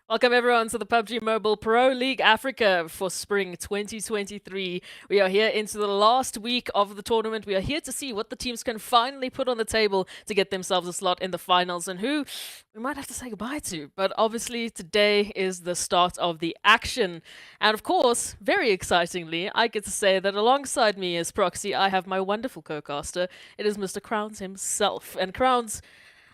Welcome everyone to the PUBG Mobile Pro League Africa for Spring 2023. We are here into the last week of the tournament. We are here to see what the teams can finally put on the table to get themselves a slot in the finals and who we might have to say goodbye to. But obviously today is the start of the action. And of course, very excitingly, I get to say that alongside me as proxy, I have my wonderful co-caster. It is Mr. Crowns himself. And Crowns,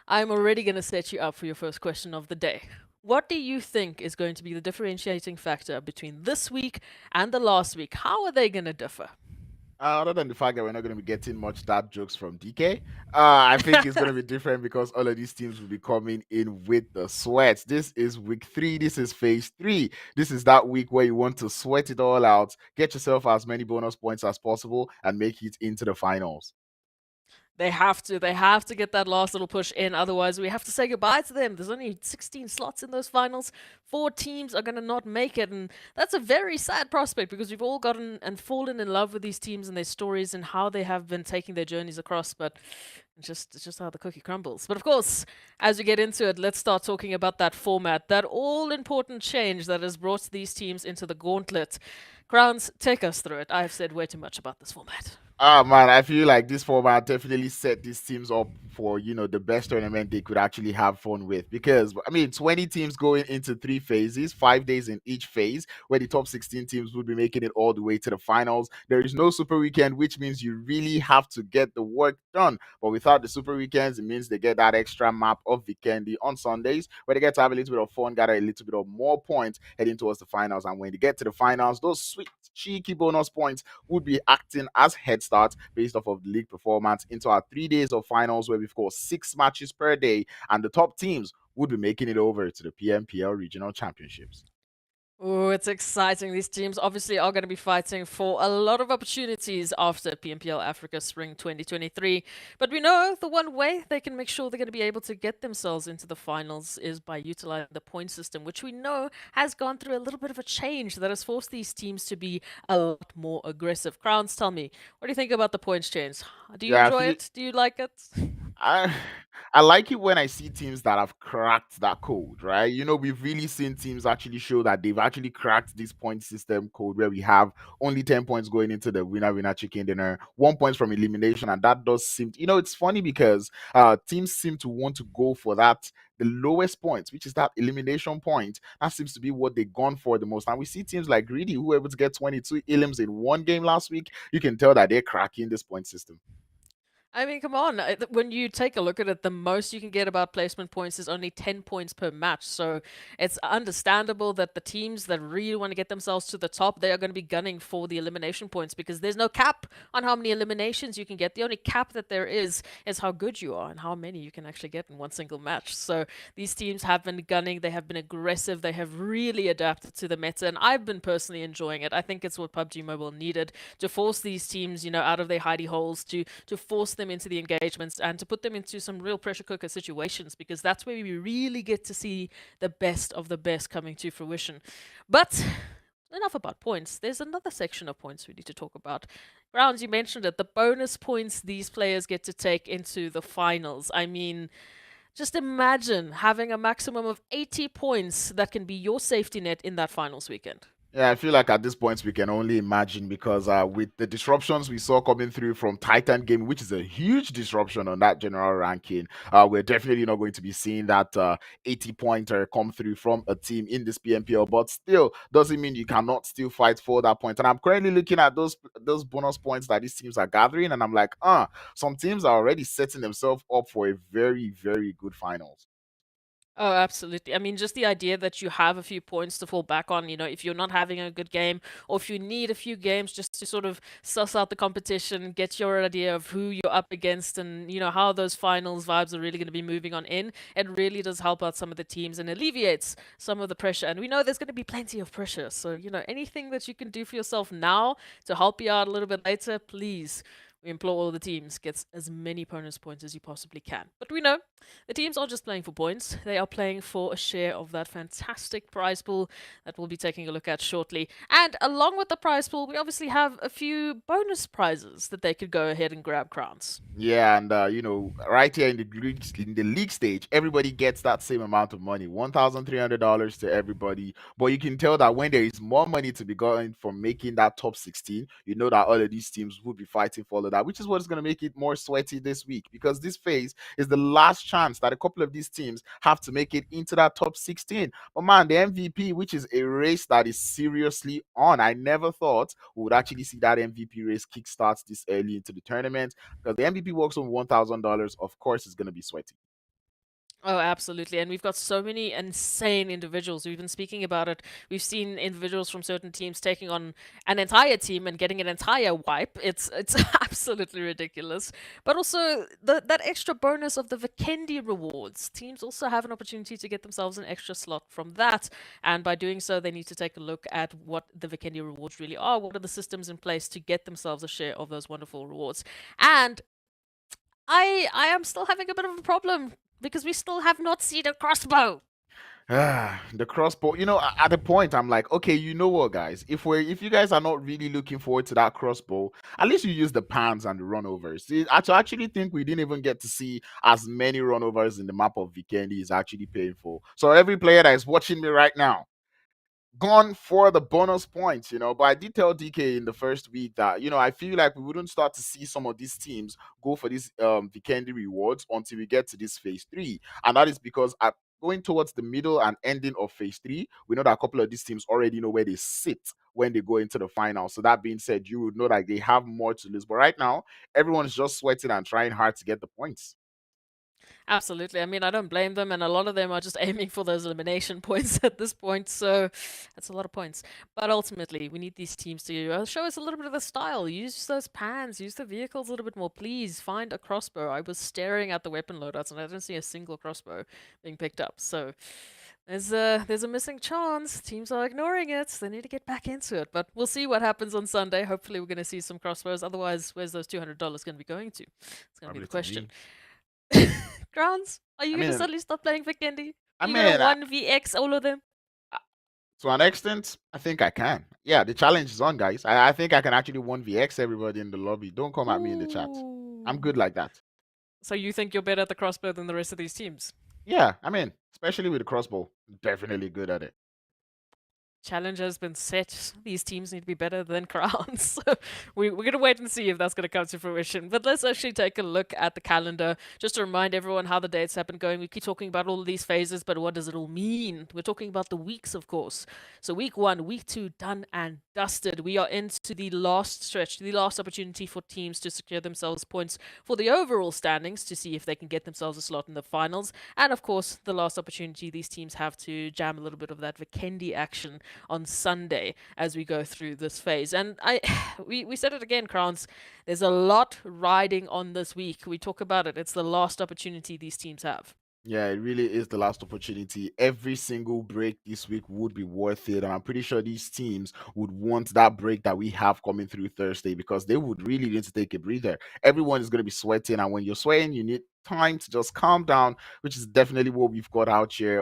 I'm already going to set you up for your first question of the day. What do you think is going to be the differentiating factor between this week and the last week? How are they going to differ? Other than the fact that we're not going to be getting much dad jokes from DK, I think it's going to be different because all of these teams will be coming in with the sweats. This is week 3. This is phase 3. This is that week where you want to sweat it all out, get yourself as many bonus points as possible, and make it into the finals. They have to. They have to get that last little push in. Otherwise, we have to say goodbye to them. There's only 16 slots in those finals. 4 teams are going to not make it. And that's a very sad prospect because we've all gotten and fallen in love with these teams and their stories and how they have been taking their journeys across. But it's just how the cookie crumbles. But of course, as we get into it, let's start talking about that format, that all-important change that has brought these teams into the gauntlet. Crowns, take us through it. I have said way too much about this format. Man, I feel like this format definitely set these teams up for, the best tournament they could actually have fun with. Because, 20 teams going into 3 phases, 5 days in each phase, where the top 16 teams would be making it all the way to the finals. There is no super weekend, which means you really have to get the work done. But without the super weekends, it means they get that extra map of Vikendi on Sundays, where they get to have a little bit of fun, gather a little bit of more points heading towards the finals. And when they get to the finals, those sweet, cheeky bonus points would be acting as head start based off of the league performance into our 3 days of finals where we've got 6 matches per day, and the top teams would be making it over to the PMPL Regional Championships. Oh, it's exciting. These teams obviously are going to be fighting for a lot of opportunities after PMPL Africa Spring 2023. But we know the one way they can make sure they're going to be able to get themselves into the finals is by utilizing the point system, which we know has gone through a little bit of a change that has forced these teams to be a lot more aggressive. Crowns, tell me, what do you think about the points change? Do you Yeah, I enjoy feel it? Do you like it? I I like it when I see teams that have cracked that code, right? We've really seen teams actually show that they've actually cracked this point system code where we have only 10 points going into the winner chicken dinner, 1 point from elimination, and that does seem it's funny because teams seem to want to go for that the lowest points, which is that elimination point. That seems to be what they've gone for the most. And we see teams like Greedy who were able to get 22 elims in one game last week. You can tell that they're cracking this point system. I mean, come on. When you take a look at it, the most you can get about placement points is only 10 points per match. So it's understandable that the teams that really want to get themselves to the top, they are going to be gunning for the elimination points because there's no cap on how many eliminations you can get. The only cap that there is how good you are and how many you can actually get in one single match. So these teams have been gunning, they have been aggressive, they have really adapted to the meta, and I've been personally enjoying it. I think it's what PUBG Mobile needed to force these teams, out of their hidey holes, to force them into the engagements and to put them into some real pressure cooker situations because that's where we really get to see the best of the best coming to fruition. But enough about points. There's another section of points we need to talk about. Rounds, you mentioned it, the bonus points these players get to take into the finals. I mean, just imagine having a maximum of 80 points that can be your safety net in that finals weekend. Yeah, I feel like at this point we can only imagine because with the disruptions we saw coming through from Titan Game, which is a huge disruption on that general ranking, we're definitely not going to be seeing that 80 pointer come through from a team in this PMPL. But still, doesn't mean you cannot still fight for that point. And I'm currently looking at those bonus points that these teams are gathering, and I'm like, some teams are already setting themselves up for a very, very good finals. Oh, absolutely. I mean, just the idea that you have a few points to fall back on, if you're not having a good game, or if you need a few games just to sort of suss out the competition, get your idea of who you're up against, and, how those finals vibes are really going to be moving on in, it really does help out some of the teams and alleviates some of the pressure. And we know there's going to be plenty of pressure. So, anything that you can do for yourself now to help you out a little bit later, please. We implore all the teams gets as many bonus points as you possibly can. But we know the teams aren't just playing for points; they are playing for a share of that fantastic prize pool that we'll be taking a look at shortly. And along with the prize pool, we obviously have a few bonus prizes that they could go ahead and grab, Crowns. Yeah, and right here in the league stage, everybody gets that same amount of money, $1,300 to everybody. But you can tell that when there is more money to be gotten from making that top 16, you know that all of these teams will be fighting for all of that, which is what is going to make it more sweaty this week, because this phase is the last chance that a couple of these teams have to make it into that top 16. But man, the MVP, which is a race that is seriously on, I never thought we would actually see that MVP race kickstart this early into the tournament, because the MVP works on $1,000. Of course, it's going to be sweaty. Oh, absolutely. And we've got so many insane individuals. We've been speaking about it. We've seen individuals from certain teams taking on an entire team and getting an entire wipe. It's absolutely ridiculous. But also that extra bonus of the Vikendi rewards. Teams also have an opportunity to get themselves an extra slot from that. And by doing so, they need to take a look at what the Vikendi rewards really are. What are the systems in place to get themselves a share of those wonderful rewards? And I am still having a bit of a problem because we still have not seen a crossbow. The crossbow, at the point I'm like, okay, you know what, guys, if you guys are not really looking forward to that crossbow, at least you use the pans and the runovers. See, I actually think we didn't even get to see as many runovers in the map of Vikendi is actually painful. So every player that is watching me right now, gone for the bonus points, But I did tell DK in the first week that, I feel like we wouldn't start to see some of these teams go for these Vikendi rewards until we get to this phase 3. And that is because at going towards the middle and ending of phase 3, we know that a couple of these teams already know where they sit when they go into the final. So that being said, you would know that they have more to lose. But right now, everyone's just sweating and trying hard to get the points. Absolutely. I mean, I don't blame them, and a lot of them are just aiming for those elimination points at this point, so that's a lot of points. But ultimately, we need these teams to show us a little bit of the style. Use those pans, use the vehicles a little bit more. Please find a crossbow. I was staring at the weapon loadouts, and I didn't see a single crossbow being picked up, so there's a missing chance. Teams are ignoring it. They need to get back into it. But we'll see what happens on Sunday. Hopefully, we're going to see some crossbows. Otherwise, where's those $200 going to be going to? It's going to be Probably the to question. me. Grounds, are you I going to mean, suddenly stop playing Vikendi? I You going mean, to 1vx all of them? to an extent, I think I can. Yeah, the challenge is on, guys. I think I can actually 1vx everybody in the lobby. Don't come at me in the chat. I'm good Ooh. like that. So you think you're better at the crossbow than the rest of these teams? Yeah, I mean, especially with the crossbow, definitely good at it. Challenge has been set. These teams need to be better than Crowns. So we're going to wait and see if that's going to come to fruition. But let's actually take a look at the calendar just to remind everyone how the dates have been going. We keep talking about all of these phases, but what does it all mean? We're talking about the weeks, of course. So week 1, week 2, done and dusted. We are into the last stretch, the last opportunity for teams to secure themselves points for the overall standings to see if they can get themselves a slot in the finals. And of course, the last opportunity these teams have to jam a little bit of that Vikendi action on Sunday as we go through this phase. And we said it again, Crowns. There's a lot riding on this week. We talk about it. It's the last opportunity these teams have. Yeah, it really is the last opportunity. Every single break this week would be worth it. And I'm pretty sure these teams would want that break that we have coming through Thursday, because they would really need to take a breather. Everyone is going to be sweating. And when you're sweating, you need time to just calm down, which is definitely what we've got out here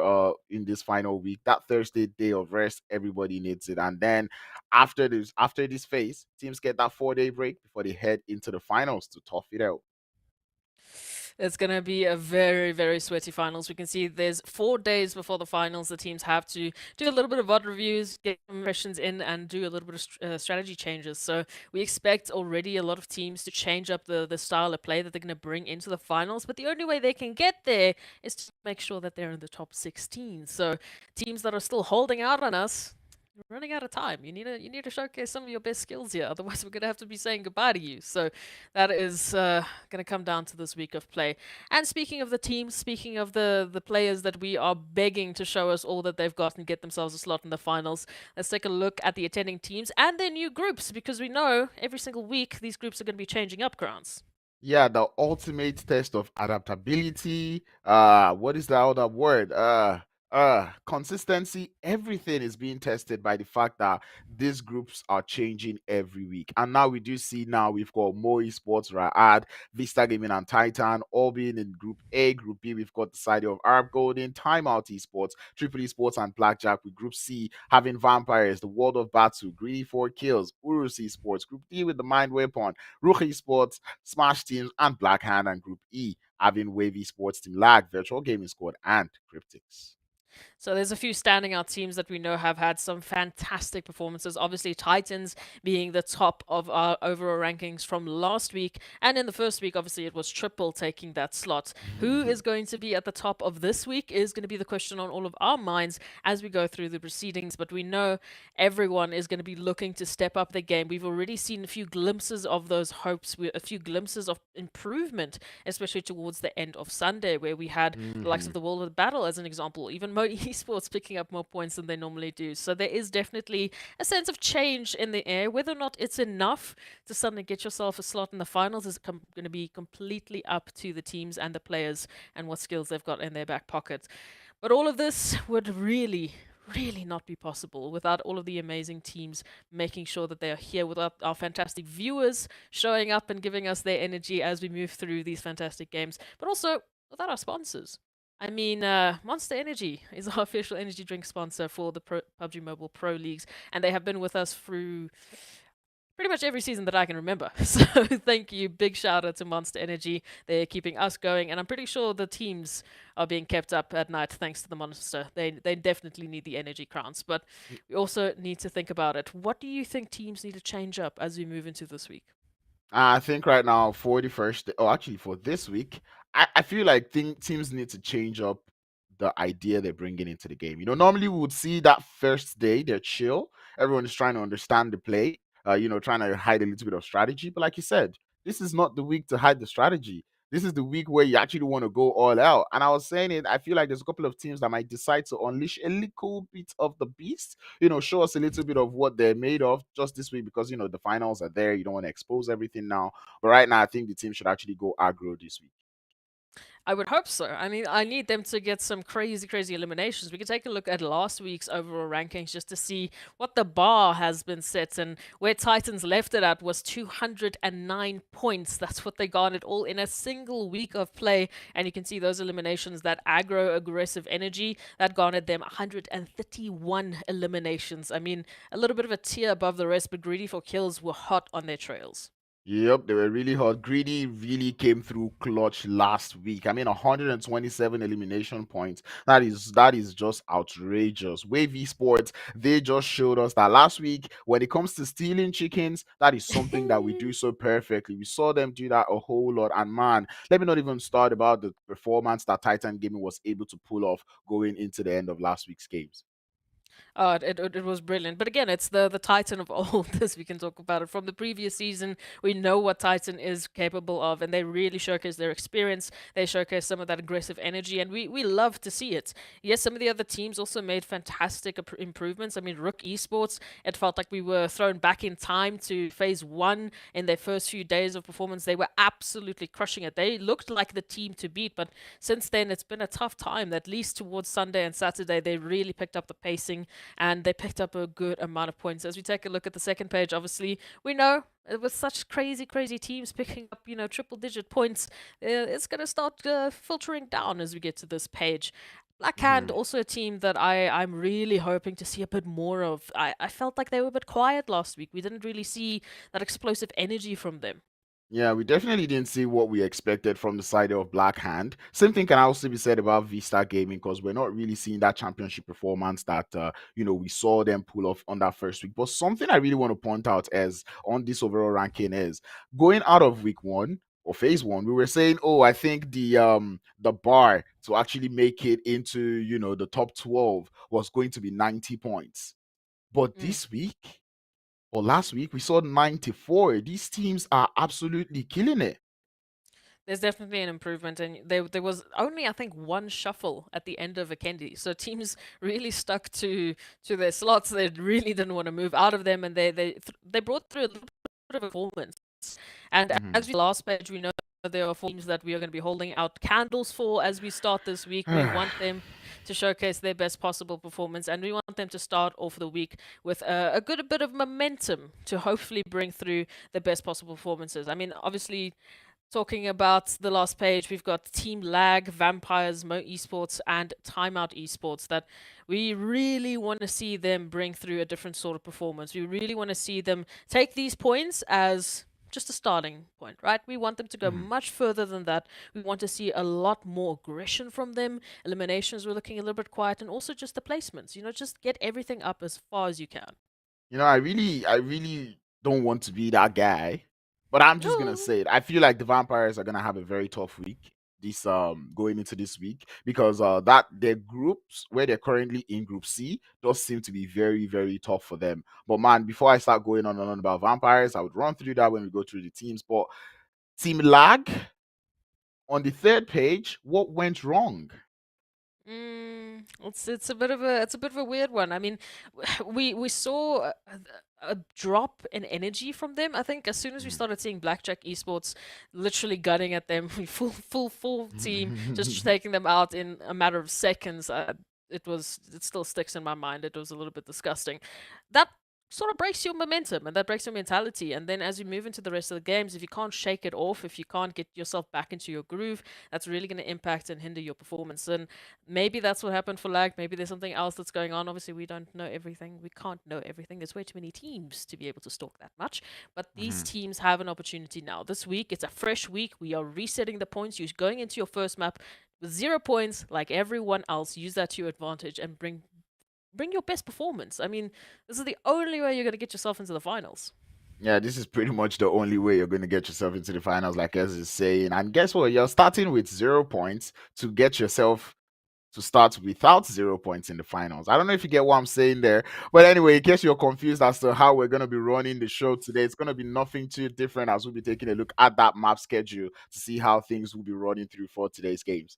in this final week. That Thursday day of rest, everybody needs it. And then after this phase, teams get that 4-day break before they head into the finals to tough it out. It's going to be a very, very sweaty finals. We can see there's 4 days before the finals. The teams have to do a little bit of VOD reviews, get impressions in, and do a little bit of strategy changes. So we expect already a lot of teams to change up the style of play that they're going to bring into the finals. But the only way they can get there is to make sure that they're in the top 16. So teams that are still holding out on us, we're running out of time. You need to showcase some of your best skills here. Otherwise, we're gonna have to be saying goodbye to you. So that is gonna come down to this week of play. And speaking of the teams, speaking of the players that we are begging to show us all that they've got and get themselves a slot in the finals, let's take a look at the attending teams and their new groups, because we know every single week these groups are gonna be changing up, Grants. Yeah, the ultimate test of adaptability. What is the other word? Consistency, everything is being tested by the fact that these groups are changing every week. And now we do see now we've got more esports, Ra'ad, Vista Gaming and Titan all being in Group A. Group B, we've got the side of Arab Golden, Timeout Esports, Triple Esports, and Blackjack. With Group C having Vampires, the World of Battle, Greedy4Kills, URUS Esports. Group D with the Mind Weapon, RUKH Esports, Smash Teams, and Blackhand. And Group E having Wavy Sports, TEAMLAG, Virtual Gaming Squad, and CRYPTICS. So there's a few standing out teams that we know have had some fantastic performances. Obviously, Titans being the top of our overall rankings from last week. And in the first week, obviously, it was Triple taking that slot. Who is going to be at the top of this week is going to be the question on all of our minds as we go through the proceedings. But we know everyone is going to be looking to step up their game. We've already seen a few glimpses of those hopes, a few glimpses of improvement, especially towards the end of Sunday, where we had the likes of the World of Battle as an example, even Mo Esports picking up more points than they normally do. So there is definitely a sense of change in the air. Whether or not it's enough to suddenly get yourself a slot in the finals is going to be completely up to the teams and the players and what skills they've got in their back pocket. But all of this would really not be possible without all of the amazing teams making sure that they are here, without our fantastic viewers showing up and giving us their energy as we move through these fantastic games, but also without our sponsors. I mean, Monster Energy is our official energy drink sponsor for the PUBG Mobile Pro Leagues, and they have been with us through pretty much every season that I can remember. So thank you. Big shout out to Monster Energy. They're keeping us going, and I'm pretty sure the teams are being kept up at night thanks to the Monster. They definitely need the energy crowns, but we also need to think about it. What do you think teams need to change up as we move into this week? I think right now for the first, or actually for this week, I feel like teams need to change up the idea they're bringing into the game. Normally we would see that first day they're chill, everyone is trying to understand the play, trying to hide a little bit of strategy. But like you said, this is not the week to hide the strategy. This is the week where you actually want to go all out. And I was saying it, I feel like there's a couple of teams that might decide to unleash a little bit of the beast, show us a little bit of what they're made of just this week because, the finals are there. You don't want to expose everything now. But right now, I think the team should actually go aggro this week. I would hope so. I mean, I need them to get some crazy eliminations. We could take a look at last week's overall rankings just to see what the bar has been set, and where Titans left it at was 209 points. That's what they garnered all in a single week of play. And you can see those eliminations, that aggro aggressive energy, that garnered them 131 eliminations. I mean, a little bit of a tier above the rest, but Greedy4Kills were hot on their trails. Yep, they were really hot. Greedy really came through clutch last week. I mean, 127 elimination points. That is just outrageous. Wavy Sports, they just showed us that last week when it comes to stealing chickens, that is something that we do so perfectly. We saw them do that a whole lot. And man, let me not even start about the performance that Titan Gaming was able to pull off going into the end of last week's games. It was brilliant. But again, it's the Titan of old, as we can talk about it. From the previous season, we know what Titan is capable of, and they really showcase their experience. They showcase some of that aggressive energy, and we love to see it. Yes, some of the other teams also made fantastic improvements. I mean, RUKH Esports, it felt like we were thrown back in time to phase one in their first few days of performance. They were absolutely crushing it. They looked like the team to beat, but since then, it's been a tough time. At least towards Sunday and Saturday, they really picked up the pacing and they picked up a good amount of points. As we take a look at the second page, obviously, we know with such crazy teams picking up, triple-digit points, it's going to start filtering down as we get to this page. Blackhand, also a team that I'm really hoping to see a bit more of. I felt like they were a bit quiet last week. We didn't really see that explosive energy from them. Yeah, we definitely didn't see what we expected from the side of Black Hand. Same thing can also be said about Vista Gaming because we're not really seeing that championship performance that we saw them pull off on that first week. But something I really want to point out as on this overall ranking is going out of week one or phase one, we were saying, oh, I think the bar to actually make it into the top 12 was going to be 90 points. But Mm. this week or last week, we saw 94. These teams are absolutely killing it. There's definitely an improvement, and there was only, I think, one shuffle at the end of a Kendi, so teams really stuck to their slots. They really didn't want to move out of them, and they brought through a little bit of performance. And Mhm. as we last page, we know there are 4 teams that we are going to be holding out candles for as we start this week. We want them to showcase their best possible performance, and we want them to start off the week with a good bit of momentum to hopefully bring through the best possible performances. I mean, obviously, talking about the last page, we've got TEAMLAG, Vampires, Mo Esports, and Timeout Esports that we really want to see them bring through a different sort of performance. We really want to see them take these points as just a starting point, right? We want them to go much further than that. We want to see a lot more aggression from them. Eliminations were looking a little bit quiet, and also just the placements. Just get everything up as far as you can. I really don't want to be that guy, but I'm just gonna No. say it. I feel like the Vampires are gonna have a very tough week this going into this week because that their groups where they're currently in Group C does seem to be very very tough for them. But man, before I start going on and on about Vampires, I would run through that when we go through the teams. But Team Lag on the third page, what went wrong? It's a bit of a weird one. I mean, we saw a drop in energy from them. I think as soon as we started seeing Blackjack Esports literally gunning at them, full team, just taking them out in a matter of seconds. It still sticks in my mind. It was a little bit disgusting. That sort of breaks your momentum and that breaks your mentality. And then as you move into the rest of the games, if you can't shake it off, if you can't get yourself back into your groove, that's really going to impact and hinder your performance. And maybe that's what happened for Lag. Maybe there's something else that's going on. Obviously, we don't know everything. We can't know everything. There's way too many teams to be able to stalk that much. But these teams have an opportunity now. This week, it's a fresh week. We are resetting the points. You're going into your first map with 0 points, like everyone else. Use that to your advantage and bring your best performance. I mean, this is the only way you're going to get yourself into the finals. Yeah, this is pretty much the only way you're going to get yourself into the finals, like Ez is saying. And guess what? You're starting with 0 points to get yourself to start without 0 points in the finals. I don't know if you get what I'm saying there. But anyway, in case you're confused as to how we're going to be running the show today, it's going to be nothing too different as we'll be taking a look at that map schedule to see how things will be running through for today's games.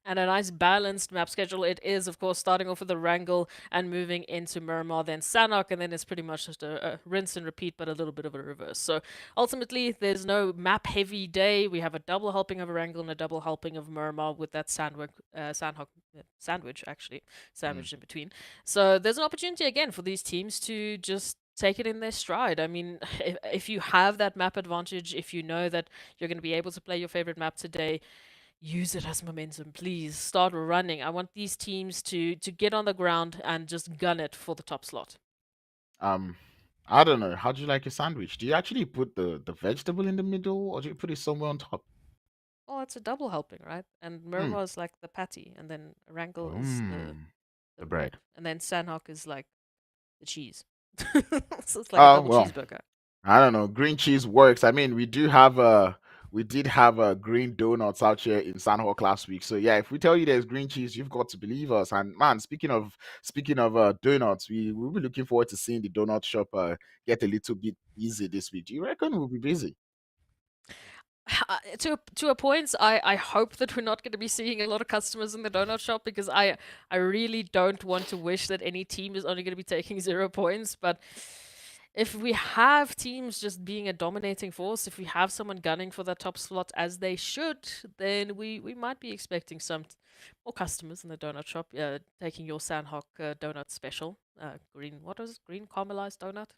And a nice balanced map schedule it is, of course, starting off with the Erangel and moving into Miramar, then Sanhok, and then it's pretty much just a rinse and repeat, but a little bit of a reverse. So ultimately, there's no map heavy day. We have a double helping of Erangel and a double helping of Miramar with that Sanhok sandwich, actually, Mm. sandwiched in between. So there's an opportunity again for these teams to just take it in their stride. I mean, if you have that map advantage, if you know that you're going to be able to play your favorite map today, use it as momentum, please. Start running. I want these teams to get on the ground and just gun it for the top slot. Um, I don't know. How do you like your sandwich? Do you actually put the vegetable in the middle or do you put it somewhere on top? Oh, it's a double helping, right? And Mm. Miramar is like the patty, and then Erangel is the Mm. the The bread, bread. and then Sanhok is like the cheese. So it's like a double Well, cheeseburger. I don't know. Green cheese works. I mean, we did have green donuts out here in Sanhok last week. So yeah, if we tell you there's green cheese, you've got to believe us. And man, speaking of donuts, we will be looking forward to seeing the donut shop get a little bit busy this week. Do you reckon we'll be busy? To a point, I hope that we're not going to be seeing a lot of customers in the donut shop because I really don't want to wish that any team is only going to be taking 0 points. But if we have teams just being a dominating force, if we have someone gunning for that top slot as they should, then we might be expecting some more customers in the donut shop. Taking your Sanhok donut special, green, what is it? Green caramelized donut.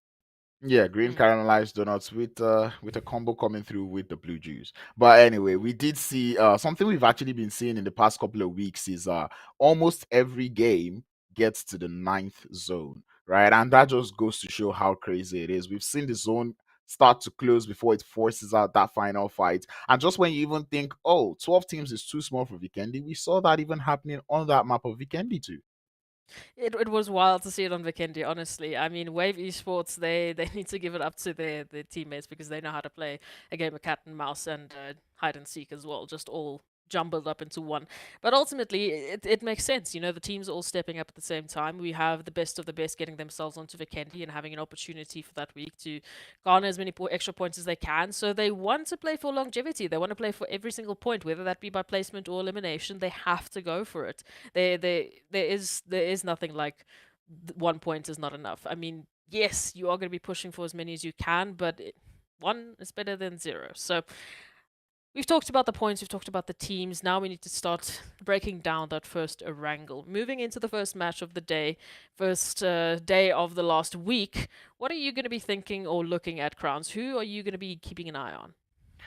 Yeah, green Mm. caramelized donuts with a combo coming through with the blue juice. But anyway, we did see something we've actually been seeing in the past couple of weeks is almost every game gets to the ninth zone, right? And that just goes to show how crazy it is. We've seen the zone start to close before it forces out that final fight. And just when you even think, oh, 12 teams is too small for Vikendi, we saw that even happening on that map of Vikendi too. It was wild to see it on Vikendi, honestly. I mean, Wave Esports, they need to give it up to their teammates because they know how to play a game of cat and mouse and hide and seek as well, just all jumbled up into one. But ultimately, it makes sense. The teams are all stepping up at the same time. We have the best of the best getting themselves onto Vikendi and having an opportunity for that week to garner as many extra points as they can. So they want to play for longevity. They want to play for every single point, whether that be by placement or elimination. They have to go for it. There is nothing like 1 point is not enough. I mean, yes, you are going to be pushing for as many as you can, but one is better than zero. So We've talked about the points, we've talked about the teams. Now we need to start breaking down that first Erangel. Moving into the first match of the day, first day of the last week, what are you going to be thinking or looking at, Crowns? Who are you going to be keeping an eye on?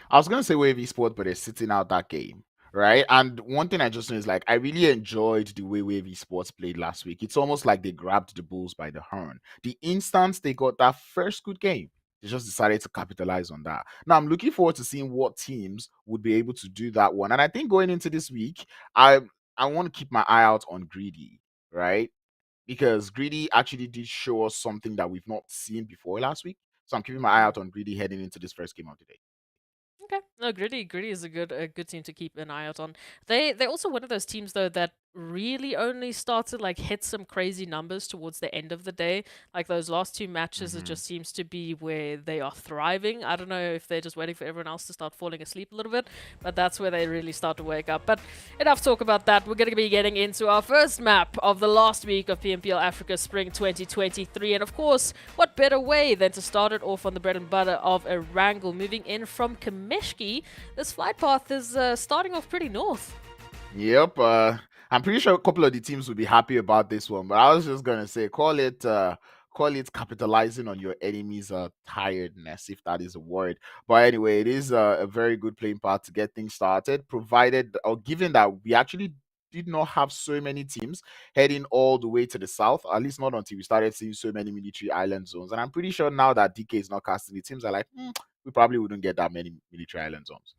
I was gonna say Wave Esports, but they're sitting out that game, right? And one thing I just know is like I really enjoyed the way Wave Esports played last week. It's almost like they grabbed the bulls by the horn. The instant they got that first good game, they just decided to capitalize on that. Now I'm looking forward to seeing what teams would be able to do that one. And I think going into this week, I want to keep my eye out on Greedy, right? Because Greedy actually did show us something that we've not seen before last week. So I'm keeping my eye out on Greedy heading into this first game of the day. Okay. No, Gritty is a good team to keep an eye out on. They're also one of those teams though that really only started like hit some crazy numbers towards the end of the day. Like those last two matches, it Mhm. just seems to be where they are thriving. I don't know if they're just waiting for everyone else to start falling asleep a little bit, but that's where they really start to wake up. But enough talk about that. We're going to be getting into our first map of the last week of PMPL Africa Spring 2023, and of course, what better way than to start it off on the bread and butter of Erangel, moving in from Kameshki. This flight path is starting off pretty north. Yep. I'm pretty sure a couple of the teams will be happy about this one, but I was just gonna say, call it capitalizing on your enemy's tiredness, if that is a word. But anyway, it is a very good playing path to get things started, provided or given that we actually did not have so many teams heading all the way to the south, at least not until we started seeing so many military island zones. And I'm pretty sure now that DK is not casting, the teams are like, we probably wouldn't get that many military island zones.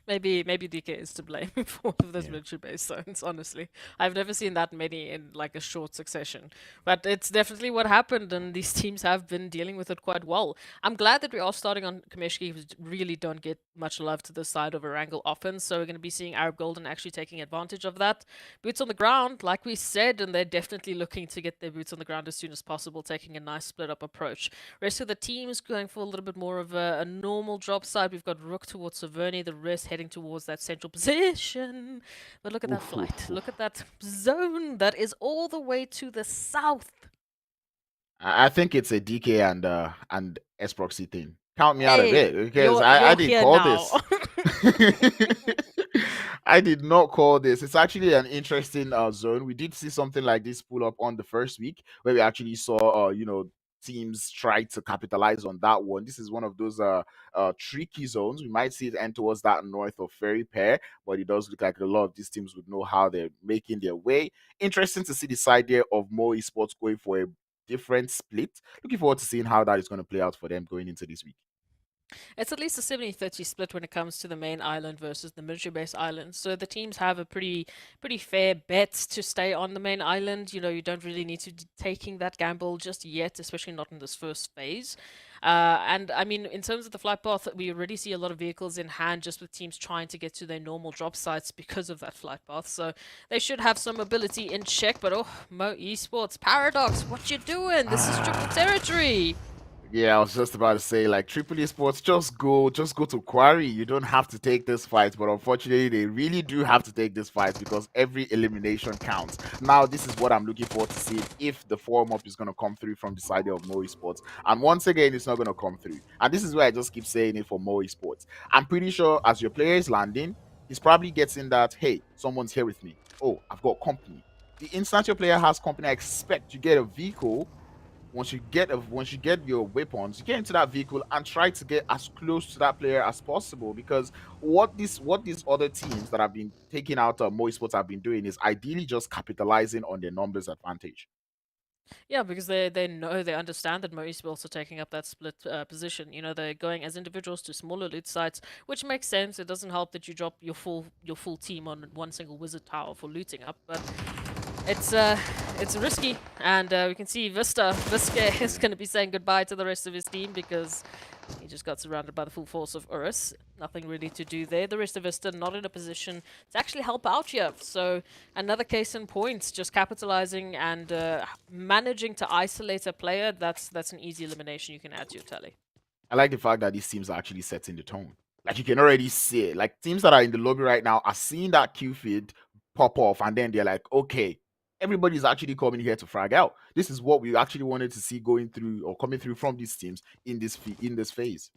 Maybe DK is to blame for all of those Yeah. military base zones, honestly. I've never seen that many in like a short succession. But it's definitely what happened, and these teams have been dealing with it quite well. I'm glad that we are starting on Kameshki, who really don't get much love to the side of Erangel often, so we're going to be seeing Arab Golden actually taking advantage of that. Boots on the ground, like we said, and they're definitely looking to get their boots on the ground as soon as possible, taking a nice split up approach. Rest of the team is going for a little bit more of a normal drop side. We've got RUKH towards Saverni, the rest heading towards that central position. But look at that Oof, flight. oof, Look at oof. that zone that is all the way to the south. I think it's a DK and S proxy thing. Count me out of Hey, it because I you're didn't here call now. this. I did not call this. It's actually an interesting zone. We did see something like this pull up on the first week where we actually saw teams try to capitalize on that one. This is one of those tricky zones. We might see it end towards that north of Ferry Pair, but it does look like a lot of these teams would know how they're making their way. Interesting to see this idea of more esports going for a different split. Looking forward to seeing how that is going to play out for them going into this week. It's at least a 70-30 split when it comes to the main island versus the military base island. So the teams have a pretty fair bet to stay on the main island. You know, you don't really need to be taking that gamble just yet, especially not in this first phase. And I mean, in terms of the flight path, we already see a lot of vehicles in hand just with teams trying to get to their normal drop sites because of that flight path. So they should have some ability in check. But oh, Mo Esports, Paradox, what you doing? This is triple territory. Yeah, I was just about to say, like Triple Esports, just go to Quarry. You don't have to take this fight, but unfortunately, they really do have to take this fight because every elimination counts. Now, this is what I'm looking forward to see if the form up is going to come through from the side of Moe Sports. And once again, it's not going to come through. And this is where I just keep saying it for Moe Sports. I'm pretty sure as your player is landing, he's probably getting that, hey, someone's here with me. Oh, I've got company. The instant your player has company, I expect you get a vehicle. Once you get your weapons, you get into that vehicle and try to get as close to that player as possible. Because what these other teams that have been taking out Mo Sports have been doing is ideally just capitalizing on their numbers advantage. Yeah, because they know they understand that most also taking up that split position. You know, they're going as individuals to smaller loot sites, which makes sense. It doesn't help that you drop your full team on one single wizard tower for looting up, but it's risky, and we can see Visca is going to be saying goodbye to the rest of his team because he just got surrounded by the full force of URUS. Nothing really to do there. The rest of Vista not in a position to actually help out here. So another case in point, just capitalizing and managing to isolate a player. That's an easy elimination you can add to your tally. I like the fact that these teams are actually setting the tone. Like you can already see it. Like teams that are in the lobby right now are seeing that Q feed pop off, and then they're like, okay, everybody's actually coming here to frag out. This is what we actually wanted to see going through or coming through from these teams in this phase.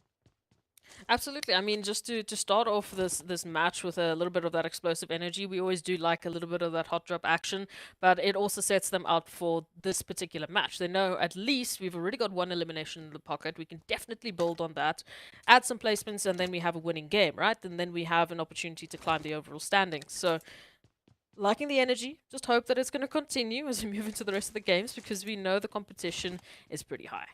Absolutely. I mean, just to start off this match with a little bit of that explosive energy, we always do like a little bit of that hot drop action, but it also sets them out for this particular match. They know at least we've already got one elimination in the pocket. We can definitely build on that, add some placements, and then we have a winning game, right? And then we have an opportunity to climb the overall standings. So, liking the energy, just hope that it's going to continue as we move into the rest of the games because we know the competition is pretty high.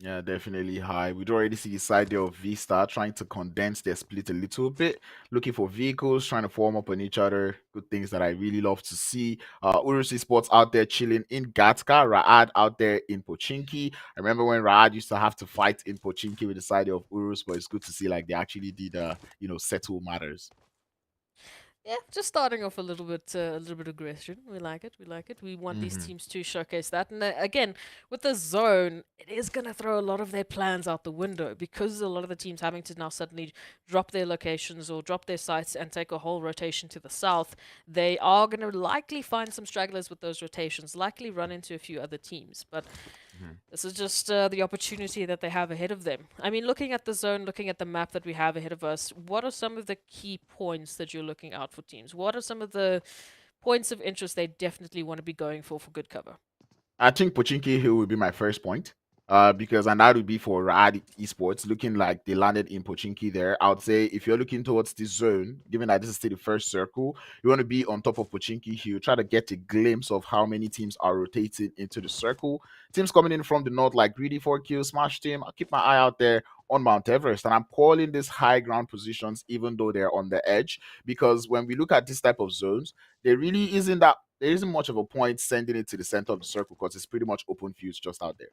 Yeah, definitely high. We'd already see the side there of VISTA trying to condense their split a little bit, looking for vehicles, trying to form up on each other. Good things that I really love to see. URUS Esports out there chilling in Gatka, Raad out there in Pochinki. I remember when Raad used to have to fight in Pochinki with the side of URUS, but it's good to see like they actually did, settle matters. Yeah, just starting off a little bit aggression. We like it. We like it. We want these Hmm. teams to showcase that. And again, with the zone, it is going to throw a lot of their plans out the window because a lot of the teams having to now suddenly drop their locations or drop their sites and take a whole rotation to the south. They are going to likely find some stragglers with those rotations. Likely run into a few other teams, but this is just the opportunity that they have ahead of them. I mean, looking at the zone, looking at the map that we have ahead of us, what are some of the key points that you're looking out for teams? What are some of the points of interest they definitely want to be going for good cover? I think Pochinki Hill would be my first point. Because and that would be for Rad Esports, looking like they landed in Pochinki there. I would say if you're looking towards this zone, given that this is still the first circle, you want to be on top of Pochinki Hill, try to get a glimpse of how many teams are rotating into the circle. Teams coming in from the north, like Greedy4Kills, Smash Team. I'll keep my eye out there on Mount Everest. And I'm calling these high ground positions, even though they're on the edge, because when we look at this type of zones, there isn't much of a point sending it to the center of the circle because it's pretty much open fields just out there.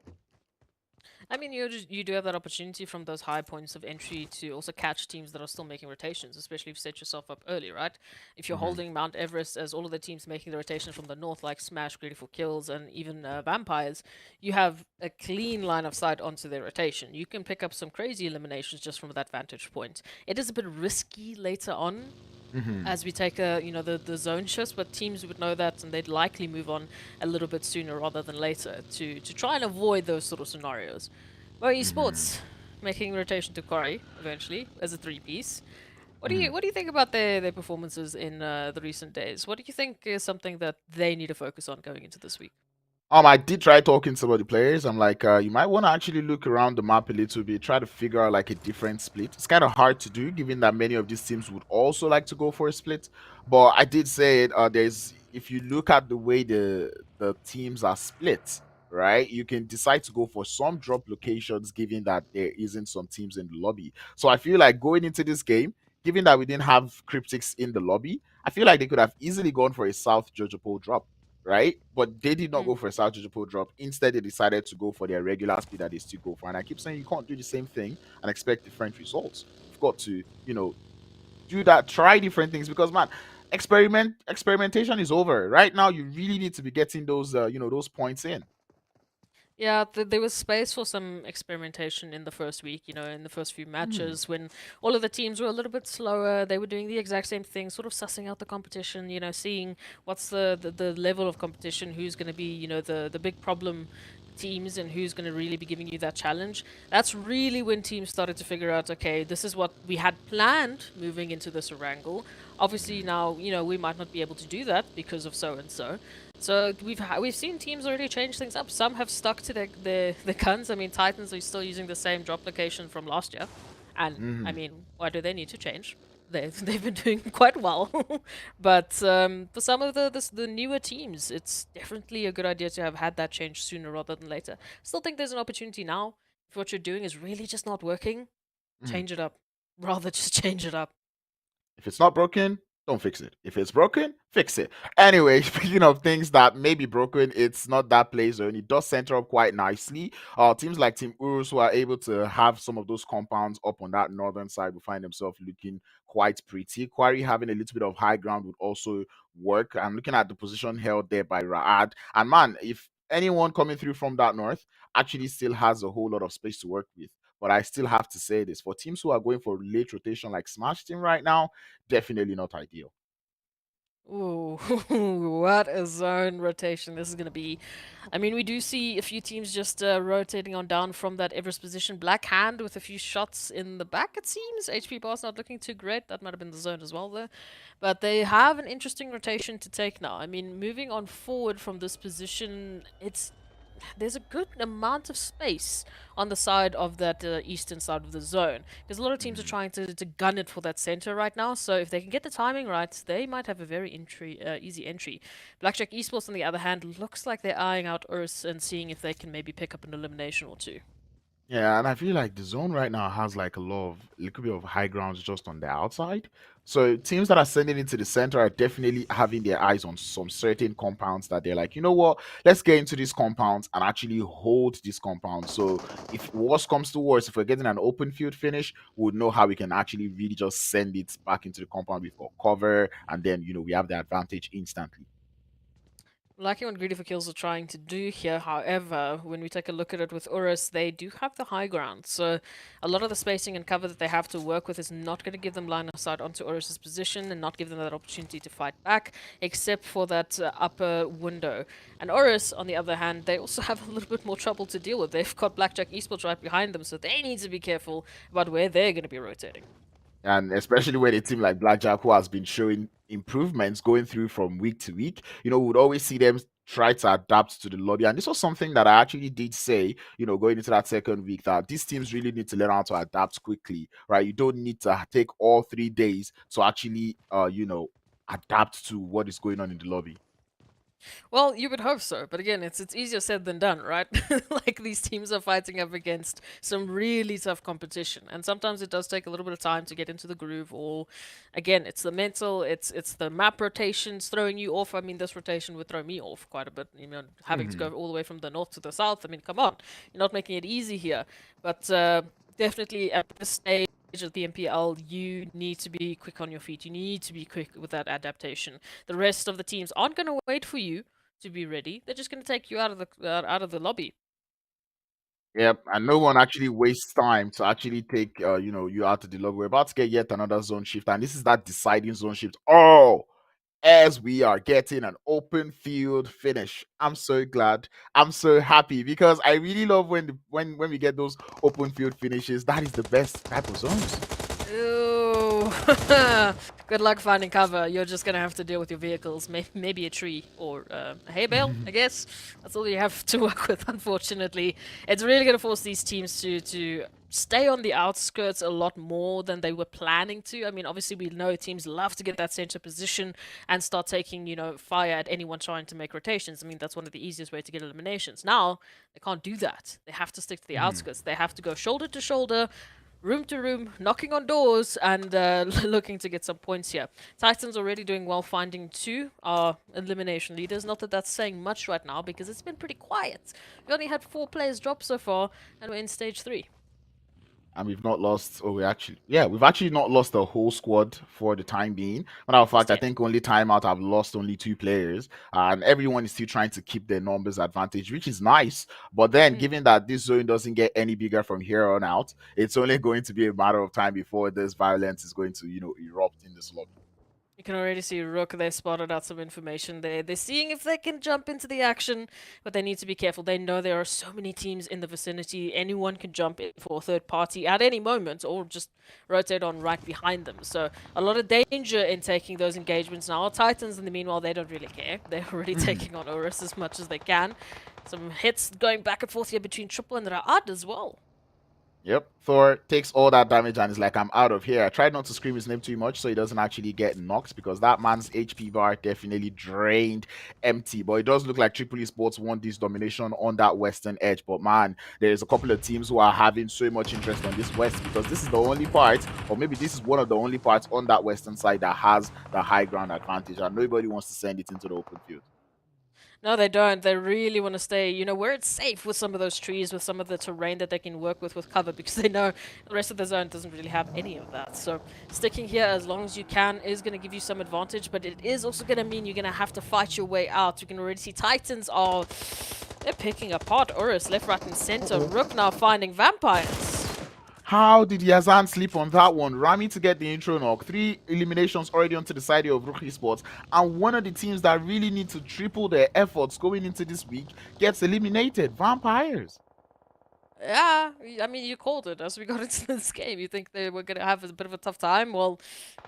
I mean, you do have that opportunity from those high points of entry to also catch teams that are still making rotations, especially if you set yourself up early, right? If you're Hmm. holding Mount Everest as all of the teams making the rotation from the north, like Smash, Greedy for Kills, and even Vampires, you have a clean line of sight onto their rotation. You can pick up some crazy eliminations just from that vantage point. It is a bit risky later on Hmm. as we take the zone shifts, but teams would know that and they'd likely move on a little bit sooner rather than later to try and avoid those sort of scenarios. Well, Hmm. esports making rotation to Quarry eventually as a three piece. Hmm. What do you think about their performances in the recent days? What do you think is something that they need to focus on going into this week? I did try talking to some of the players. I'm like, you might want to actually look around the map a little bit, try to figure out like a different split. It's kind of hard to do, given that many of these teams would also like to go for a split. But I did say it. There's if you look at the way the teams are split, right? You can decide to go for some drop locations, given that there isn't some teams in the lobby. So I feel like going into this game, given that we didn't have cryptics in the lobby, I feel like they could have easily gone for a South Jojo Pole drop, right? But they did not Mm. go for a South Pole drop. Instead, they decided to go for their regular speed that they still go for. And I keep saying you can't do the same thing and expect different results. You've got to, do that, try different things because man, experimentation is over. Right now, you really need to be getting those those points in. Yeah, there was space for some experimentation in the first week, in the first few Mhm. matches when all of the teams were a little bit slower. They were doing the exact same thing, sort of sussing out the competition, seeing what's the level of competition, who's going to be, the big problem teams and who's going to really be giving you that challenge. That's really when teams started to figure out, okay, this is what we had planned moving into this Erangel. Obviously now, we might not be able to do that because of so and so. So we've seen teams already change things up. Some have stuck to their guns. I mean, Titans are still using the same drop location from last year, and I Mhm. mean, why do they need to change? They've been doing quite well, but for some of the newer teams, it's definitely a good idea to have had that change sooner rather than later. Still think there's an opportunity now. If what you're doing is really just not working, Mhm. change it up. Rather just change it up. If it's not broken, don't fix it. If it's broken, fix it. Anyway, speaking of things that may be broken, it's not that play zone. It does center up quite nicely. Teams like Team Urus who are able to have some of those compounds up on that northern side will find themselves looking quite pretty. Quarry having a little bit of high ground would also work. I'm looking at the position held there by Raad. And man, if anyone coming through from that north actually still has a whole lot of space to work with. But I still have to say this for teams who are going for late rotation like Smash Team right now, definitely not ideal. Ooh, what a zone rotation this is going to be. I mean, we do see a few teams just rotating on down from that Everest position. Black Hand with a few shots in the back, it seems. HP Bar's not looking too great. That might have been the zone as well, though. But they have an interesting rotation to take now. I mean, moving on forward from this position, there's a good amount of space on the side of that eastern side of the zone because a lot of teams are trying to gun it for that center right now. So if they can get the timing right, they might have a very easy entry. Blackjack Esports, on the other hand, looks like they're eyeing out URUS and seeing if they can maybe pick up an elimination or two. Yeah, and I feel like the zone right now has like a little bit of high grounds just on the outside. So teams that are sending into the center are definitely having their eyes on some certain compounds that they're like, you know what, let's get into these compounds and actually hold these compounds. So if worse comes to worse, if we're getting an open field finish, we'll know how we can actually really just send it back into the compound. We've got cover, and then we have the advantage instantly. Liking what GREEDYFORKILLS are trying to do here, however, when we take a look at it with URUS, they do have the high ground. So a lot of the spacing and cover that they have to work with is not going to give them line of sight onto URUS's position and not give them that opportunity to fight back, except for that upper window. And URUS, on the other hand, they also have a little bit more trouble to deal with. They've got Blackjack Esports right behind them, so they need to be careful about where they're going to be rotating. And especially when a team like Blackjack, who has been showing improvements going through from week to week, would always see them try to adapt to the lobby. And this was something that I actually did say, going into that second week, that these teams really need to learn how to adapt quickly, right? You don't need to take all 3 days to actually, adapt to what is going on in the lobby. Well, you would hope so, but again, it's easier said than done, right? Like these teams are fighting up against some really tough competition, and sometimes it does take a little bit of time to get into the groove. Or, again, it's the mental, it's the map rotations throwing you off. I mean, this rotation would throw me off quite a bit. Having to go all the way from the north to the south. I mean, come on, you're not making it easy here. But definitely at this stage of the MPL, you need to be quick on your feet. You need to be quick with that adaptation. The rest of the teams aren't going to wait for you to be ready. They're just going to take you out of the lobby. Yep, and no one actually wastes time to actually take you out to the lobby. We're about to get yet another zone shift, and this is that deciding zone shift. Oh, as we are getting an open field finish. I'm so glad. I'm so happy because I really love when we get those open field finishes. That is the best type of zones. Ooh. Good luck finding cover. You're just gonna have to deal with your vehicles, maybe a tree or a hay bale, I guess. That's all you have to work with, unfortunately. It's really gonna force these teams to stay on the outskirts a lot more than they were planning to. I mean, obviously we know teams love to get that center position and start taking, fire at anyone trying to make rotations. I mean, that's one of the easiest ways to get eliminations. Now, they can't do that. They have to stick to the outskirts. They have to go shoulder to shoulder, room to room, knocking on doors, and looking to get some points here. Titans already doing well, finding two elimination leaders. Not that that's saying much right now, because it's been pretty quiet. We only had 4 players drop so far, and we're in stage 3. And we've not lost, we've actually not lost the whole squad for the time being. Matter of fact, I think only timeout have lost only 2 players, and everyone is still trying to keep their numbers advantage, which is nice. But then, given that this zone doesn't get any bigger from here on out, it's only going to be a matter of time before this violence is going to, erupt in this lobby. You can already see RUKH, they spotted out some information there. They're seeing if they can jump into the action, but they need to be careful. They know there are so many teams in the vicinity. Anyone can jump in for a third party at any moment or just rotate on right behind them. So a lot of danger in taking those engagements now. Our Titans, in the meanwhile, they don't really care. They're already taking on URUS as much as they can. Some hits going back and forth here between Triple and Raad as well. Yep, Thor takes all that damage and is like, I'm out of here. I tried not to scream his name too much so he doesn't actually get knocked, because that man's HP bar definitely drained empty. But it does look like Triple Esports won this domination on that western edge. But man, there's a couple of teams who are having so much interest on this west, because this is the only part, or maybe this is one of the only parts on that western side that has the high ground advantage, and nobody wants to send it into the open field. No, they don't. They really want to stay, where it's safe with some of those trees, with some of the terrain that they can work with cover, because they know the rest of the zone doesn't really have any of that. So sticking here as long as you can is going to give you some advantage, but it is also going to mean you're going to have to fight your way out. You can already see Titans they're picking apart URUS left, right, and center. RUKH now finding vampires. How did Yazan sleep on that one? Rami to get the intro knock. 3 eliminations already onto the side of RUKH Esports. And one of the teams that really need to triple their efforts going into this week gets eliminated. Vampires. Yeah, I mean, you called it as we got into this game. You think they were going to have a bit of a tough time? Well,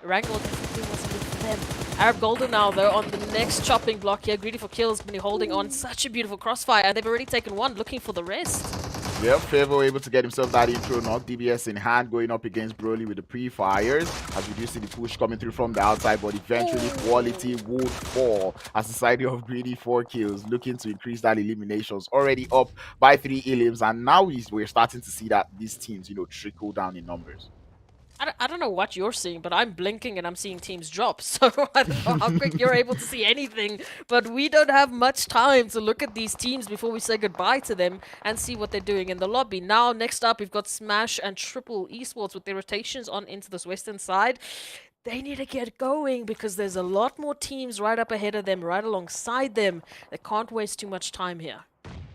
Erangel definitely wasn't good for them. Arab Golden now, though, on the next chopping block here. GREEDYFORKILLS been holding on such a beautiful crossfire, and they've already taken one, looking for the rest. Yep, Favor able to get himself that intro knock. DBS in hand, going up against Broly with the pre-fires. As we do see the push coming through from the outside, but eventually quality would fall as the side of GREEDYFORKILLS looking to increase that eliminations. Already up by 3 elims, and now we're starting to see that these teams, trickle down in numbers. I don't know what you're seeing, but I'm blinking and I'm seeing teams drop. So I don't know how quick you're able to see anything. But we don't have much time to look at these teams before we say goodbye to them and see what they're doing in the lobby. Now, next up, we've got Smash and Triple Esports with their rotations on into this western side. They need to get going because there's a lot more teams right up ahead of them, right alongside them. They can't waste too much time here.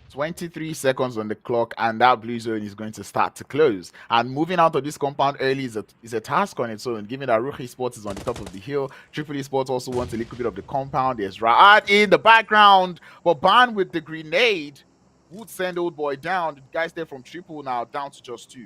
23 seconds on the clock, and that blue zone is going to start to close. And moving out of this compound early is a task on its own, given that RUKH Esports is on the top of the hill. Triple Esports also wants a little bit of the compound. There's Ra'ad in the background, but Ban with the grenade would send Old Boy down. The guys there from Triple now down to just 2.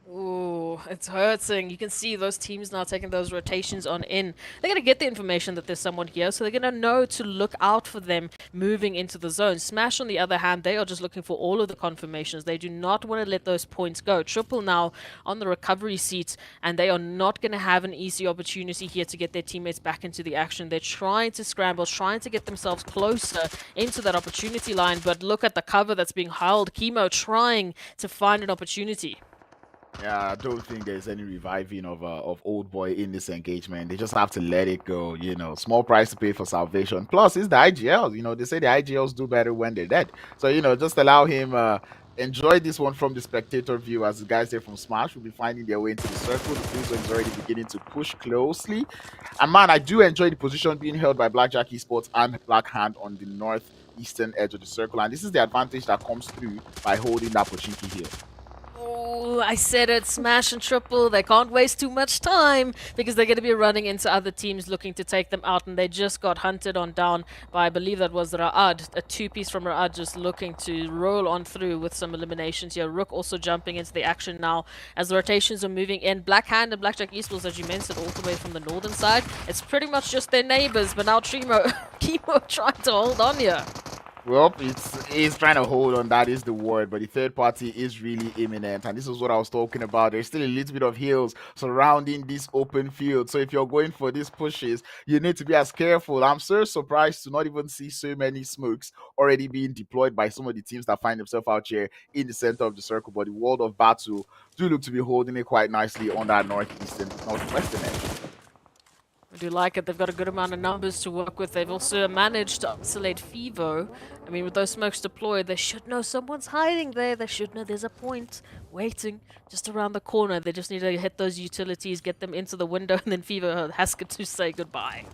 Ooh, it's hurting. You can see those teams now taking those rotations on in. They're going to get the information that there's someone here, so they're going to know to look out for them moving into the zone. Smash, on the other hand, they are just looking for all of the confirmations. They do not want to let those points go. Triple now on the recovery seat, and they are not going to have an easy opportunity here to get their teammates back into the action. They're trying to scramble, trying to get themselves closer into that opportunity line, but look at the cover that's being held. Chemo trying to find an opportunity. Yeah, I don't think there's any reviving of Old Boy in this engagement. They just have to let it go. Small price to pay for salvation. Plus, it's the IGLs. They say the IGLs do better when they're dead. So just allow him enjoy this one from the spectator view, as the guys there from Smash will be finding their way into the circle. The blue zone is already beginning to push closely. And man, I do enjoy the position being held by Blackjack Esports and Black Hand on the northeastern edge of the circle. And this is the advantage that comes through by holding that Pochinki here. Oh, I said it, Smash and Triple. They can't waste too much time because they're going to be running into other teams looking to take them out, and they just got hunted on down by, I believe that was Ra'ad, a 2-piece from Ra'ad just looking to roll on through with some eliminations here. RUKH also jumping into the action now as the rotations are moving in. Black Hand and Blackjack Esports, as you mentioned, all the way from the northern side. It's pretty much just their neighbors, but now Chemo trying to hold on here. Well, he's trying to hold on, that is the word, but the third party is really imminent, and this is what I was talking about. There's still a little bit of hills surrounding this open field, so if you're going for these pushes, you need to be as careful. I'm so surprised to not even see so many smokes already being deployed by some of the teams that find themselves out here in the center of the circle, but the World of Battle do look to be holding it quite nicely on that northwestern edge. I do like it. They've got a good amount of numbers to work with. They've also managed to isolate Fivo. I mean, with those smokes deployed, they should know someone's hiding there. They should know there's a point waiting just around the corner. They just need to hit those utilities, get them into the window, and then Fivo has to say goodbye.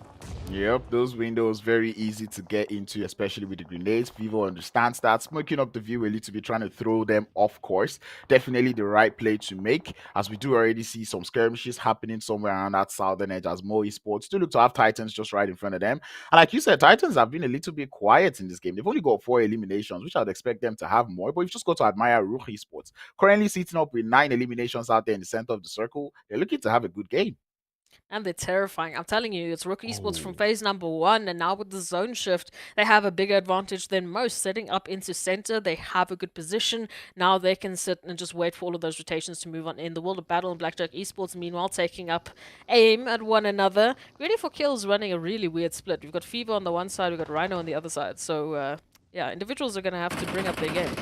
Yep, those windows very easy to get into, especially with the grenades. Vivo understands that. Smoking up the view a little bit, trying to throw them off course. Definitely the right play to make, as we do already see some skirmishes happening somewhere around that southern edge, as more esports do look to have Titans just right in front of them. And like you said, Titans have been a little bit quiet in this game. They've only got 4 eliminations, which I'd expect them to have more, but you've just got to admire RUKH Esports. Currently sitting up with 9 eliminations out there in the center of the circle. They're looking to have a good game. And they're terrifying. I'm telling you, it's RUKH Esports from phase number 1, and now with the zone shift, they have a bigger advantage than most. Setting up into center, they have a good position. Now they can sit and just wait for all of those rotations to move on in. The World of Battle and Blackjack Esports, meanwhile, taking up aim at one another. GREEDYFORKILLS running a really weird split. We've got Fever on the one side, we've got Rhino on the other side. So, yeah, individuals are going to have to bring up their game.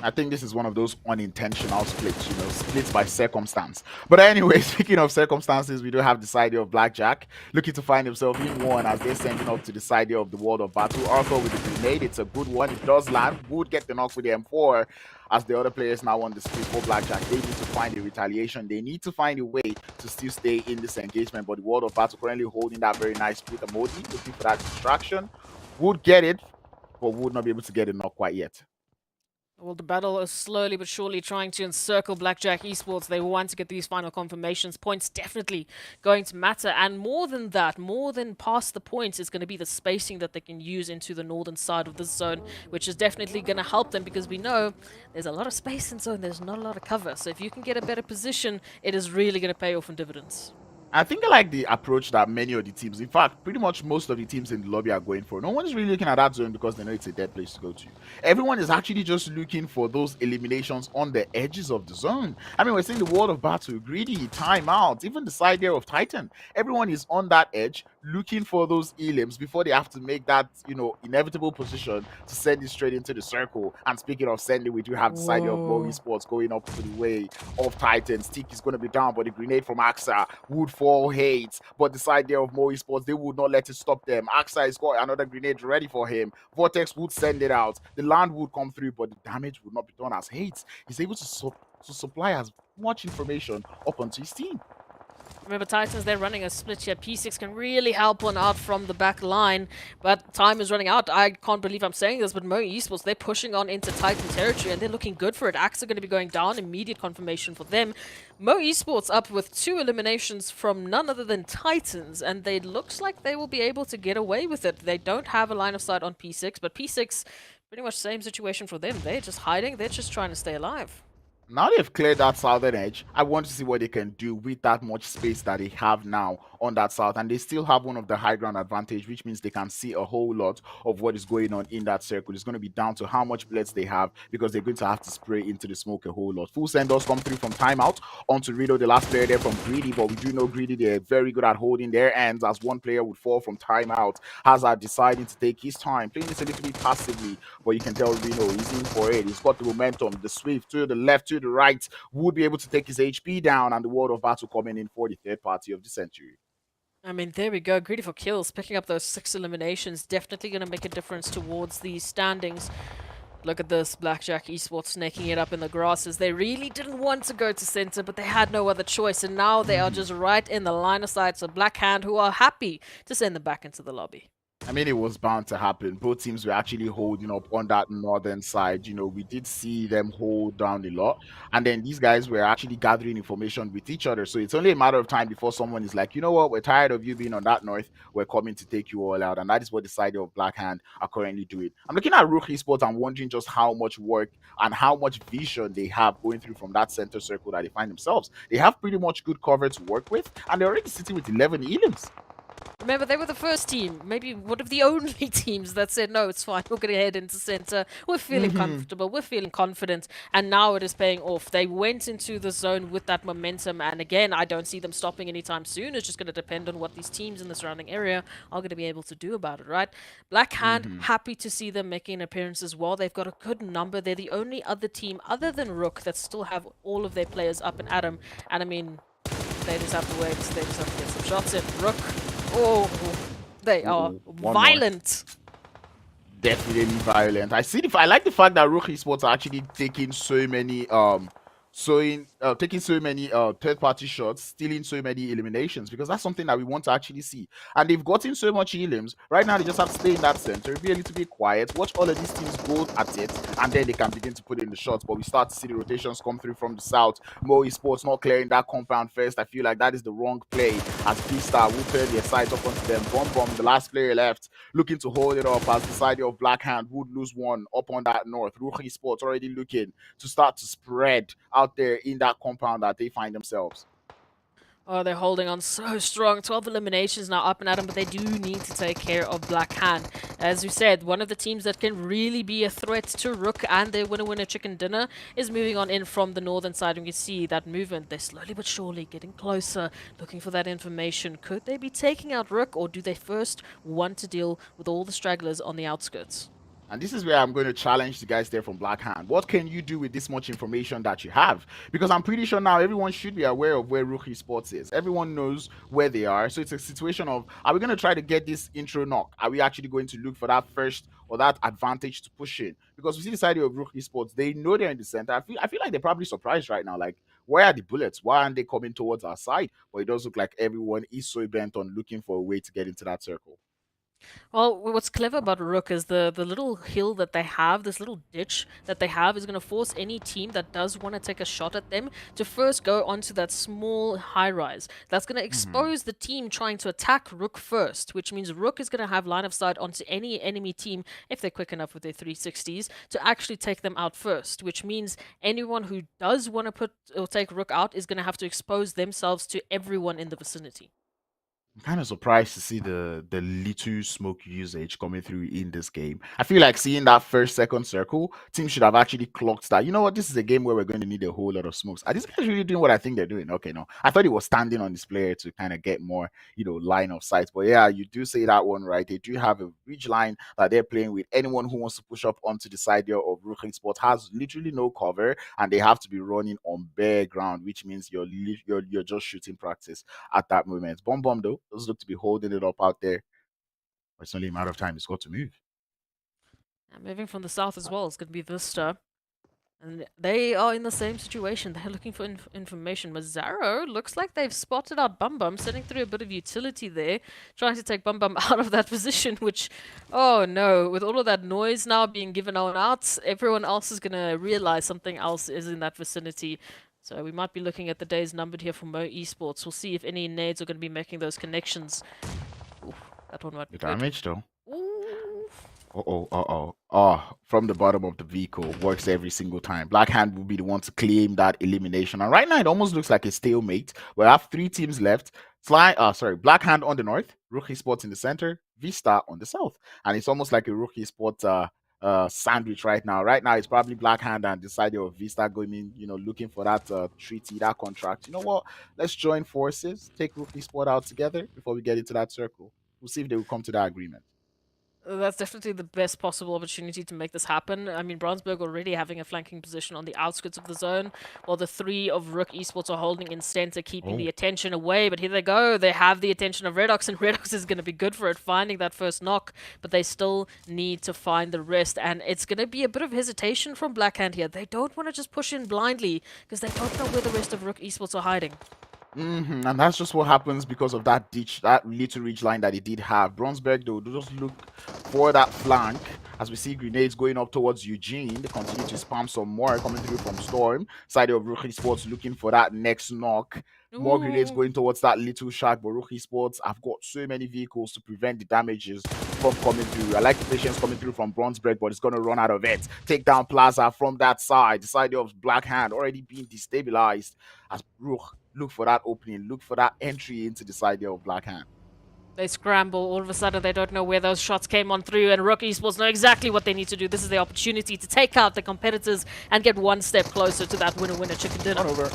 I think this is one of those unintentional splits, splits by circumstance. But anyway, speaking of circumstances, we do have the side of Blackjack looking to find himself in one as they're sending up to the side of the World of Battle. Arthur with the grenade, it's a good one. It does land, would get the knock with the M4 as the other players now on the split for Blackjack. They need to find a retaliation. They need to find a way to still stay in this engagement. But the World of Battle currently holding that very nice split emoji, looking for that distraction. Would get it, but would not be able to get it knock quite yet. Well, the battle is slowly but surely trying to encircle Blackjack Esports. They want to get these final confirmations. Points definitely going to matter. And more than that, more than past the points, is going to be the spacing that they can use into the northern side of the zone, which is definitely going to help them because we know there's a lot of space in zone, there's not a lot of cover. So if you can get a better position, it is really going to pay off in dividends. I think I like the approach that many of the teams, in fact, pretty much most of the teams in the lobby are going for. No one's really looking at that zone because they know it's a dead place to go to. Everyone is actually just looking for those eliminations on the edges of the zone. I mean, we're seeing the world of battle, greedy, timeout, even the side there of Titan. Everyone is on that edge looking for those elims before they have to make that, inevitable position to send it straight into the circle. And speaking of sending, we do have the side of Mori Whoa. Sports going up to the way of Titan. Stick is going to be down, but the grenade from AXA would fall hates. But the side there of Mori Sports, they would not let it stop them. AXA has got another grenade ready for him. Vortex would send it out. The land would come through, but the damage would not be done as hates. He's able to supply as much information up onto his team. Remember, Titans, they're running a split here. P6 can really help one out from the back line, but time is running out. I can't believe I'm saying this, but Mo Esports, they're pushing on into Titan territory, and they're looking good for it. Axe are going to be going down. Immediate confirmation for them. Mo Esports up with 2 eliminations from none other than Titans, and it looks like they will be able to get away with it. They don't have a line of sight on P6, but P6, pretty much same situation for them. They're just hiding. They're just trying to stay alive. Now they've cleared that southern edge, I want to see what they can do with that much space that they have now on that south. And they still have one of the high ground advantage, which means they can see a whole lot of what is going on in that circle. It's going to be down to how much bullets they have because they're going to have to spray into the smoke a whole lot. Full send does come through from timeout onto Rido, the last player there from Greedy, but we do know Greedy, they're very good at holding their ends as one player would fall from timeout. Hazard deciding to take his time, playing this a little bit passively, but you can tell Reno he's in for it. He's got the momentum, the swift to the left, to the right, would be able to take his HP down, and the world of battle coming in for the third party of the century. I mean, there we go. GREEDYFORKILLS, picking up those 6 eliminations, definitely going to make a difference towards these standings. Look at this, Blackjack Esports snaking it up in the grasses. They really didn't want to go to center, but they had no other choice, and now they are just right in the line of sight. So Blackhand, who are happy to send them back into the lobby. I mean, it was bound to happen. Both teams were actually holding up on that northern side. We did see them hold down a lot. And then these guys were actually gathering information with each other. So it's only a matter of time before someone is like, you know what, we're tired of you being on that north. We're coming to take you all out. And that is what the side of Blackhand are currently doing. I'm looking at RUKH Esports and wondering just how much work and how much vision they have going through from that center circle that they find themselves. They have pretty much good cover to work with. And they're already sitting with 11 elims. Remember, they were the first team, maybe one of the only teams that said, no, it's fine, we're going to head into center. We're feeling comfortable, we're feeling confident, and now it is paying off. They went into the zone with that momentum, and again, I don't see them stopping anytime soon. It's just going to depend on what these teams in the surrounding area are going to be able to do about it, right? Blackhand, happy to see them making an appearance as well. They've got a good number. They're the only other team, other than RUKH, that still have all of their players up and at 'em. And I mean, they just have to wait. They just have to get some shots in. RUKH. Oh, they are violent. Definitely violent. I like the fact that RUKH Esports are actually taking so many taking so many third party shots, stealing so many eliminations, because that's something that we want to actually see. And they've gotten so much elims. Right now they just have to stay in that center, be a little bit quiet, watch all of these teams go at it, and then they can begin to put in the shots. But we start to see the rotations come through from the south. Mo Esports not clearing that compound first. I feel like that is the wrong play, as VISTA will turn their sights up onto them. Bomb, the last player left, looking to hold it up as the side of Blackhand would lose one up on that north. RUKH Esports already looking to start to spread out there in that compound that they find themselves. Oh, they're holding on so strong. 12 eliminations now up and at them, but they do need to take care of Blackhand. As you said, one of the teams that can really be a threat to RUKH and their winner chicken dinner is moving on in from the northern side. And you see that movement. They're slowly but surely getting closer, looking for that information. Could they be taking out RUKH, or do they first want to deal with all the stragglers on the outskirts? And this is where I'm going to challenge the guys there from Blackhand. What can you do with this much information that you have? Because I'm pretty sure now everyone should be aware of where RUKH Esports is. Everyone knows where they are. So it's a situation of, are we going to try to get this intro knock? Are we actually going to look for that first or that advantage to push in? Because we see the side of RUKH Esports, they know they're in the center. I feel like they're probably surprised right now. Like, where are the bullets? Why aren't they coming towards our side? But it does look like everyone is so bent on looking for a way to get into that circle. Well, what's clever about RUKH is the little hill that they have, this little ditch that they have, is going to force any team that does want to take a shot at them to first go onto that small high rise. That's going to expose the team trying to attack RUKH first, which means RUKH is going to have line of sight onto any enemy team, if they're quick enough with their 360s, to actually take them out first, which means anyone who does want to put or take RUKH out is going to have to expose themselves to everyone in the vicinity. I'm kind of surprised to see the little smoke usage coming through in this game. I feel like seeing that first, second circle, teams should have actually clocked that. You know what? This is a game where we're going to need a whole lot of smokes. Are these guys really doing what I think they're doing? Okay, no. I thought it was standing on this player to kind of get more, line of sight. But yeah, you do say that one right. They do have a ridge line that they're playing with. Anyone who wants to push up onto the side here of RUKH Esports has literally no cover, and they have to be running on bare ground, which means you're just shooting practice at that moment. Bomb though does look to be holding it up out there. It's only a matter of time. It's got to move. And moving from the south as well, it's going to be VISTA. And they are in the same situation. They're looking for information. Mazzaro looks like they've spotted out Bum Bum, sending through a bit of utility there, trying to take Bum Bum out of that position, which, oh no, with all of that noise now being given out, everyone else is going to realize something else is in that vicinity. So we might be looking at the days numbered here for MEA Esports. We'll see if any nades are going to be making those connections. Ooh, that one might be The good. damage though. Ooh. From the bottom of the vehicle works every single time. Black Hand will be the one to claim that elimination. And right now it almost looks like a stalemate. We have 3 teams left. Black Hand on the north, RUKH Esports in the center, VISTA on the south. And it's almost like a RUKH Esports sandwich right now. Right now it's probably Black Hand and the side of VISTA going in, looking for that treaty, that contract. You know what? Let's join forces, take RUKH Esports out together before we get into that circle. We'll see if they will come to that agreement. That's definitely the best possible opportunity to make this happen. I mean, Brownsburg already having a flanking position on the outskirts of the zone, while the 3 of RUKH Esports are holding in center, keeping the attention away. But here they go. They have the attention of REDOX, and REDOX is going to be good for it, finding that first knock. But they still need to find the rest, and it's going to be a bit of hesitation from Blackhand here. They don't want to just push in blindly, because they don't know where the rest of RUKH Esports are hiding. And that's just what happens because of that ditch, that little ridge line that he did have. Bronsberg, though, just look for that flank as we see grenades going up towards Eugene. They continue to spam some more coming through from Storm. Side of RUKH Esports looking for that next knock. More grenades going towards that little shack, but RUKH Esports have got so many vehicles to prevent the damages from coming through. I like the patience coming through from Bronsberg, but it's going to run out of it. Take down Plaza from that side. The side of Black Hand already being destabilized as RUKH look for that opening, look for that entry into the side of Black Hand. They scramble. All of a sudden, they don't know where those shots came on through, and RUKH Esports know exactly what they need to do. This is the opportunity to take out the competitors and get one step closer to that winner-winner chicken dinner. Run over.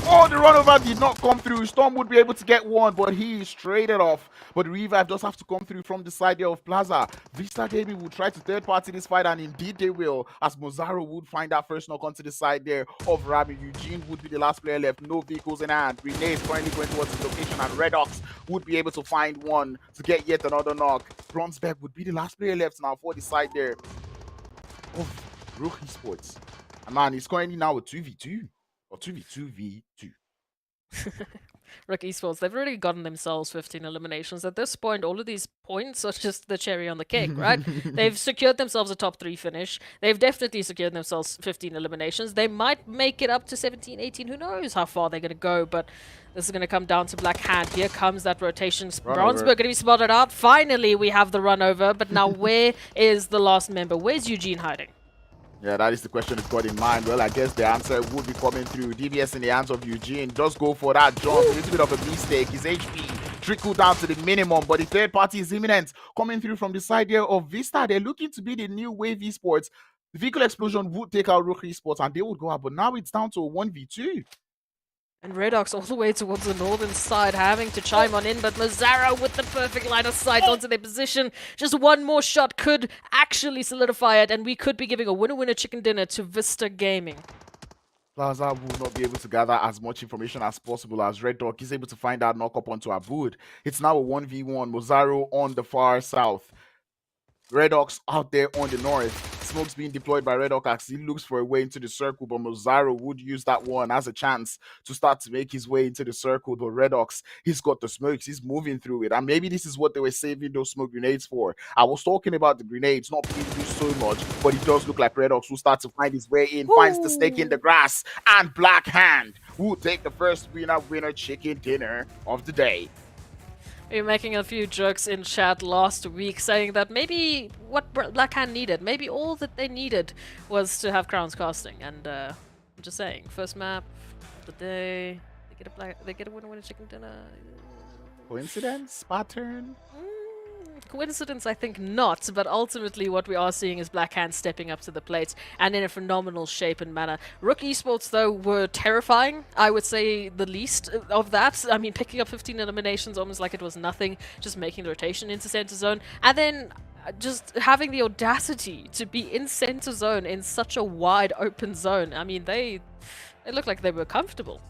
Oh, the runover did not come through. Storm would be able to get one, but he straight it off. But the revive does have to come through from the side there of Plaza. Vista Gaming will try to third-party this fight, and indeed they will, as Mozaro would find that first knock onto the side there of Rami. Eugene would be the last player left. No vehicles in hand. Renee is currently going towards his location, and REDOX would be able to find one to get yet another knock. Bronsberg would be the last player left now for the side there of RUKH Esports. And man, he's currently now a 2v2. Or 2v2v2. RUKH Esports, they've already gotten themselves 15 eliminations. At this point, all of these points are just the cherry on the cake, right? They've secured themselves a top 3 finish. They've definitely secured themselves 15 eliminations. They might make it up to 17, 18. Who knows how far they're going to go, but this is going to come down to Black Hand. Here comes that rotation. Brownsburg going to be spotted out. Finally, we have the run over, but now where is the last member? Where's Eugene hiding? Yeah, that is the question that's got in mind. Well, I guess the answer would be coming through. DBS in the hands of Eugene. Does go for that jump. A little bit of a mistake. His HP trickled down to the minimum, but the third party is imminent. Coming through from the side here of Vista. They're looking to be the new wave esports. The vehicle explosion would take out RUKH Esports and they would go out, but now it's down to a 1v2. And REDOX all the way towards the northern side, having to chime on in, but Mazzaro with the perfect line of sight onto their position. Just one more shot could actually solidify it, and we could be giving a winner-winner chicken dinner to Vista Gaming. Plaza will not be able to gather as much information as possible as Red Dog is able to find that knock up onto Aboud. It's now a 1v1. Mazzaro on the far south. RUKH out there on the north. Smoke's being deployed by RUKH as he looks for a way into the circle, but Mozaro would use that one as a chance to start to make his way into the circle. But RUKH, he's got the smokes, he's moving through it, and maybe this is what they were saving those smoke grenades for. I was talking about the grenades not being used so much, but it does look like RUKH will start to find his way in, finds the snake in the grass, and Black Hand will take the first winner chicken dinner of the day. We were making a few jokes in chat last week saying that maybe what Black Hand needed, maybe all that they needed was to have Crowns casting. And I'm just saying, first map of the day, they get a winner chicken dinner. Coincidence? Pattern? Coincidence, I think not, but ultimately what we are seeing is Black Hand stepping up to the plate and in a phenomenal shape and manner. RUKH Esports, though, were terrifying, I would say the least of that. I mean, picking up 15 eliminations almost like it was nothing, just making the rotation into center zone, and then just having the audacity to be in center zone in such a wide open zone. I mean, they looked like they were comfortable.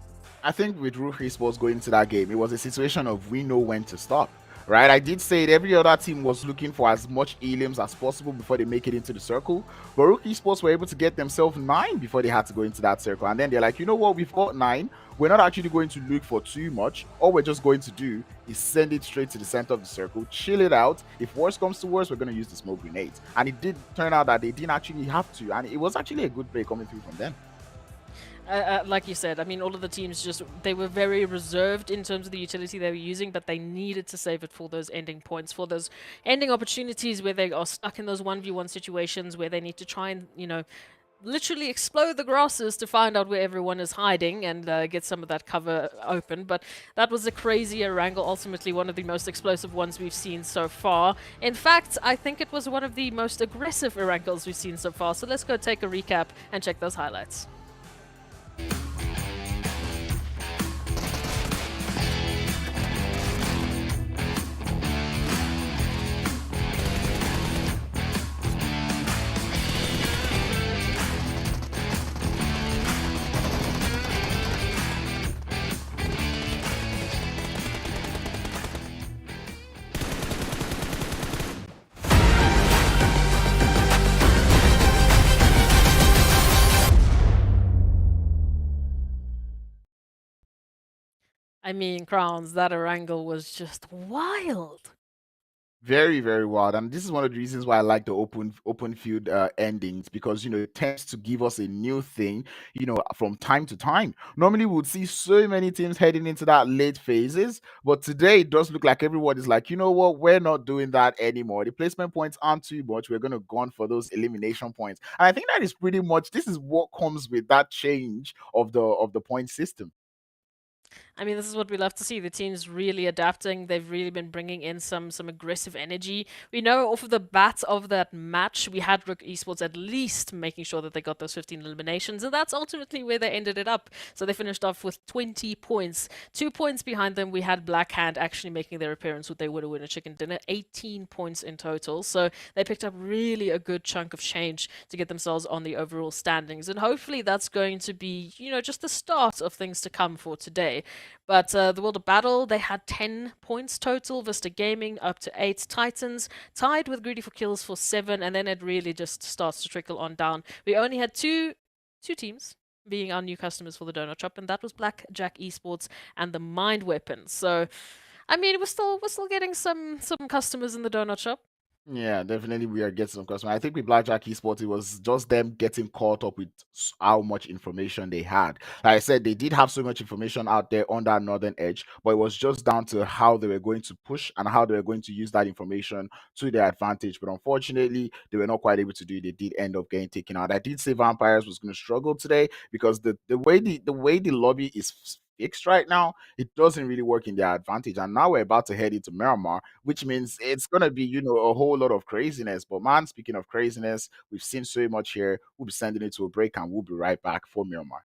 I think with RUKH Esports going into that game, it was a situation of we know when to stop. Right, I did say that every other team was looking for as much elims as possible before they make it into the circle, but RUKH Esports were able to get themselves 9 before they had to go into that circle, and then they're like, you know what, we've got 9, we're not actually going to look for too much. All we're just going to do is send it straight to the center of the circle, chill it out. If worse comes to worse, we're going to use the smoke grenades. And it did turn out that they didn't actually have to, and it was actually a good play coming through from them. Like you said, I mean, all of the teams they were very reserved in terms of the utility they were using, but they needed to save it for those ending points, for those ending opportunities where they are stuck in those 1v1 situations where they need to try and, you know, literally explode the grasses to find out where everyone is hiding and get some of that cover open. But that was a crazy Erangel, ultimately one of the most explosive ones we've seen so far. In fact, I think it was one of the most aggressive Erangels we've seen so far. So let's go take a recap and check those highlights. I mean, Crowns, that Erangel was just wild. Very, very wild, and this is one of the reasons why I like the open field endings, because it tends to give us a new thing from time to time. Normally we would see so many teams heading into that late phases, but today it does look like everyone is like, you know what, we're not doing that anymore. The placement points aren't too much, we're going to go on for those elimination points. And I think that is pretty much, this is what comes with that change of the point system. I mean, this is what we love to see. The team's really adapting. They've really been bringing in some aggressive energy. We know off of the bat of that match, we had RUKH Esports at least making sure that they got those 15 eliminations, and that's ultimately where they ended it up. So they finished off with 20 points. 2 points behind them, we had Black Hand actually making their appearance with their winner chicken dinner, 18 points in total. So they picked up really a good chunk of change to get themselves on the overall standings, and hopefully that's going to be, just the start of things to come for today. But the World of Battle, they had 10 points total. VISTA Gaming up to 8. Titans tied with GREEDYFORKILLS for 7, and then it really just starts to trickle on down. We only had two teams being our new customers for the donut shop, and that was Blackjack Esports and the Mind Weapon. So, I mean, we're still getting some customers in the donut shop. Yeah, definitely we are getting some customers. I think with Blackjack Esports, it was just them getting caught up with how much information they had. Like I said, they did have so much information out there on that northern edge, but it was just down to how they were going to push and how they were going to use that information to their advantage. But unfortunately, they were not quite able to do it. They did end up getting taken out. I did say Vampires was going to struggle today because the way the lobby is fixed right now, it doesn't really work in their advantage. And now we're about to head into Miramar, which means it's gonna be, a whole lot of craziness. But man, speaking of craziness, we've seen so much here. We'll be sending it to a break and we'll be right back for Miramar.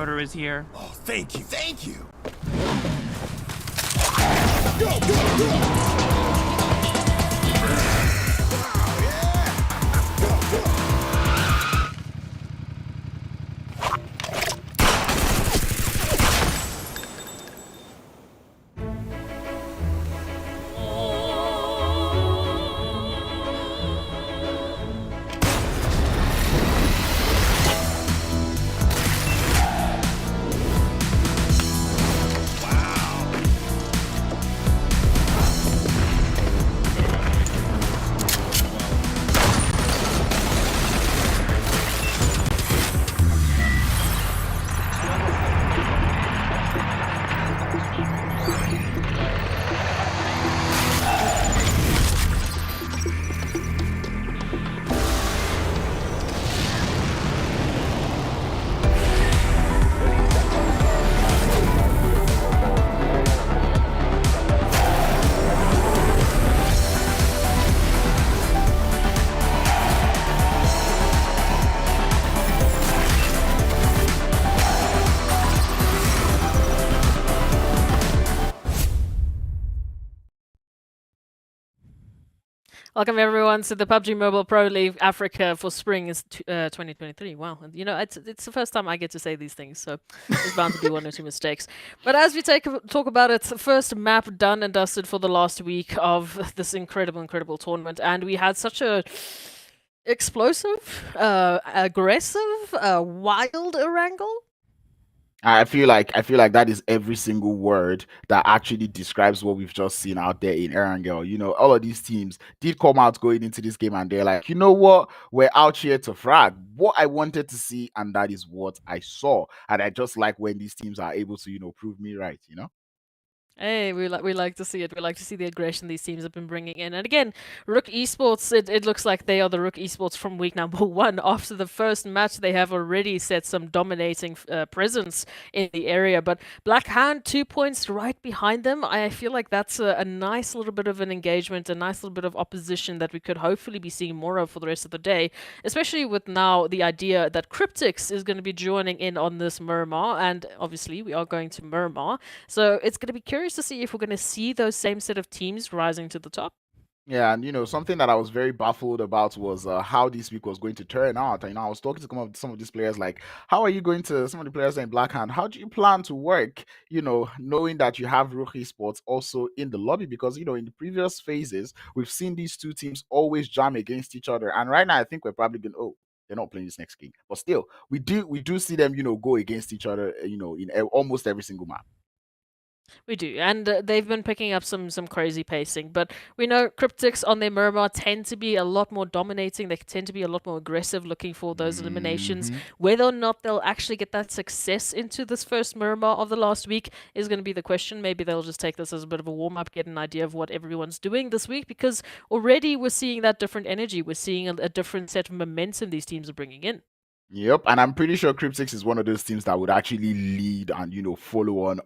promoter is here. Oh, thank you, thank you. Welcome everyone to the PUBG Mobile Pro League Africa for Spring is 2023. Wow, and you know it's the first time I get to say these things, so there's bound to be one or two mistakes. But as we talk about it, first map done and dusted for the last week of this incredible tournament, and we had such a explosive, aggressive, wild Erangel. I feel like that is every single word that actually describes what we've just seen out there in Erangel. You know, all of these teams did come out going into this game and they're like, you know what, we're out here to frag. What I wanted to see, and that is what I saw. And I just like when these teams are able to, you know, prove me right, you know? Hey, we like to see it. We like to see the aggression these teams have been bringing in. And again, RUKH Esports, it looks like they are the RUKH Esports from week number 1. After the first match, they have already set some dominating presence in the area. But Black Hand, 2 points right behind them. I feel like that's a nice little bit of an engagement, a nice little bit of opposition that we could hopefully be seeing more of for the rest of the day. Especially with now the idea that CRYPTICS is going to be joining in on this Miramar. And obviously, we are going to Miramar. So it's going to be curious to see if we're going to see those same set of teams rising to the top. Yeah, and you know, something that I was very baffled about was how this week was going to turn out. You know, I was talking to some of these players, like, how are you going to, some of the players in Blackhand, how do you plan to work, you know, knowing that you have RUKH Esports also in the lobby? Because, you know, in the previous phases, we've seen these two teams always jam against each other. And right now, I think we're probably going, oh, they're not playing this next game. But still, we do see them, you know, go against each other, you know, in almost every single map. We do, and they've been picking up some crazy pacing. But we know CRYPTICS on their Miramar tend to be a lot more dominating. They tend to be a lot more aggressive, looking for those eliminations. Whether or not they'll actually get that success into this first Miramar of the last week is going to be the question. Maybe they'll just take this as a bit of a warm up, get an idea of what everyone's doing this week, because already we're seeing that different energy. We're seeing a different set of momentum these teams are bringing in. Yep, and I'm pretty sure CRYPTICS is one of those teams that would actually lead and, you know, follow on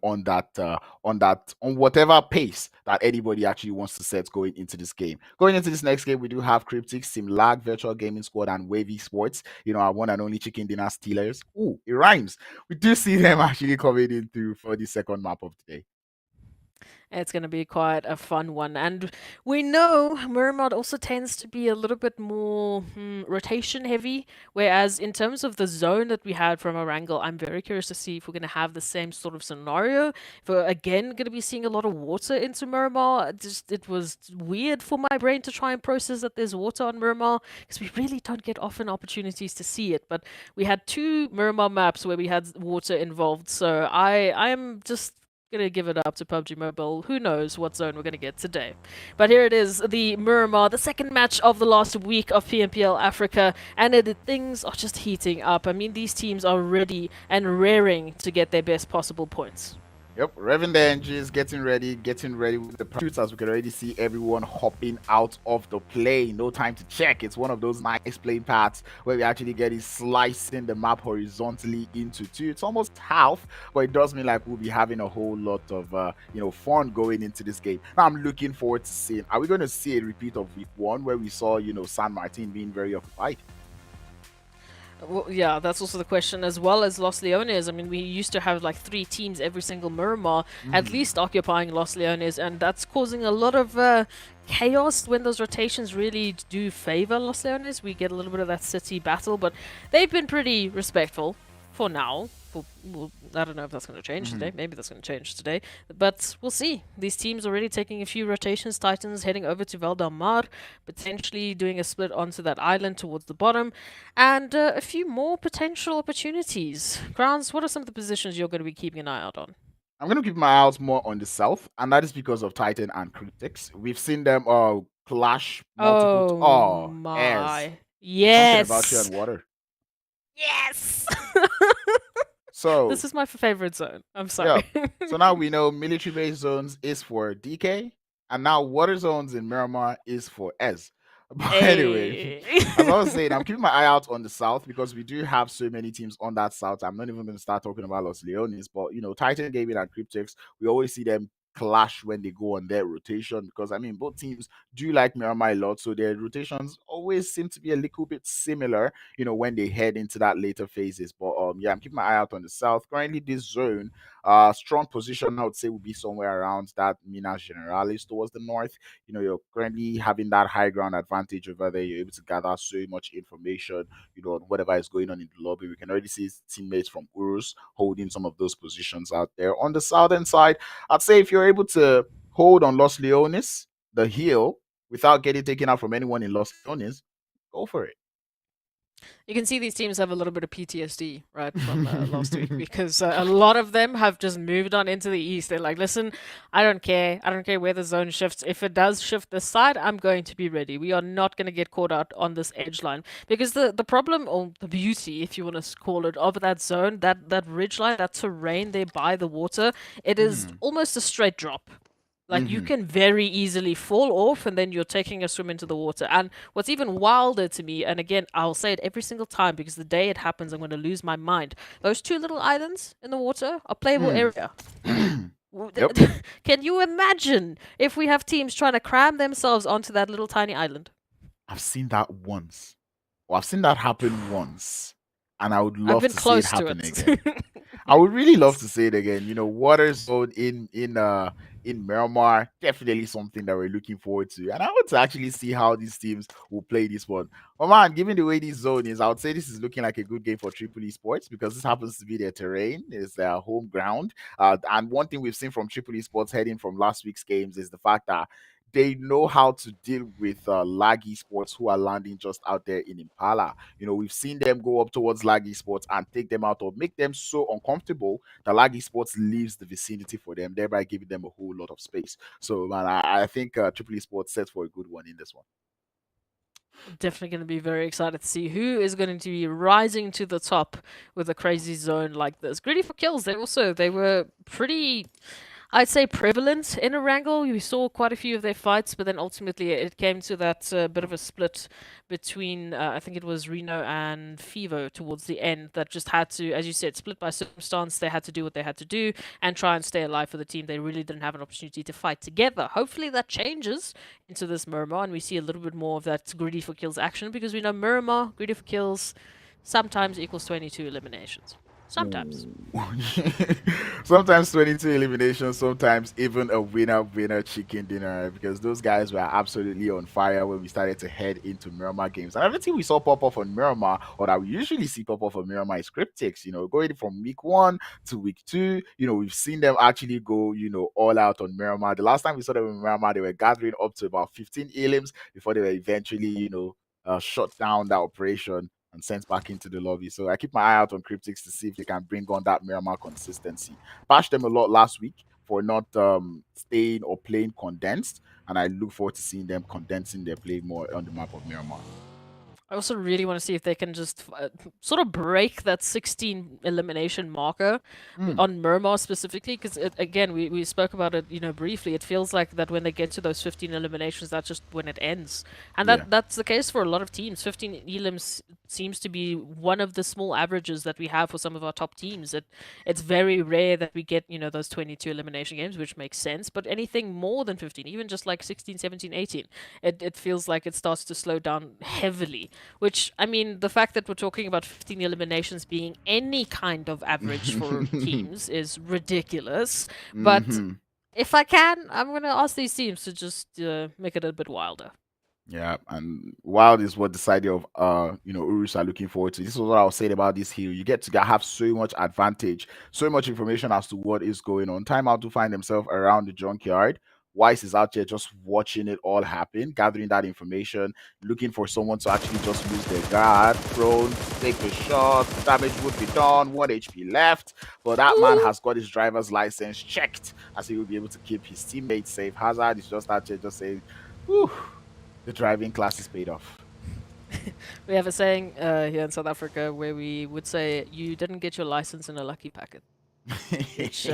whatever pace that anybody actually wants to set going into this game. Going into this next game, we do have CRYPTICS, TEAMLAG, Virtual Gaming Squad, and Wavy Sports. You know, our one and only chicken dinner stealers. Ooh, it rhymes. We do see them actually coming in through for the second map of the day. It's going to be quite a fun one. And we know Miramar also tends to be a little bit more rotation heavy, whereas in terms of the zone that we had from Erangel, I'm very curious to see if we're going to have the same sort of scenario. If we're again going to be seeing a lot of water into Miramar. It was weird for my brain to try and process that there's water on Miramar, because we really don't get often opportunities to see it. But we had 2 Miramar maps where we had water involved, so I am just gonna give it up to PUBG Mobile. Who knows what zone we're gonna get today. But here it is, the Miramar, the second match of the last week of PMPL Africa, and things are just heating up. I mean, these teams are ready and raring to get their best possible points. Yep, revving the engines, getting ready with the pursuits, as we can already see everyone hopping out of the plane. No time to check. It's one of those nice plane paths where we actually get it slicing the map horizontally into 2. It's almost half, but it does mean like we'll be having a whole lot of you know, fun going into this game. Now I'm looking forward to seeing, are we going to see a repeat of week 1 where we saw, you know, San Martin being very occupied? Well, yeah, that's also the question, as well as Los Leones. I mean, we used to have like 3 teams every single Miramar, at least occupying Los Leones, and that's causing a lot of chaos when those rotations really do favor Los Leones. We get a little bit of that city battle, but they've been pretty respectful for now. Well, I don't know if that's going to change today. Maybe that's going to change today. But we'll see. These teams already taking a few rotations. Titans heading over to Val del Mar, potentially doing a split onto that island towards the bottom, and a few more potential opportunities. Grounds, what are some of the positions you're going to be keeping an eye out on? I'm going to keep my eyes more on the south, and that is because of Titan and CRYPTICS. We've seen them clash multiple. Oh as my. something about you and Yes! water. Yes! So This is my favorite zone. I'm yeah. sorry. So now we know military base zones is for DK, and now water zones in Miramar is for S. But anyway, Hey. as I was saying, I'm keeping my eye out on the south because we do have so many teams on that south. I'm not even going to start talking about Los Leones, but Titan Gaming and CRYPTICS, we always see them clash when they go on their rotation because I mean both teams do like Miramar a lot, so their rotations always seem to be a little bit similar, when they head into that later phases. But yeah, I'm keeping my eye out on the south. Currently, this zone, strong position I would say would be somewhere around that Minas Generalis towards the north. You're currently having that high ground advantage over there. You're able to gather so much information, on whatever is going on in the lobby. We can already see teammates from URUS holding some of those positions out there. On the southern side, I'd say if you're able to hold on Los Leones, the hill, without getting taken out from anyone in Los Leones, go for it. You can see these teams have a little bit of PTSD, right, from last week, because a lot of them have just moved on into the east. They're like, listen, I don't care. I don't care where the zone shifts. If it does shift this side, I'm going to be ready. We are not going to get caught out on this edge line. Because the problem, or the beauty, if you want to call it, of that zone, that ridge line, that terrain there by the water, it is almost a straight drop. Like, you can very easily fall off and then you're taking a swim into the water. And what's even wilder to me, and again, I'll say it every single time because the day it happens, I'm going to lose my mind. Those 2 little islands in the water are playable area. Yep. Can you imagine if we have teams trying to cram themselves onto that little tiny island? I've seen that once. Well, I've seen that happen once. And I would I've love been to see it close to happen it. again. I would really love to see it again. Water zone in Miramar, definitely something that we're looking forward to. And I want to actually see how these teams will play this one. But man, given the way this zone is, I would say this is looking like a good game for Triple Esports because this happens to be their terrain, it's their home ground. And one thing we've seen from Triple Esports heading from last week's games is the fact that they know how to deal with laggy sports who are landing just out there in Impala. We've seen them go up towards laggy sports and take them out or make them so uncomfortable that laggy sports leaves the vicinity for them, thereby giving them a whole lot of space. So, man, I think Triple Esports set for a good one in this one. Definitely going to be very excited to see who is going to be rising to the top with a crazy zone like this. GREEDYFORKILLS, they were pretty, I'd say, prevalent in Erangel. We saw quite a few of their fights, but then ultimately it came to that bit of a split between, I think it was Reno and Fivo towards the end that just had to, as you said, split by circumstance. They had to do what they had to do and try and stay alive for the team. They really didn't have an opportunity to fight together. Hopefully that changes into this Miramar and we see a little bit more of that GREEDYFORKILLS action because we know Miramar, GREEDYFORKILLS sometimes equals 22 eliminations. Sometimes. Sometimes 22 eliminations, sometimes even a winner chicken dinner because those guys were absolutely on fire when we started to head into Miramar games. And everything we saw pop off on Miramar, or that we usually see pop off on Miramar, is CRYPTICS. Going from week 1 to week 2, we've seen them actually go, all out on Miramar. The last time we saw them in Miramar, they were gathering up to about 15 elims before they were eventually, shut down that operation and sent back into the lobby. So I keep my eye out on CRYPTICS to see if they can bring on that Miramar consistency. Bashed them a lot last week for not staying or playing condensed, and I look forward to seeing them condensing their play more on the map of Miramar. I also really want to see if they can just sort of break that 16 elimination marker on Miramar specifically, because again, we spoke about it, briefly. It feels like that when they get to those 15 eliminations, that's just when it ends, and that's the case for a lot of teams. 15 elims seems to be one of the small averages that we have for some of our top teams. It's very rare that we get, those 22 elimination games, which makes sense. But anything more than 15, even just like 16, 17, 18, it feels like it starts to slow down heavily. Which, I mean, the fact that we're talking about 15 eliminations being any kind of average for teams is ridiculous. But if I can, I'm going to ask these teams to just make it a bit wilder. Yeah, and wild is what the side of URUS are looking forward to. This is what I was saying about this hill. You get to have so much advantage, so much information as to what is going on. Timeout to find themselves around the junkyard. Weiss is out there just watching it all happen, gathering that information, looking for someone to actually just lose their guard, prone, take the shot, damage would be done, 1 HP left. But that man has got his driver's license checked, as he will be able to keep his teammates safe. Hazard is just out there just saying, whew, the driving class is paid off. We have a saying here in South Africa where we would say, you didn't get your license in a lucky packet. Which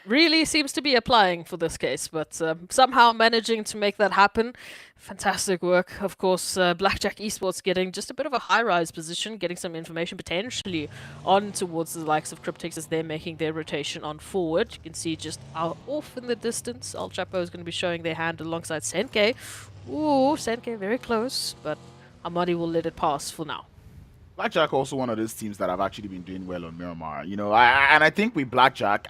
really seems to be applying for this case, but somehow managing to make that happen. Fantastic work. Of course, Blackjack Esports getting just a bit of a high-rise position, getting some information potentially on towards the likes of CRYPTICS as they're making their rotation on forward. You can see just out off in the distance, El Chapo is going to be showing their hand alongside Senke. Ooh, Senke very close, but Amadi will let it pass for now. Blackjack also one of those teams that have actually been doing well on Miramar. And I think with Blackjack,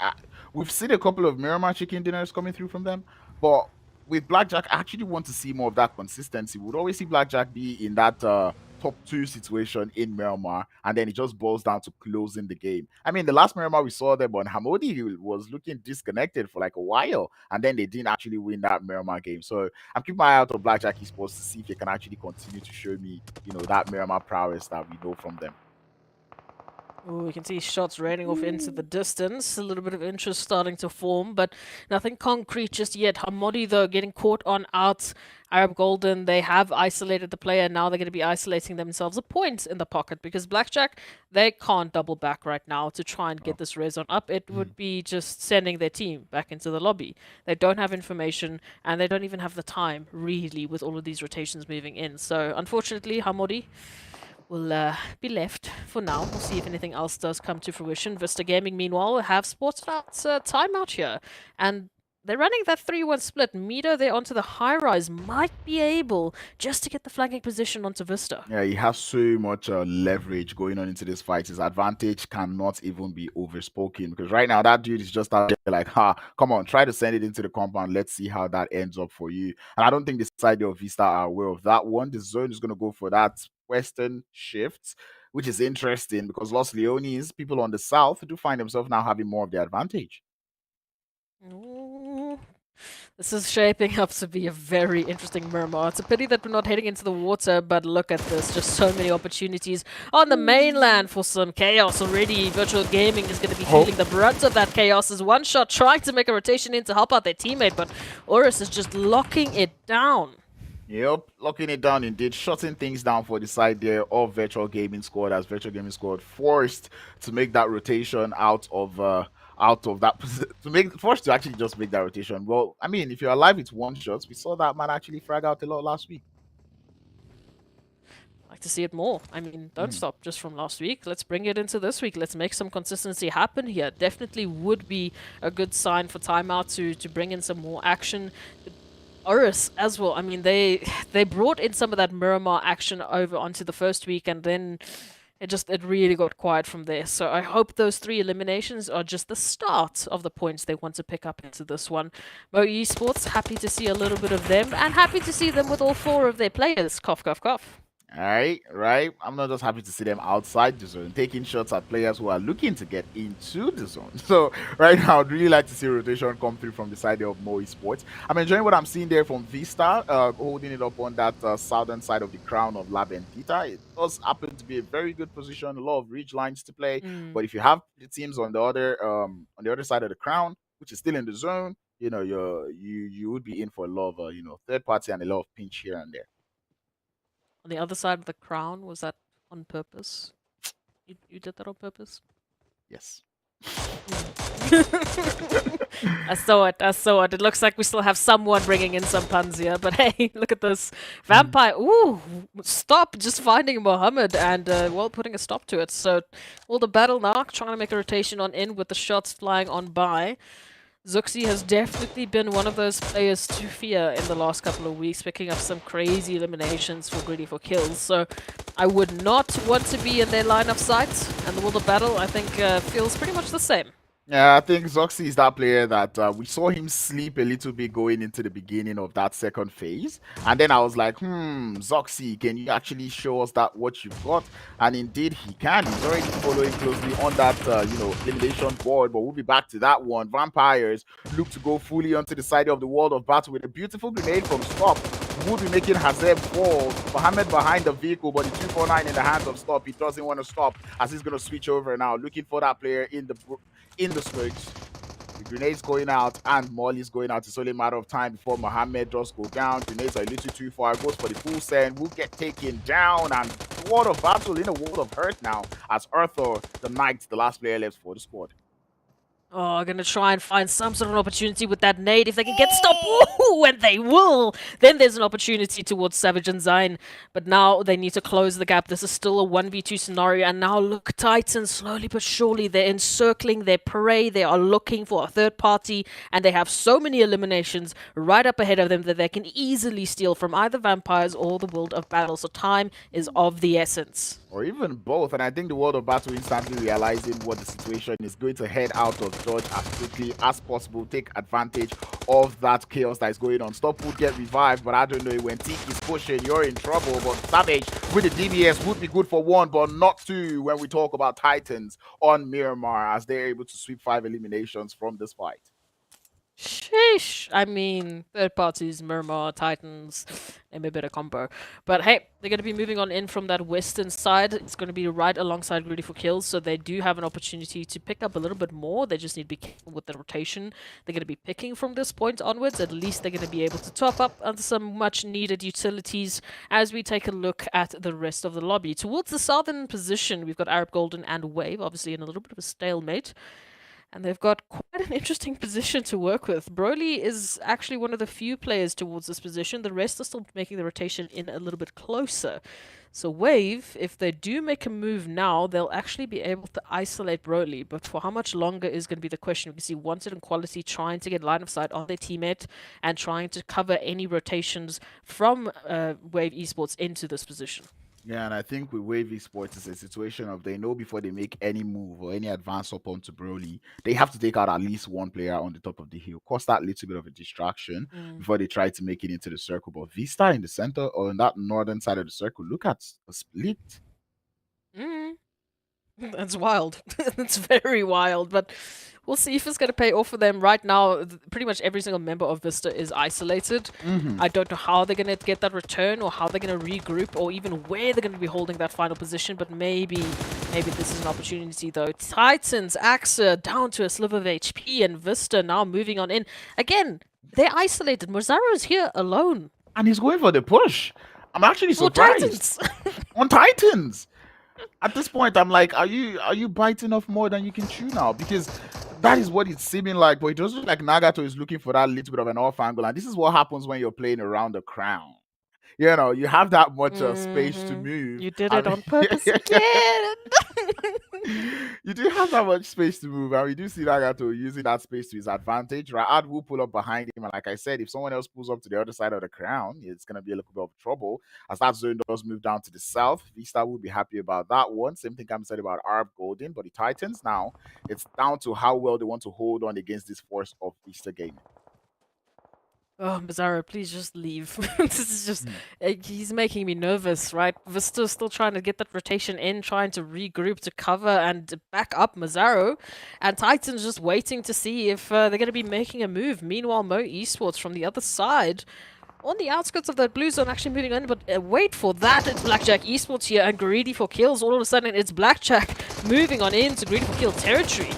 we've seen a couple of Miramar chicken dinners coming through from them, but with Blackjack, I actually want to see more of that consistency. We'd always see Blackjack be in that top 2 situation in Miramar, and then it just boils down to closing the game. I mean, the last Miramar we saw them on Hamodi was looking disconnected for like a while, and then they didn't actually win that Miramar game. So I'm keeping my eye out on Blackjack Esports to see if they can actually continue to show me, that Miramar prowess that we know from them. Ooh, we can see shots raining off into the distance. A little bit of interest starting to form, but nothing concrete just yet. Hamodi, though, getting caught on out. Arab Golden, they have isolated the player. Now they're going to be isolating themselves a point in the pocket because Blackjack, they can't double back right now to try and get this res on up. It would be just sending their team back into the lobby. They don't have information, and they don't even have the time, really, with all of these rotations moving in. So, unfortunately, Hamodi will be left for now. We'll see if anything else does come to fruition. Vista Gaming, meanwhile, have spotted out timeout here. And they're running that 3-1 split. Mido there onto the high-rise might be able just to get the flanking position onto Vista. Yeah, he has so much leverage going on into this fight. His advantage cannot even be overspoken because right now that dude is just out there like, come on, try to send it into the compound. Let's see how that ends up for you. And I don't think the side of Vista are aware of that one. The zone is going to go for that western shift, which is interesting because Los Leones, people on the south, do find themselves now having more of the advantage. Ooh. This is shaping up to be a very interesting Miramar. It's a pity that we're not heading into the water, but look at this. Just so many opportunities on the mainland for some chaos already. Virtual Gaming is going to be feeling the brunt of that chaos as One Shot trying to make a rotation in to help out their teammate, but URUS is just locking it down. Yep, locking it down indeed, shutting things down for the side there of Virtual Gaming Squad as Virtual Gaming Squad forced to make that rotation out of that forced to actually just make that rotation. Well, I mean, if you're alive, it's one shots. We saw that man actually frag out a lot last week. Like to see it more. I mean, don't stop just from last week. Let's bring it into this week. Let's make some consistency happen here. Definitely would be a good sign for Timeout to bring in some more action. URUS as well. I mean, they brought in some of that Miramar action over onto the first week, and then it really got quiet from there. So I hope those 3 eliminations are just the start of the points they want to pick up into this one. Mo Esports, happy to see a little bit of them, and happy to see them with all 4 of their players. Cough, cough, cough. All right. I'm not just happy to see them outside the zone, taking shots at players who are looking to get into the zone. So right now, I'd really like to see rotation come through from the side of Mo Esports. I'm enjoying what I'm seeing there from Vista, holding it up on that southern side of the crown of La Bendita. It does happen to be a very good position, a lot of ridge lines to play. But if you have the teams on the other side of the crown, which is still in the zone, you would be in for a lot of third party and a lot of pinch here and there. On the other side of the crown, was that on purpose? You did that on purpose? Yes. I saw it. I saw it. It looks like we still have someone bringing in some puns here. But hey, look at this. Vampire. Ooh, stop just finding Mohammed and, well, putting a stop to it. So, all the battle now, trying to make a rotation on in with the shots flying on by. Zuxi has definitely been one of those players to fear in the last couple of weeks, picking up some crazy eliminations for Greedy for Kills. So I would not want to be in their line of sight. And the World of Battle, I think, feels pretty much the same. Yeah, I think Zoxy is that player that we saw him sleep a little bit going into the beginning of that second phase. And then I was like, Zoxy, can you actually show us that what you've got? And indeed he can. He's already following closely on that, elimination board. But we'll be back to that one. Vampires look to go fully onto the side of the World of Battle with a beautiful grenade from Stop. Would be making Hazeb fall. Mohammed behind the vehicle, but the 249 in the hands of Stop. He doesn't want to stop as he's going to switch over now, looking for that player in the smokes. The grenades going out and Molly's going out. It's only a matter of time before Mohammed does go down. Grenades are a little too far. Goes for the full send. Will get taken down. And the World of Battle in a World of Hurt now as Arthur, the Knight, the last player left for the squad. Oh, gonna try and find some sort of an opportunity with that nade. If they can get stopped, ooh, and they will, then there's an opportunity towards Savage and Zayn. But now they need to close the gap. This is still a 1v2 scenario. And now look, Titan, slowly but surely, they're encircling their prey. They are looking for a third party. And they have so many eliminations right up ahead of them that they can easily steal from either Vampires or the World of Battle. So time is of the essence. Or even both. And I think the World of Battle instantly realizing what the situation is, going to head out of Dodge as quickly as possible, take advantage of that chaos that is going on. Stop would get revived, but I don't know, when Tiki is pushing, you're in trouble. But Savage with the DBS would be good for one, but not two when we talk about Titans on Miramar, as they're able to sweep 5 eliminations from this fight. Sheesh. I mean, third parties, Miramar, Titans, maybe a bit of combo. But hey, they're going to be moving on in from that western side. It's going to be right alongside Greedy for Kills, so they do have an opportunity to pick up a little bit more. They just need to be careful with the rotation. They're going to be picking from this point onwards. At least they're going to be able to top up on some much-needed utilities as we take a look at the rest of the lobby. Towards the southern position, we've got Arab Golden and Wave, obviously in a little bit of a stalemate. And they've got quite an interesting position to work with. Broly is actually one of the few players towards this position. The rest are still making the rotation in a little bit closer. So Wave, if they do make a move now, they'll actually be able to isolate Broly. But for how much longer is going to be the question. We can see Wanted and Quality trying to get line of sight on their teammate and trying to cover any rotations from Wave Esports into this position. Yeah, and I think with Wave Esports, it's a situation of they know before they make any move or any advance up onto Broly, they have to take out at least one player on the top of the hill, cause that little bit of a distraction before they try to make it into the circle. But Vista in the center or on that northern side of the circle, look at a split. That's wild. That's very wild, but we'll see if it's going to pay off for them. Right now, pretty much every single member of Vista is isolated. I don't know how they're going to get that return or how they're going to regroup or even where they're going to be holding that final position, but maybe this is an opportunity though. Titans, Axa down to a sliver of HP and Vista now moving on in. Again, they're isolated. Mozaro's here alone. And he's going for the push. I'm actually surprised. On Titans. At this point, I'm like, are you biting off more than you can chew now? Because that is what it's seeming like. But it does look like Nagato is looking for that little bit of an off angle. And this is what happens when you're playing around the crown. You know, you have that much space to move. You did it on purpose again. You do have that much space to move, and we do see Nagato using that space to his advantage. Ra'ad will pull up behind him, and like I said, if someone else pulls up to the other side of the crown, it's going to be a little bit of trouble, as that zone does move down to the south. Vista will be happy about that one. Same thing can be said about Arab Golden, but the Titans now, it's down to how well they want to hold on against this force of Vista Gaming. Oh, Bizarro, please just leave. This is just... he's making me nervous, right? Vista's still trying to get that rotation in, trying to regroup to cover and back up Mazzaro. And Titan's just waiting to see if they're going to be making a move. Meanwhile, Mo Esports from the other side, on the outskirts of that blue zone, actually moving on. But wait for that, it's Blackjack Esports here and Greedy for Kills. All of a sudden, it's Blackjack moving on into Greedy for Kill territory.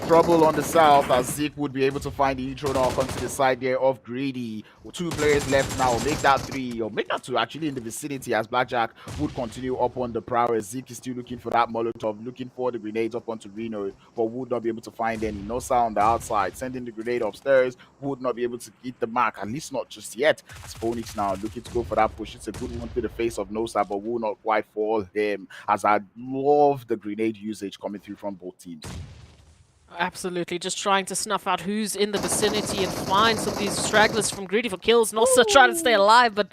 Trouble on the south as Zeke would be able to find the intro knock onto the side there of Greedy. 2 players left now. Make that 3 or make that 2 actually in the vicinity as Blackjack would continue up on the prowess. Zeke is still looking for that Molotov, looking for the grenades up onto Reno, but would not be able to find any. No sound on the outside. Sending the grenade upstairs, would not be able to hit the mark, at least not just yet. As Phoenix now looking to go for that push. It's a good one to the face of Nosa, but will not quite fall him. As I love the grenade usage coming through from both teams. Absolutely, just trying to snuff out who's in the vicinity and find some of these stragglers from Greedy for Kills. Nosa trying to stay alive, but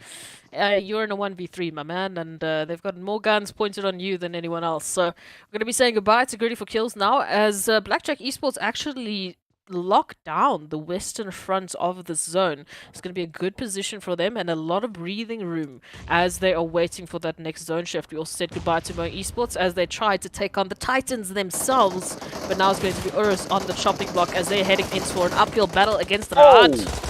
you're in a 1v3, my man, and they've got more guns pointed on you than anyone else. So we're going to be saying goodbye to Greedy for Kills now, as Blackjack Esports actually lock down the western front of the zone. It's going to be a good position for them and a lot of breathing room as they are waiting for that next zone shift. We also said goodbye to MEA Esports as they tried to take on the Titans themselves, but now it's going to be URUS on the chopping block as they're heading in for an uphill battle against RUKH.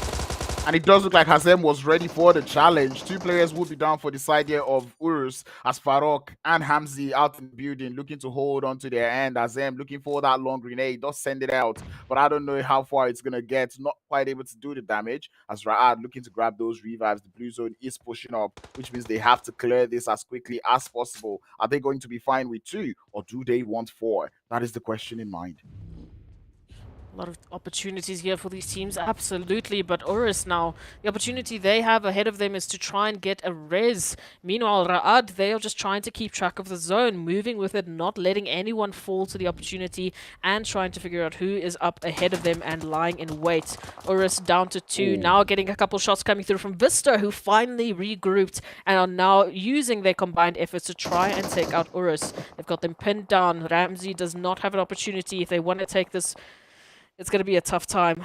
And it does look like Hazem was ready for the challenge. 2 players would be down for the side here of URUS as Farok and Hamzi out in the building looking to hold on to their end. Hazem looking for that long grenade, does send it out, but I don't know how far it's going to get. Not quite able to do the damage as Ra'ad looking to grab those revives. The blue zone is pushing up, which means they have to clear this as quickly as possible. Are they going to be fine with 2 or do they want 4? That is the question in mind. A lot of opportunities here for these teams, absolutely. But URUS now, the opportunity they have ahead of them is to try and get a res. Meanwhile, Ra'ad, they are just trying to keep track of the zone, moving with it, not letting anyone fall to the opportunity, and trying to figure out who is up ahead of them and lying in wait. URUS down to 2, now getting a couple shots coming through from VISTA, who finally regrouped and are now using their combined efforts to try and take out URUS. They've got them pinned down. Ramsey does not have an opportunity if they want to take this. It's going to be a tough time.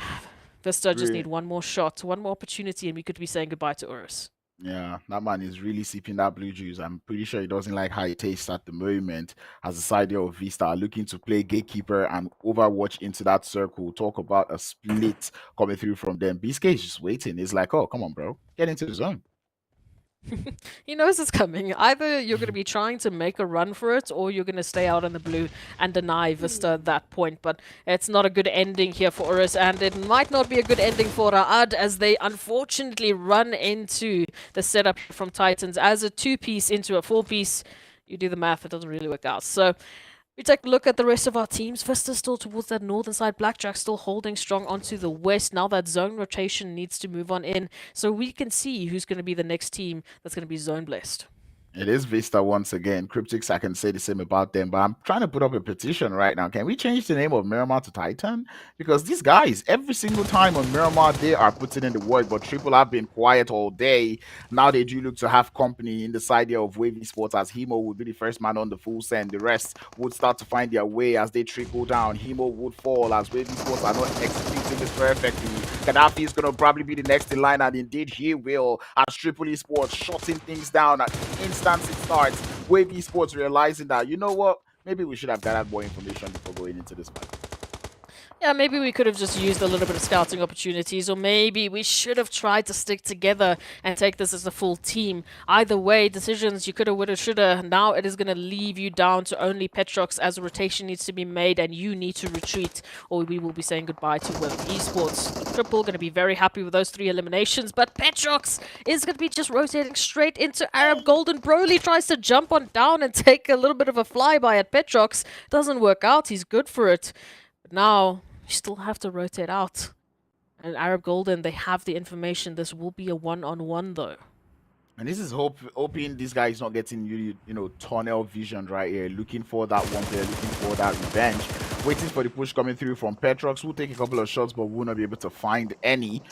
Vista just need one more shot, one more opportunity, and we could be saying goodbye to URUS. Yeah, that man is really sipping that blue juice. I'm pretty sure he doesn't like how it tastes at the moment. As the side of Vista are looking to play gatekeeper and Overwatch into that circle. Talk about a split coming through from them. BSK is just waiting. It's like, oh, come on, bro. Get into the zone. He knows it's coming. Either you're going to be trying to make a run for it, or you're going to stay out in the blue and deny Vista at that point. But it's not a good ending here for URUS, and it might not be a good ending for Ra'ad as they unfortunately run into the setup from Titans as a 2-piece into a 4-piece. You do the math, it doesn't really work out. So we take a look at the rest of our teams. Vista still towards that northern side. Blackjack still holding strong onto the west. Now that zone rotation needs to move on in so we can see who's going to be the next team that's going to be zone blessed. It is Vista once again. CRYPTICS, I can say the same about them, but I'm trying to put up a petition right now. Can we change the name of Miramar to Titan? Because these guys, every single time on Miramar, they are putting in the work, but Triple have been quiet all day. Now they do look to have company in the side here of Wave Esports, as Hemo would be the first man on the full send. The rest would start to find their way as they trickle down. Hemo would fall as Wave Esports are not executing this perfectly. Gaddafi is going to probably be the next in line, and indeed he will, as Triple Esports shutting things down at instance it starts. Wave Esports realizing that, you know what, maybe we should have gathered more information before going into this fight. Yeah, maybe we could have just used a little bit of scouting opportunities, or maybe we should have tried to stick together and take this as a full team. Either way, decisions you coulda, woulda, shoulda. Now it is going to leave you down to only Petrox as a rotation needs to be made and you need to retreat, or we will be saying goodbye to Wave Esports. Triple going to be very happy with those 3 eliminations, but Petrox is going to be just rotating straight into Arab Golden. Broly tries to jump on down and take a little bit of a flyby at Petrox. Doesn't work out. He's good for it. But now, you still have to rotate out. And Arab Golden, they have the information. This will be a one-on-one, though. And this is hoping this guy is not getting, you know, tunnel vision right here. Looking for that one player, looking for that revenge. Waiting for the push coming through from Petrox. Will take a couple of shots, but will not be able to find any.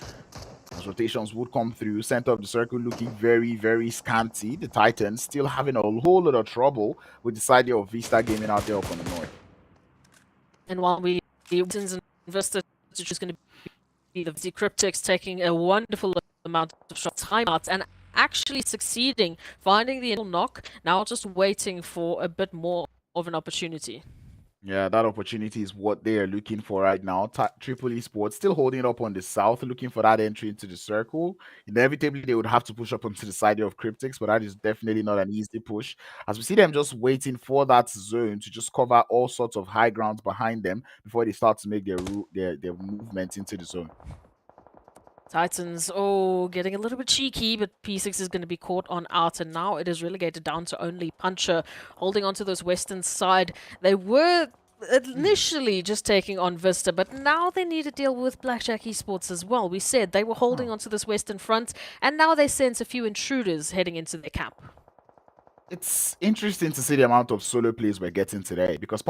As rotations would come through, center of the circle looking very, very scanty. The Titans still having a whole lot of trouble with the side of Vista gaming out there up on the north. And while the Titans and Vista is just going to be the CRYPTICS taking a wonderful amount of shot timeouts and actually succeeding, finding the knock, now just waiting for a bit more of an opportunity. Yeah, that opportunity is what they are looking for right now. Triple Esports still holding up on the south, looking for that entry into the circle. Inevitably, they would have to push up onto the side of CRYPTICS, but that is definitely not an easy push. As we see them just waiting for that zone to just cover all sorts of high grounds behind them before they start to make their movement into the zone. Titans, oh, getting a little bit cheeky, but P6 is going to be caught on out, and now it is relegated down to only Puncher, holding onto this western side. They were initially just taking on Vista, but now they need to deal with Blackjack Esports as well. We said they were holding onto this western front, and now they sense a few intruders heading into their camp. It's interesting to see the amount of solo plays we're getting today because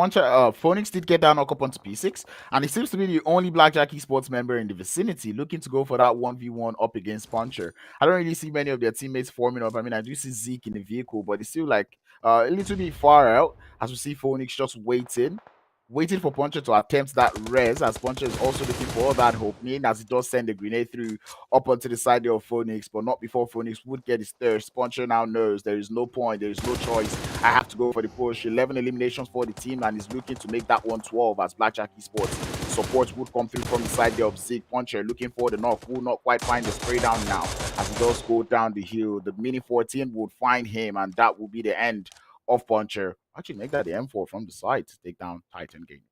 Phoenix did get that knock up onto P6, and he seems to be the only Blackjack Esports member in the vicinity looking to go for that 1v1 up against Puncher. I don't really see many of their teammates forming up. I mean, I do see Zeke in the vehicle, but it's still like a little bit far out as we see Phoenix just waiting for Puncher to attempt that res, as Puncher is also looking for all that hope, meaning as he does send the grenade through up onto the side of Phoenix, but not before Phoenix would get his thirst. Puncher now knows there is no point, there is no choice. I have to go for the push. 11 eliminations for the team, and is looking to make that 112 as Blackjack Esports support would come through from the side there of Zeke. Puncher looking for the knock, will not quite find the spray down now as he does go down the hill. The Mini 14 would find him, and that will be the end of Puncher. Actually, make that the M4 from the side to take down Titan Gaming.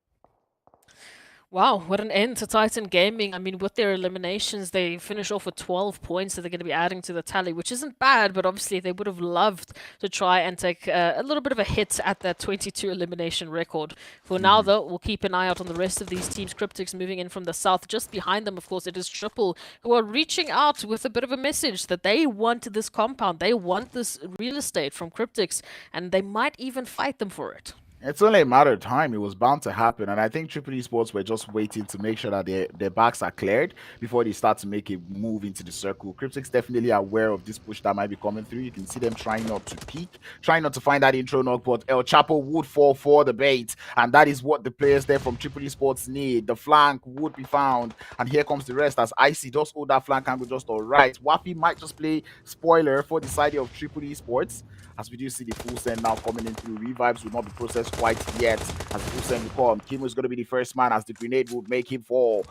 Wow, what an end to Titan Gaming. I mean, with their eliminations, they finish off with 12 points that they're going to be adding to the tally, which isn't bad, but obviously they would have loved to try and take a little bit of a hit at that 22 elimination record. For now, though, we'll keep an eye out on the rest of these teams. CRYPTICS moving in from the south. Just behind them, of course, it is Triple, who are reaching out with a bit of a message that they want this compound, they want this real estate from CRYPTICS, and they might even fight them for it. It's only a matter of time. It was bound to happen. And I think Triple Esports were just waiting to make sure that their backs are cleared before they start to make a move into the circle. CRYPTICS definitely aware of this push that might be coming through. You can see them trying not to peek, trying not to find that intro knock, but El Chapo would fall for the bait. And that is what the players there from Triple Esports need. The flank would be found. And here comes the rest as Icy does hold that flank angle just all right. Wappy might just play spoiler for the side of Triple Esports. As we do see the full send now coming in through. Revives will not be processed quite yet as the full send will come. Kimo is going to be the first man as the grenade would make him fall.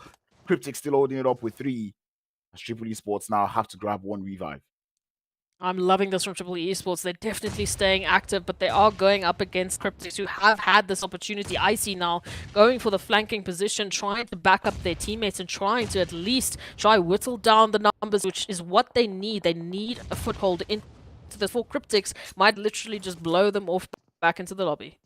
CRYPTICS still holding it up with 3. As Triple Esports now have to grab 1 revive. I'm loving this from Triple Esports. They're definitely staying active, but they are going up against CRYPTICS, who have had this opportunity. Icy now going for the flanking position, trying to back up their teammates and trying to at least try whittle down the numbers, which is what they need. They need a foothold into the 4. CRYPTICS might literally just blow them off back into the lobby.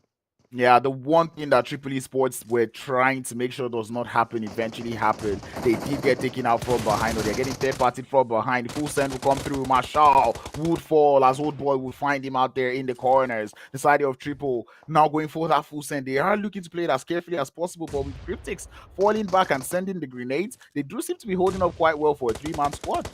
Yeah, the one thing that Triple Esports were trying to make sure does not happen eventually happened. They did get taken out from behind, or they're getting third-party from behind. The full send will come through. Marshall would fall as Old Boy would find him out there in the corners. The side of Triple now going for that full send. They are looking to play it as carefully as possible, but with CRYPTICS falling back and sending the grenades, they do seem to be holding up quite well for a 3-man squad.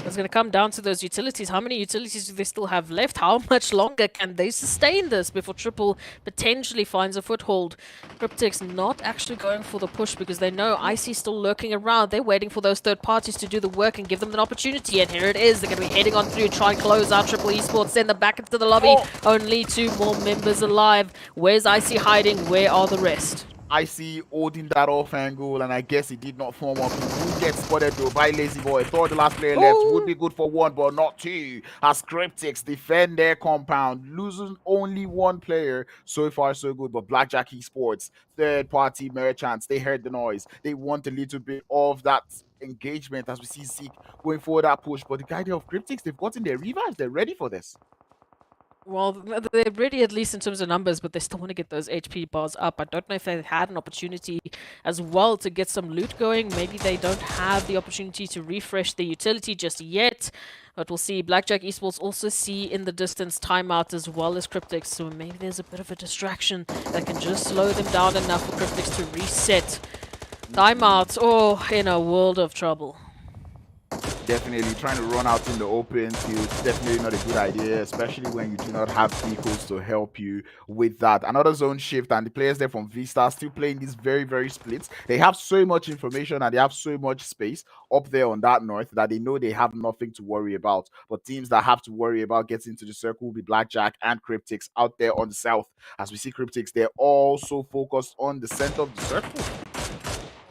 It's going to come down to those utilities. How many utilities do they still have left? How much longer can they sustain this before Triple potentially finds a foothold? CRYPTICS not actually going for the push because they know Icy's still lurking around. They're waiting for those third parties to do the work and give them an opportunity. And here it is. They're going to be heading on through, try and close out Triple Esports, send them back into the lobby. Only 2 more members alive. Where's Icy hiding? Where are the rest? I see holding that off angle, and I guess he did not form up. He would get spotted though by Lazy Boy. Thought the last player left would be good for 1, but not 2. As CRYPTICS defend their compound, losing only 1 player. So far, so good. But Blackjack Esports, third-party merchants, they heard the noise. They want a little bit of that engagement as we see Zeke going for that push. But the guy of CRYPTICS, they've gotten their revives. They're ready for this. Well, they're ready at least in terms of numbers, but they still want to get those HP bars up. I don't know if they had an opportunity as well to get some loot going. Maybe they don't have the opportunity to refresh the utility just yet. But we'll see. Blackjack Esports also see in the distance timeout as well as CRYPTICS. So maybe there's a bit of a distraction that can just slow them down enough for CRYPTICS to reset. Timeout. Oh, in a world of trouble. Definitely trying to run out in the open is definitely not a good idea, especially when you do not have vehicles to help you with that. Another zone shift, and the players there from VISTA are still playing these very, very splits. They have so much information and they have so much space up there on that north that they know they have nothing to worry about. But teams that have to worry about getting to the circle will be Blackjack and CRYPTICS out there on the south. As we see CRYPTICS, they're also focused on the center of the circle.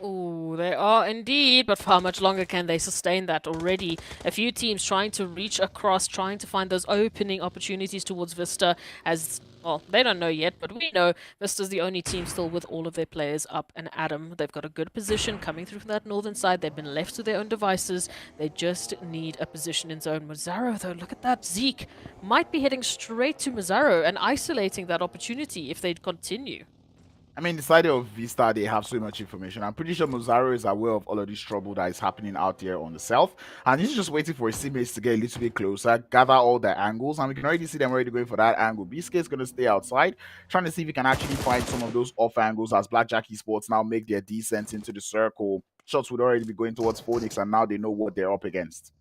Oh, they are indeed, but for how much longer can they sustain that already? A few teams trying to reach across, trying to find those opening opportunities towards Vista as, well, they don't know yet, but we know Vista's the only team still with all of their players up and at 'em. They've got a good position coming through from that northern side. They've been left to their own devices. They just need a position in zone. Mazzaro, though, look at that. Zeke might be heading straight to Mazzaro and isolating that opportunity if they'd continue. I mean, the side of VISTA, they have so much information. I'm pretty sure Mazzaro is aware of all of this trouble that is happening out there on the south. And he's just waiting for his teammates to get a little bit closer, gather all the angles. And we can already see them already going for that angle. BSK is going to stay outside, trying to see if he can actually find some of those off angles as Blackjack Esports now make their descent into the circle. Shots would already be going towards Phoenix, and now they know what they're up against.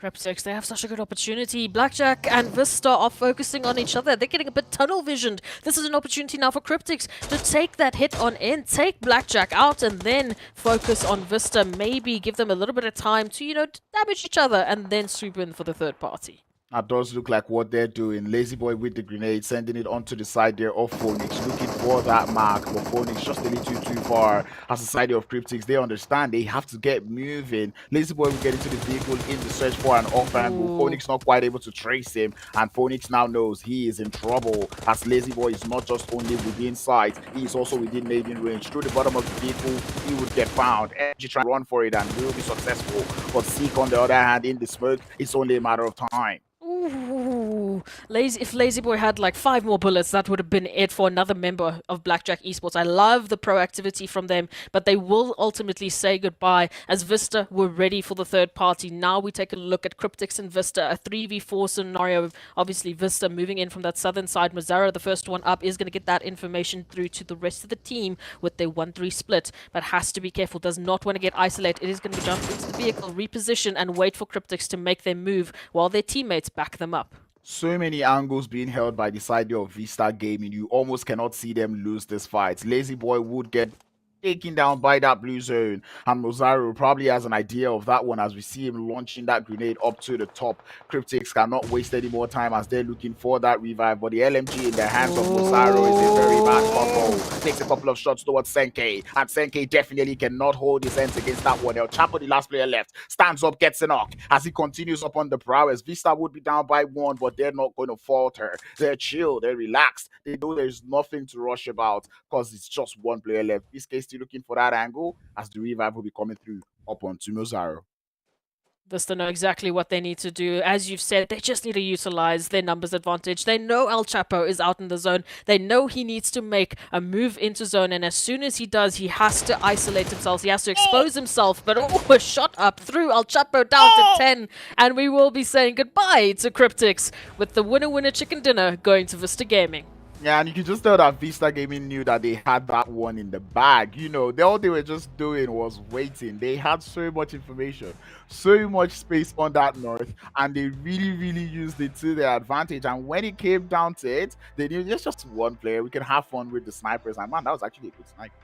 CRYPTICS, they have such a good opportunity. Blackjack and Vista are focusing on each other. They're getting a bit tunnel visioned. This is an opportunity now for CRYPTICS to take that hit on in, take Blackjack out, and then focus on Vista. Maybe give them a little bit of time to, to damage each other and then swoop in for the third party. That does look like what they're doing. Lazy Boy with the grenade, sending it onto the side there of Phoenix, looking for that mark, but Phoenix just a little too far. As the side of CRYPTICS, they understand they have to get moving. Lazy Boy will get into the vehicle in the search for an off angle. Phoenix not quite able to trace him, and Phoenix now knows he is in trouble. As Lazy Boy is not just only within sight, he is also within maiden range. Through the bottom of the vehicle, he would get found. Energy trying to run for it and will be successful. But Seek, on the other hand, in the smoke, it's only a matter of time. Ooh, if Lazy Boy had like 5 more bullets, that would have been it for another member of Blackjack Esports. I love the proactivity from them, but they will ultimately say goodbye as Vista were ready for the third party. Now we take a look at CRYPTICS and Vista, a 3v4 scenario. Obviously, Vista moving in from that southern side. Mazzaro, the first one up, is going to get that information through to the rest of the team with their 1-3 split, but has to be careful. Does not want to get isolated. It is going to jump into the vehicle, reposition, and wait for CRYPTICS to make their move while their teammates back them up. So many angles being held by the side of VISTA Gaming. You almost cannot see them lose this fight. Lazy Boy would get taken down by that blue zone, and Mazzaro probably has an idea of that one as we see him launching that grenade up to the top. CRYPTICS cannot waste any more time as they're looking for that revive, but the LMG in the hands of Mazzaro is a very bad combo. Takes a couple of shots towards Senke, and Senke definitely cannot hold his ends against that one. El Chapo, the last player left, stands up, gets a knock as he continues up on the prowess. Vista would be down by 1, but they're not going to falter. They're chill, they're relaxed. They know there's nothing to rush about because it's just 1 player left. This case still looking for that angle as the revive will be coming through up onto Mazzaro. Vista know exactly what they need to do. As you've said, they just need to utilize their numbers advantage. They know El Chapo is out in the zone. They know he needs to make a move into zone, and as soon as he does, he has to isolate himself. He has to expose himself, but a shot up through El Chapo down to 10, and we will be saying goodbye to CRYPTICS with the winner chicken dinner going to Vista Gaming. Yeah, and you can just tell that Vista Gaming knew that they had that one in the bag. All they were just doing was waiting. They had so much information, so much space on that north, and they really, really used it to their advantage. And when it came down to it, they knew there's just 1 player. We can have fun with the snipers. And man, that was actually a good sniper.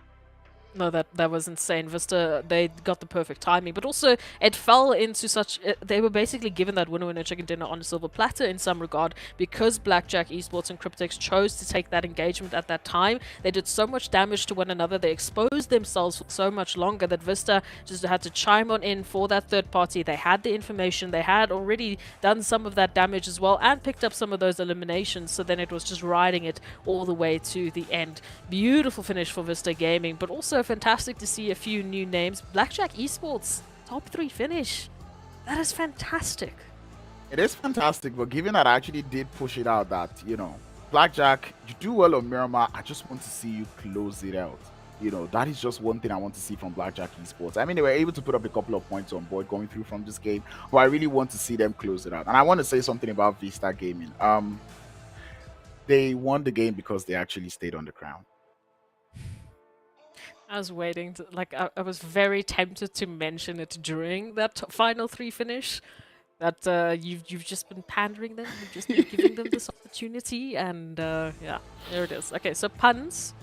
No, that was insane. Vista, they got the perfect timing, but also it fell into such... they were basically given that winner chicken dinner on a silver platter in some regard because Blackjack Esports and CRYPTICS chose to take that engagement at that time. They did so much damage to one another. They exposed themselves for so much longer that Vista just had to chime on in for that third party. They had the information. They had already done some of that damage as well and picked up some of those eliminations. So then it was just riding it all the way to the end. Beautiful finish for Vista Gaming, but also fantastic to see a few new names. Blackjack Esports, top 3 finish. That is fantastic. It is fantastic, but given that I actually did push it out that, Blackjack, you do well on Miramar. I just want to see you close it out. That is just one thing I want to see from Blackjack Esports. I mean, they were able to put up a couple of points on board going through from this game, but I really want to see them close it out. And I want to say something about VISTA Gaming. They won the game because they actually stayed on the crown. I was waiting to, like, I was very tempted to mention it during that final 3 finish. That you've just been pandering them, you've just been giving them this opportunity, and yeah, there it is. Okay, so puns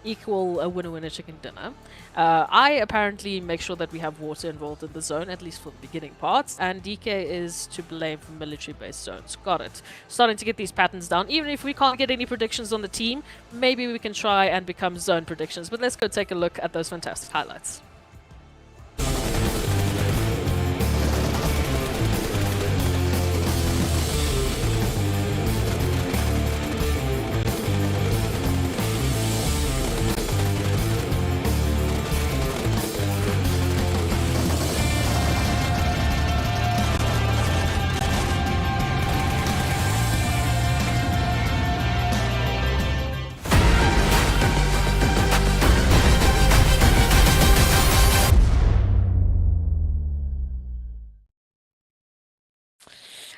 equal a winner-winner chicken dinner. I apparently make sure that we have water involved in the zone, at least for the beginning parts, and DK is to blame for military-based zones. Got it. Starting to get these patterns down. Even if we can't get any predictions on the team, maybe we can try and become zone predictions. But let's go take a look at those fantastic highlights.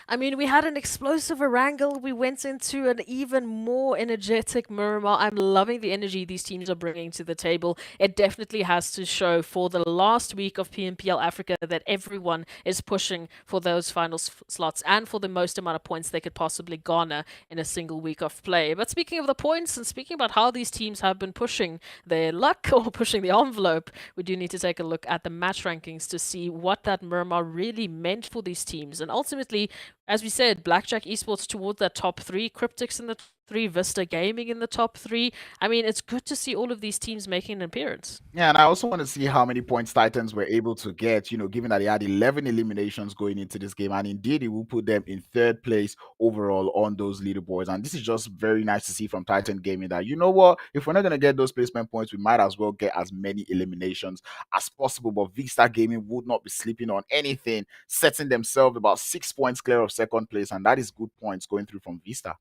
I mean, we had an explosive Erangel. We went into an even more energetic Miramar. I'm loving the energy these teams are bringing to the table. It definitely has to show for the last week of PMPL Africa that everyone is pushing for those final slots and for the most amount of points they could possibly garner in a single week of play. But speaking of the points and speaking about how these teams have been pushing their luck or pushing the envelope, we do need to take a look at the match rankings to see what that Miramar really meant for these teams. And ultimately, as we said, Blackjack Esports toward that top 3, CRYPTICS in the 3, VISTA Gaming in the top 3. I mean, it's good to see all of these teams making an appearance. Yeah, and I also want to see how many points Titans were able to get, given that they had 11 eliminations going into this game. And indeed, it will put them in 3rd place overall on those leaderboards. And this is just very nice to see from Titan Gaming that, you know what, if we're not going to get those placement points, we might as well get as many eliminations as possible. But VISTA Gaming would not be sleeping on anything, setting themselves about 6 points clear of 2nd place. And that is good points going through from VISTA.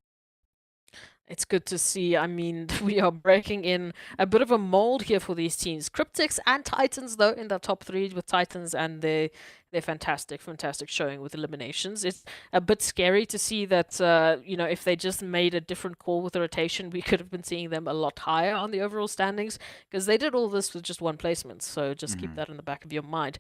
It's good to see. I mean, we are breaking in a bit of a mold here for these teams. CRYPTICS and Titans, though, in the top 3 with Titans and their fantastic showing with eliminations. It's a bit scary to see that, if they just made a different call with the rotation, we could have been seeing them a lot higher on the overall standings, because they did all this with just 1 placement. So just keep that in the back of your mind.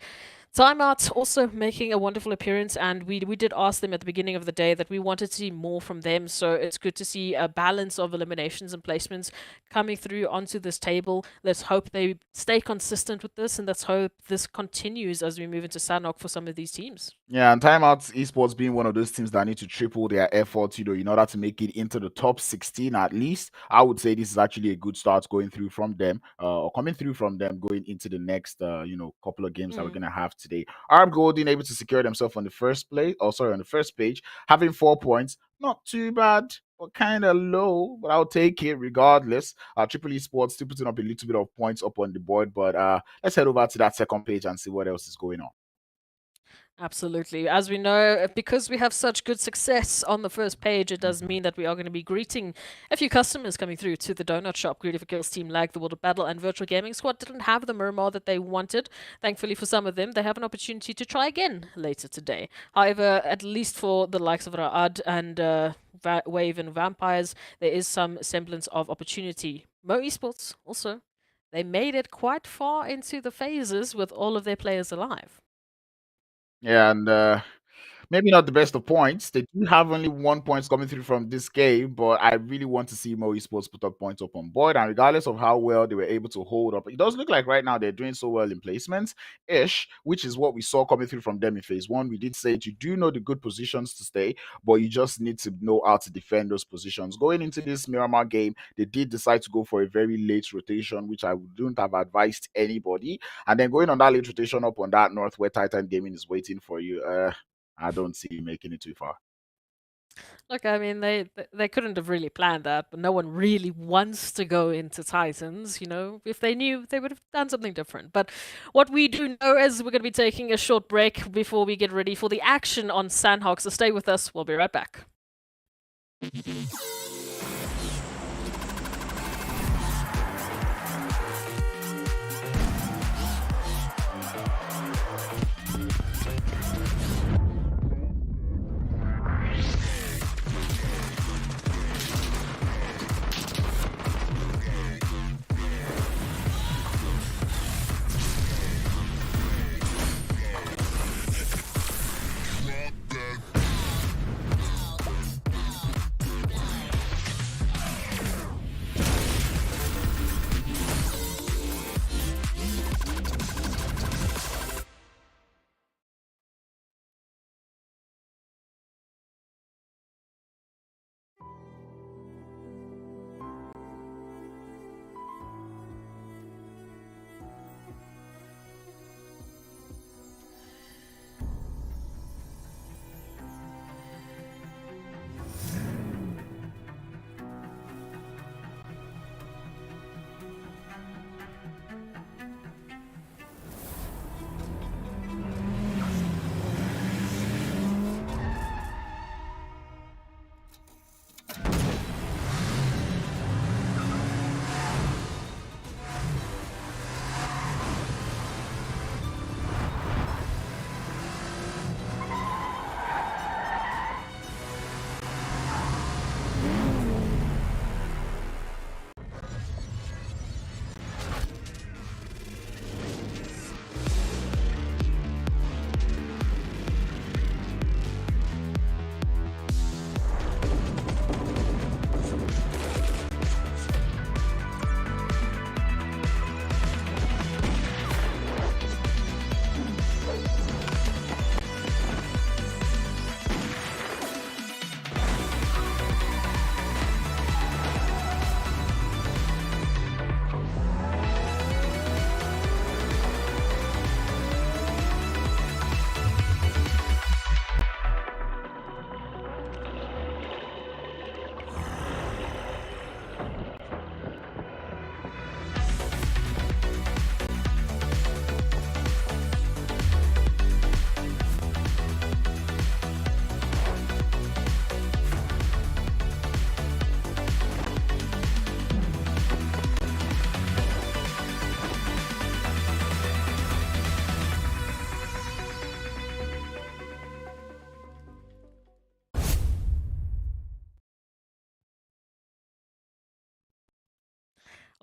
TIMEOUT also making a wonderful appearance, and we did ask them at the beginning of the day that we wanted to see more from them, so it's good to see a balance of eliminations and placements coming through onto this table. Let's hope they stay consistent with this, and let's hope this continues as we move into Sanhok for some of these teams. Yeah, and TIMEOUT Esports being one of those teams that need to triple their efforts, in order to make it into the top 16 at least. I would say this is actually a good start going through from them, or coming through from them going into the next, couple of games that we're going to have today. Arm Golden able to secure themselves on the first page, having 4 points. Not too bad, but kind of low, but I'll take it regardless. Triple Esports still putting up a little bit of points up on the board, but let's head over to that 2nd page and see what else is going on. Absolutely. As we know, because we have such good success on the first page, it does mean that we are going to be greeting a few customers coming through to the donut shop. GREEDYFORKILLS, TEAMLAG, the World of Battle, and Virtual Gaming Squad didn't have the Miramar that they wanted. Thankfully for some of them, they have an opportunity to try again later today. However, at least for the likes of RUKH and Wave and Vampires, there is some semblance of opportunity. MEA Esports, also, they made it quite far into the phases with all of their players alive. Yeah, and maybe not the best of points. They do have only 1 point coming through from this game, but I really want to see MEA Esports put up points up on board. And regardless of how well they were able to hold up, it does look like right now they're doing so well in placements-ish, which is what we saw coming through from them in phase 1. We did say you do know the good positions to stay, but you just need to know how to defend those positions. Going into this Miramar game, they did decide to go for a very late rotation, which I wouldn't have advised anybody. And then going on that late rotation up on that north where Titan Gaming is waiting for you, I don't see you making it too far. Look, I mean, they couldn't have really planned that, but no one really wants to go into Titans, If they knew, they would have done something different. But what we do know is we're going to be taking a short break before we get ready for the action on Sanhok, so stay with us. We'll be right back.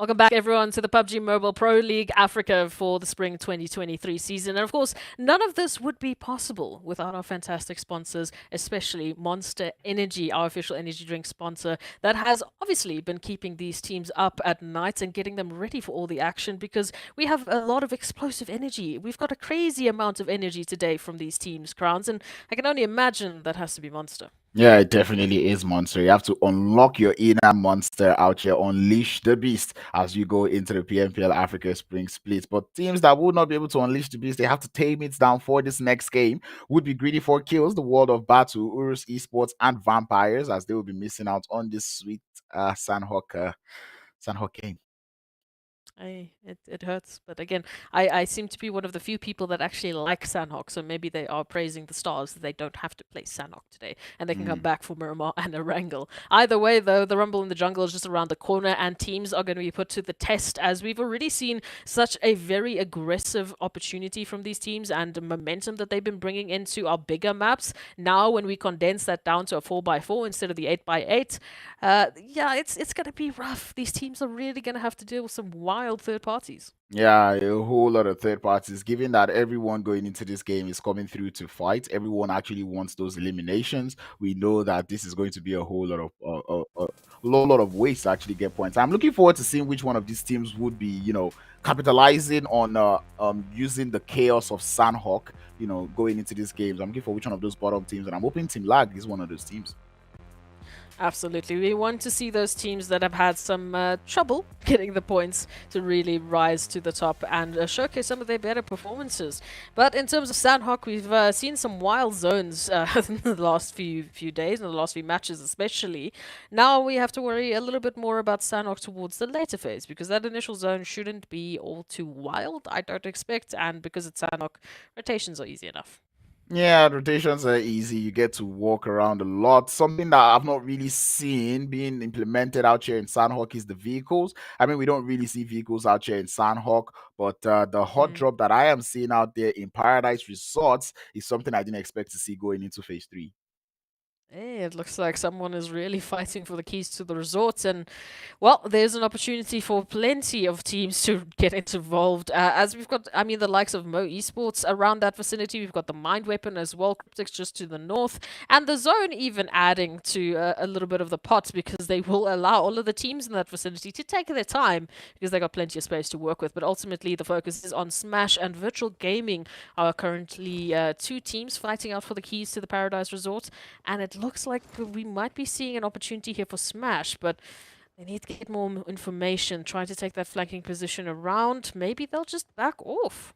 Welcome back, everyone, to the PUBG Mobile Pro League Africa for the Spring 2023 season. And of course, none of this would be possible without our fantastic sponsors, especially Monster Energy, our official energy drink sponsor, that has obviously been keeping these teams up at night and getting them ready for all the action because we have a lot of explosive energy. We've got a crazy amount of energy today from these teams, Crowns, and I can only imagine that has to be Monster. Yeah, it definitely is Monster. You have to unlock your inner monster out here, unleash the beast as you go into the PMPL Africa Spring split. But teams that would not be able to unleash the beast, they have to tame it down for this next game. Would be Greedy4Kills, the World of Battle, URUS Esports, and Vampires, as they will be missing out on this sweet Sanhok game. It hurts, but again, I seem to be one of the few people that actually like Sanhok, so maybe they are praising the stars that they don't have to play Sanhok today, and they can come back for Miramar and Erangel. Either way, though, the Rumble in the Jungle is just around the corner, and teams are going to be put to the test, as we've already seen such a very aggressive opportunity from these teams and momentum that they've been bringing into our bigger maps. Now, when we condense that down to a 4x4 instead of the 8x8, yeah, it's going to be rough. These teams are really going to have to deal with some wild third parties. Yeah, a whole lot of third parties. Given that everyone going into this game is coming through to fight, everyone actually wants those eliminations. We know that this is going to be a whole lot of lot of ways to actually get points. I'm looking forward to seeing which one of these teams would be, capitalizing on using the chaos of Sanhok, going into these games. I'm looking for which one of those bottom teams, and I'm hoping TEAMLAG is one of those teams. Absolutely. We want to see those teams that have had some trouble getting the points to really rise to the top and showcase some of their better performances. But in terms of Sanhok, we've seen some wild zones in the last few days, in the last few matches especially. Now we have to worry a little bit more about Sanhok towards the later phase because that initial zone shouldn't be all too wild, I don't expect, and because it's Sanhok, rotations are easy enough. Yeah, rotations are easy. You get to walk around a lot. Something that I've not really seen being implemented out here in Sanhok is the vehicles. I mean, we don't really see vehicles out here in Sanhok, but the hot drop that I am seeing out there in Paradise Resorts is something I didn't expect to see going into phase 3. Hey, it looks like someone is really fighting for the keys to the resort, and well, there's an opportunity for plenty of teams to get involved. As we've got, I mean, the likes of Mo Esports around that vicinity. We've got the Mind Weapon as well, CRYPTICS just to the north, and the Zone even adding to a little bit of the pot because they will allow all of the teams in that vicinity to take their time because they got plenty of space to work with. But ultimately, the focus is on Smash and Virtual Gaming. Are currently two teams fighting out for the keys to the Paradise Resort, and it looks like we might be seeing an opportunity here for Smash, but they need to get more information, trying to take that flanking position around. Maybe they'll just back off.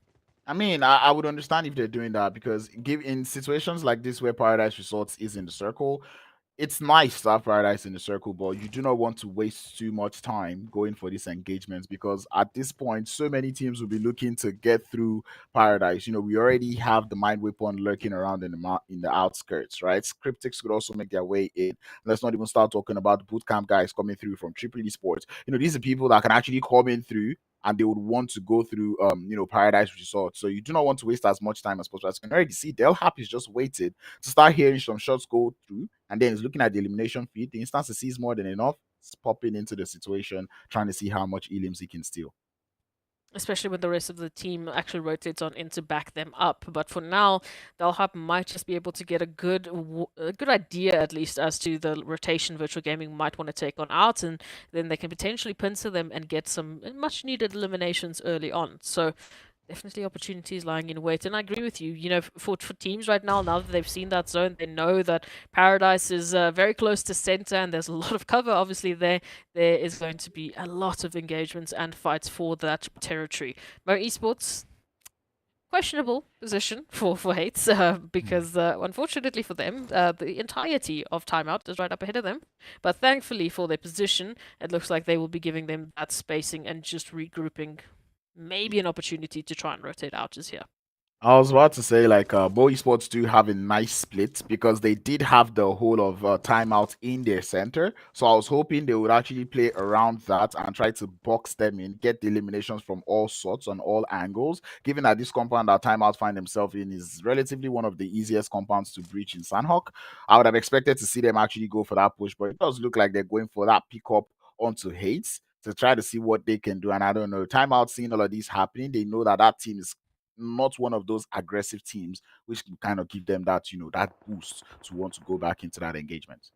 I mean, I would understand if they're doing that because in situations like this where Paradise Resorts is in the circle, it's nice to have Paradise in the circle, but you do not want to waste too much time going for these engagements because at this point, so many teams will be looking to get through Paradise. We already have the Mind Weapon lurking around in the outskirts, right? CRYPTICS could also make their way in. Let's not even start talking about the bootcamp guys coming through from Esports. These are people that can actually come in through and they would want to go through Paradise Resort. So you do not want to waste as much time as possible. As you can already see, Delhap is just waited to start hearing some shots go through, and then he's looking at the elimination feed. The instance he sees more than enough. It's popping into the situation, trying to see how much elims he can steal. Especially when the rest of the team actually rotates on in to back them up. But for now, Delhap might just be able to get a good idea, at least, as to the rotation Virtual Gaming might want to take on out, and then they can potentially pincer them and get some much-needed eliminations early on. So definitely opportunities lying in wait. And I agree with you. For teams right now that they've seen that zone, they know that Paradise is very close to center and there's a lot of cover. Obviously, there is going to be a lot of engagements and fights for that territory. Mo Esports, questionable position for Hates because unfortunately for them, the entirety of Timeout is right up ahead of them. But thankfully for their position, it looks like they will be giving them that spacing and just regrouping. Maybe an opportunity to try and rotate ouches here. I was about to say, Bo Esports do have a nice split because they did have the whole of timeout in their center. So I was hoping they would actually play around that and try to box them in, get the eliminations from all sorts on all angles. Given that this compound that timeout find themselves in is relatively one of the easiest compounds to breach in Sanhok, I would have expected to see them actually go for that push, but it does look like they're going for that pickup onto Hates to try to see what they can do. And I don't know, Timeout seeing all of these happening, they know that that team is not one of those aggressive teams, which can kind of give them that, that boost to want to go back into that engagement.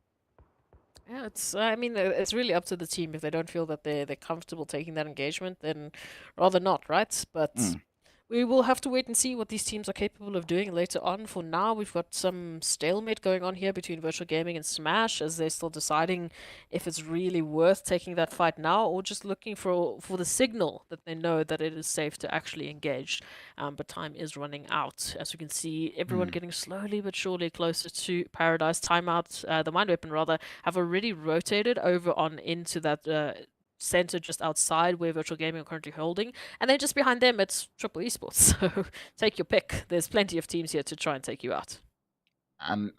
Yeah, it's. I mean, it's really up to the team. If they don't feel that they're comfortable taking that engagement, then rather not, right? But we will have to wait and see what these teams are capable of doing later on. For now, we've got some stalemate going on here between Virtual Gaming and Smash, as they're still deciding if it's really worth taking that fight now, or just looking for the signal that they know that it is safe to actually engage. But time is running out. As we can see, everyone getting slowly but surely closer to Paradise. Timeout, the Mind Weapon rather, have already rotated over on into that center just outside where Virtual Gaming are currently holding, and then just behind them it's Triple Esports. So take your pick. There's plenty of teams here to try and take you out. And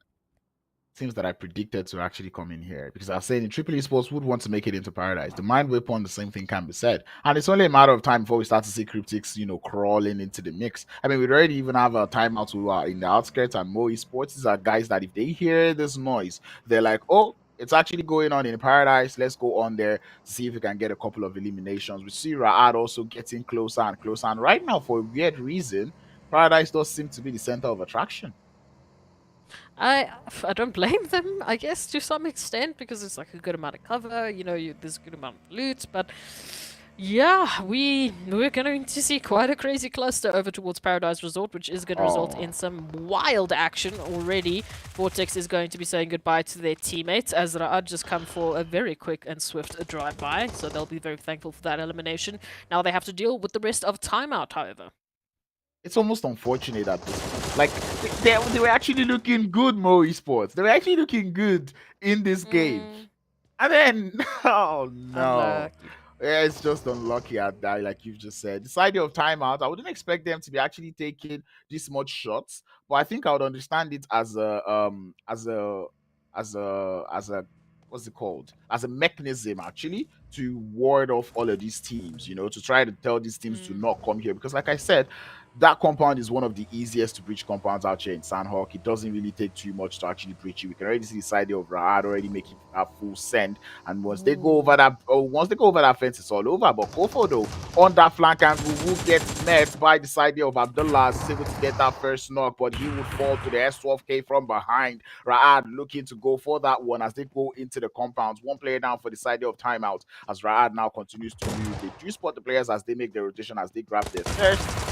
teams that I predicted to actually come in here, because I was saying in Triple Esports would want to make it into Paradise. The Mind Weapon, the same thing can be said. And it's only a matter of time before we start to see CRYPTICS, crawling into the mix. I mean, we already even have a Timeout who are in the outskirts, and Mo Esports. These are guys that if they hear this noise, they're like, oh, it's actually going on in Paradise. Let's go on there to see if we can get a couple of eliminations. We see Raad also getting closer and closer. And right now, for a weird reason, Paradise does seem to be the center of attraction. I don't blame them, I guess, to some extent, because it's like a good amount of cover, there's a good amount of loot, but yeah, we're going to see quite a crazy cluster over towards Paradise Resort, which is going to result in some wild action already. Vortex is going to be saying goodbye to their teammates, as RUKH just come for a very quick and swift drive-by, so they'll be very thankful for that elimination. Now they have to deal with the rest of Timeout, however. It's almost unfortunate at this point. Like, they were actually looking good, Mo Esports. They were actually looking good in this game. And then, oh no. Unlucky. Yeah, it's just unlucky at that, like you've just said. This idea of Timeout, I wouldn't expect them to be actually taking this much shots, but I think I would understand it as a what's it called? As a mechanism actually to ward off all of these teams, to try to tell these teams to not come here. Because like I said, that compound is one of the easiest to breach compounds out here in Sanhok. It doesn't really take too much to actually breach it. We can already see the side of Raad already making a full send. And once they go over that fence, it's all over. But Kofo though, on that flank angle, will get met by the side of Abdullah, is able to get that first knock, but he would fall to the S12K from behind. Raad looking to go for that one as they go into the compounds. One player down for the side of Timeout as Raad now continues to move. They do spot the players as they make their rotation, as they grab their first.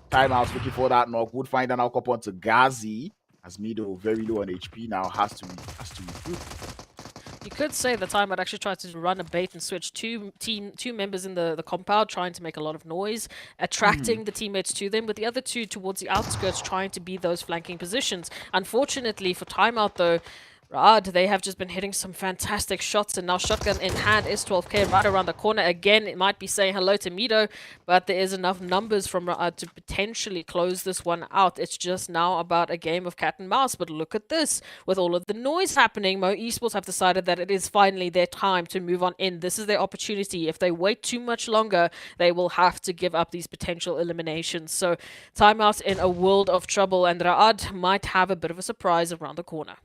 Timeout looking for that knock. Would find an knock up onto Ghazi as Mido, very low on HP now, has to recruit. You could say the Timeout actually tried to run a bait and switch two members in the compound, trying to make a lot of noise, attracting the teammates to them, with the other two towards the outskirts trying to be those flanking positions. Unfortunately for Timeout though, RUKH, they have just been hitting some fantastic shots, and now shotgun in hand is 12K right around the corner. Again, it might be saying hello to Mido, but there is enough numbers from RUKH to potentially close this one out. It's just now about a game of cat and mouse, but look at this. With all of the noise happening, Mo Esports have decided that it is finally their time to move on in. This is their opportunity. If they wait too much longer, they will have to give up these potential eliminations. So Timeout in a world of trouble, and RUKH might have a bit of a surprise around the corner.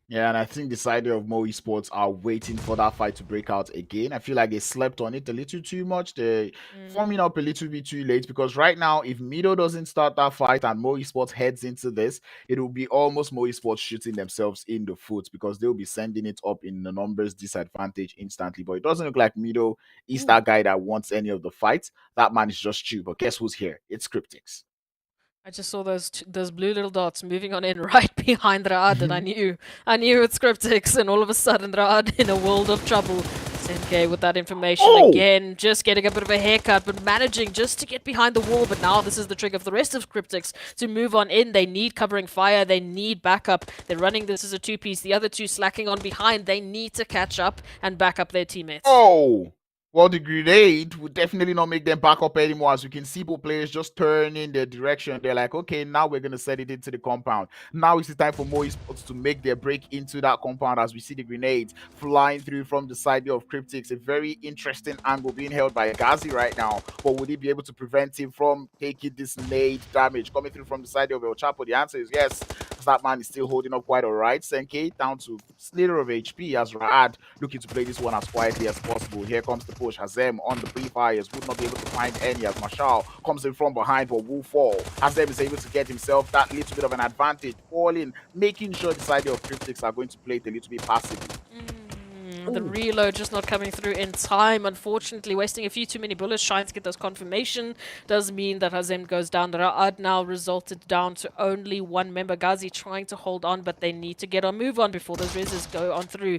Yeah, and I think the side of Mo Esports are waiting for that fight to break out again. I feel like they slept on it a little too much. They're forming up a little bit too late, because right now, if Mido doesn't start that fight and Mo Esports heads into this, it will be almost Mo Esports shooting themselves in the foot, because they'll be sending it up in the numbers disadvantage instantly. But it doesn't look like Mido is that guy that wants any of the fights. That man is just cheap. But guess who's here? It's CRYPTICS. I just saw those blue little dots moving on in right behind RUKH, and I knew it's CRYPTICS, and all of a sudden RUKH in a world of trouble. SNK with that information again, just getting a bit of a haircut, but managing just to get behind the wall. But now this is the trick of the rest of CRYPTICS to move on in. They need covering fire, they need backup. They're running this as a two-piece, the other two slacking on behind. They need to catch up and back up their teammates. Well, the grenade would definitely not make them back up anymore. As you can see, both players just turn in their direction. They're like, okay, now we're going to set it into the compound. Now it's the time for Mo Esports to make their break into that compound, as we see the grenades flying through from the side of CRYPTICS. A very interesting angle being held by Ghazi right now. But would he be able to prevent him from taking this nade damage coming through from the side of El Chapo? The answer is yes. because that man is still holding up quite all right. Senke down to slither of HP as Raad looking to play this one as quietly as possible. Here comes the push. Hazem on the pre-fires, would not be able to find any as Marshall comes in from behind but will fall. Hazem is able to get himself that little bit of an advantage, falling, making sure the side of CRYPTICS are going to play it a little bit passively. The reload just not coming through in time, unfortunately, wasting a few too many bullets trying to get those confirmation does mean that Hazem goes down. The Ra'ad now resulted down to only one member. Ghazi trying to hold on, but they need to get a move on before those reses go on through.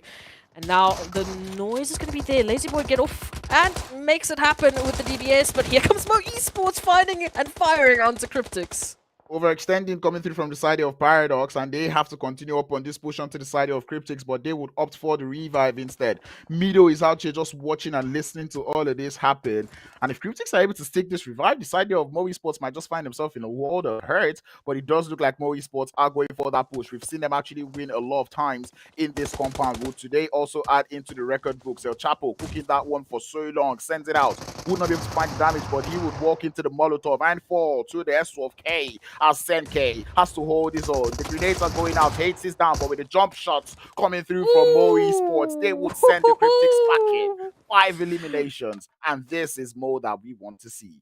And now the noise is going to be there. Lazy Boy get off and makes it happen with the DBS, but here comes Mo Esports finding and firing onto CRYPTICS. Overextending coming through from the side of Paradox, and they have to continue up on this push onto the side of CRYPTICS, but they would opt for the revive instead. Mido is out here just watching and listening to all of this happen, and if CRYPTICS are able to stick this revive, the side of Mo Esports might just find himself in a world of hurt, but it does look like Mo Esports are going for that push. We've seen them actually win a lot of times in this compound. Would today also add into the record books. El Chapo cooking that one for so long, sends it out, would not be able to find the damage, but he would walk into the Molotov and fall to the S12K. As Senke has to hold his own. The grenades are going out, hates is down, but with the jump shots coming through from Mo Esports, they would send the CRYPTICS back in. 5 eliminations, and this is Mo that we want to see.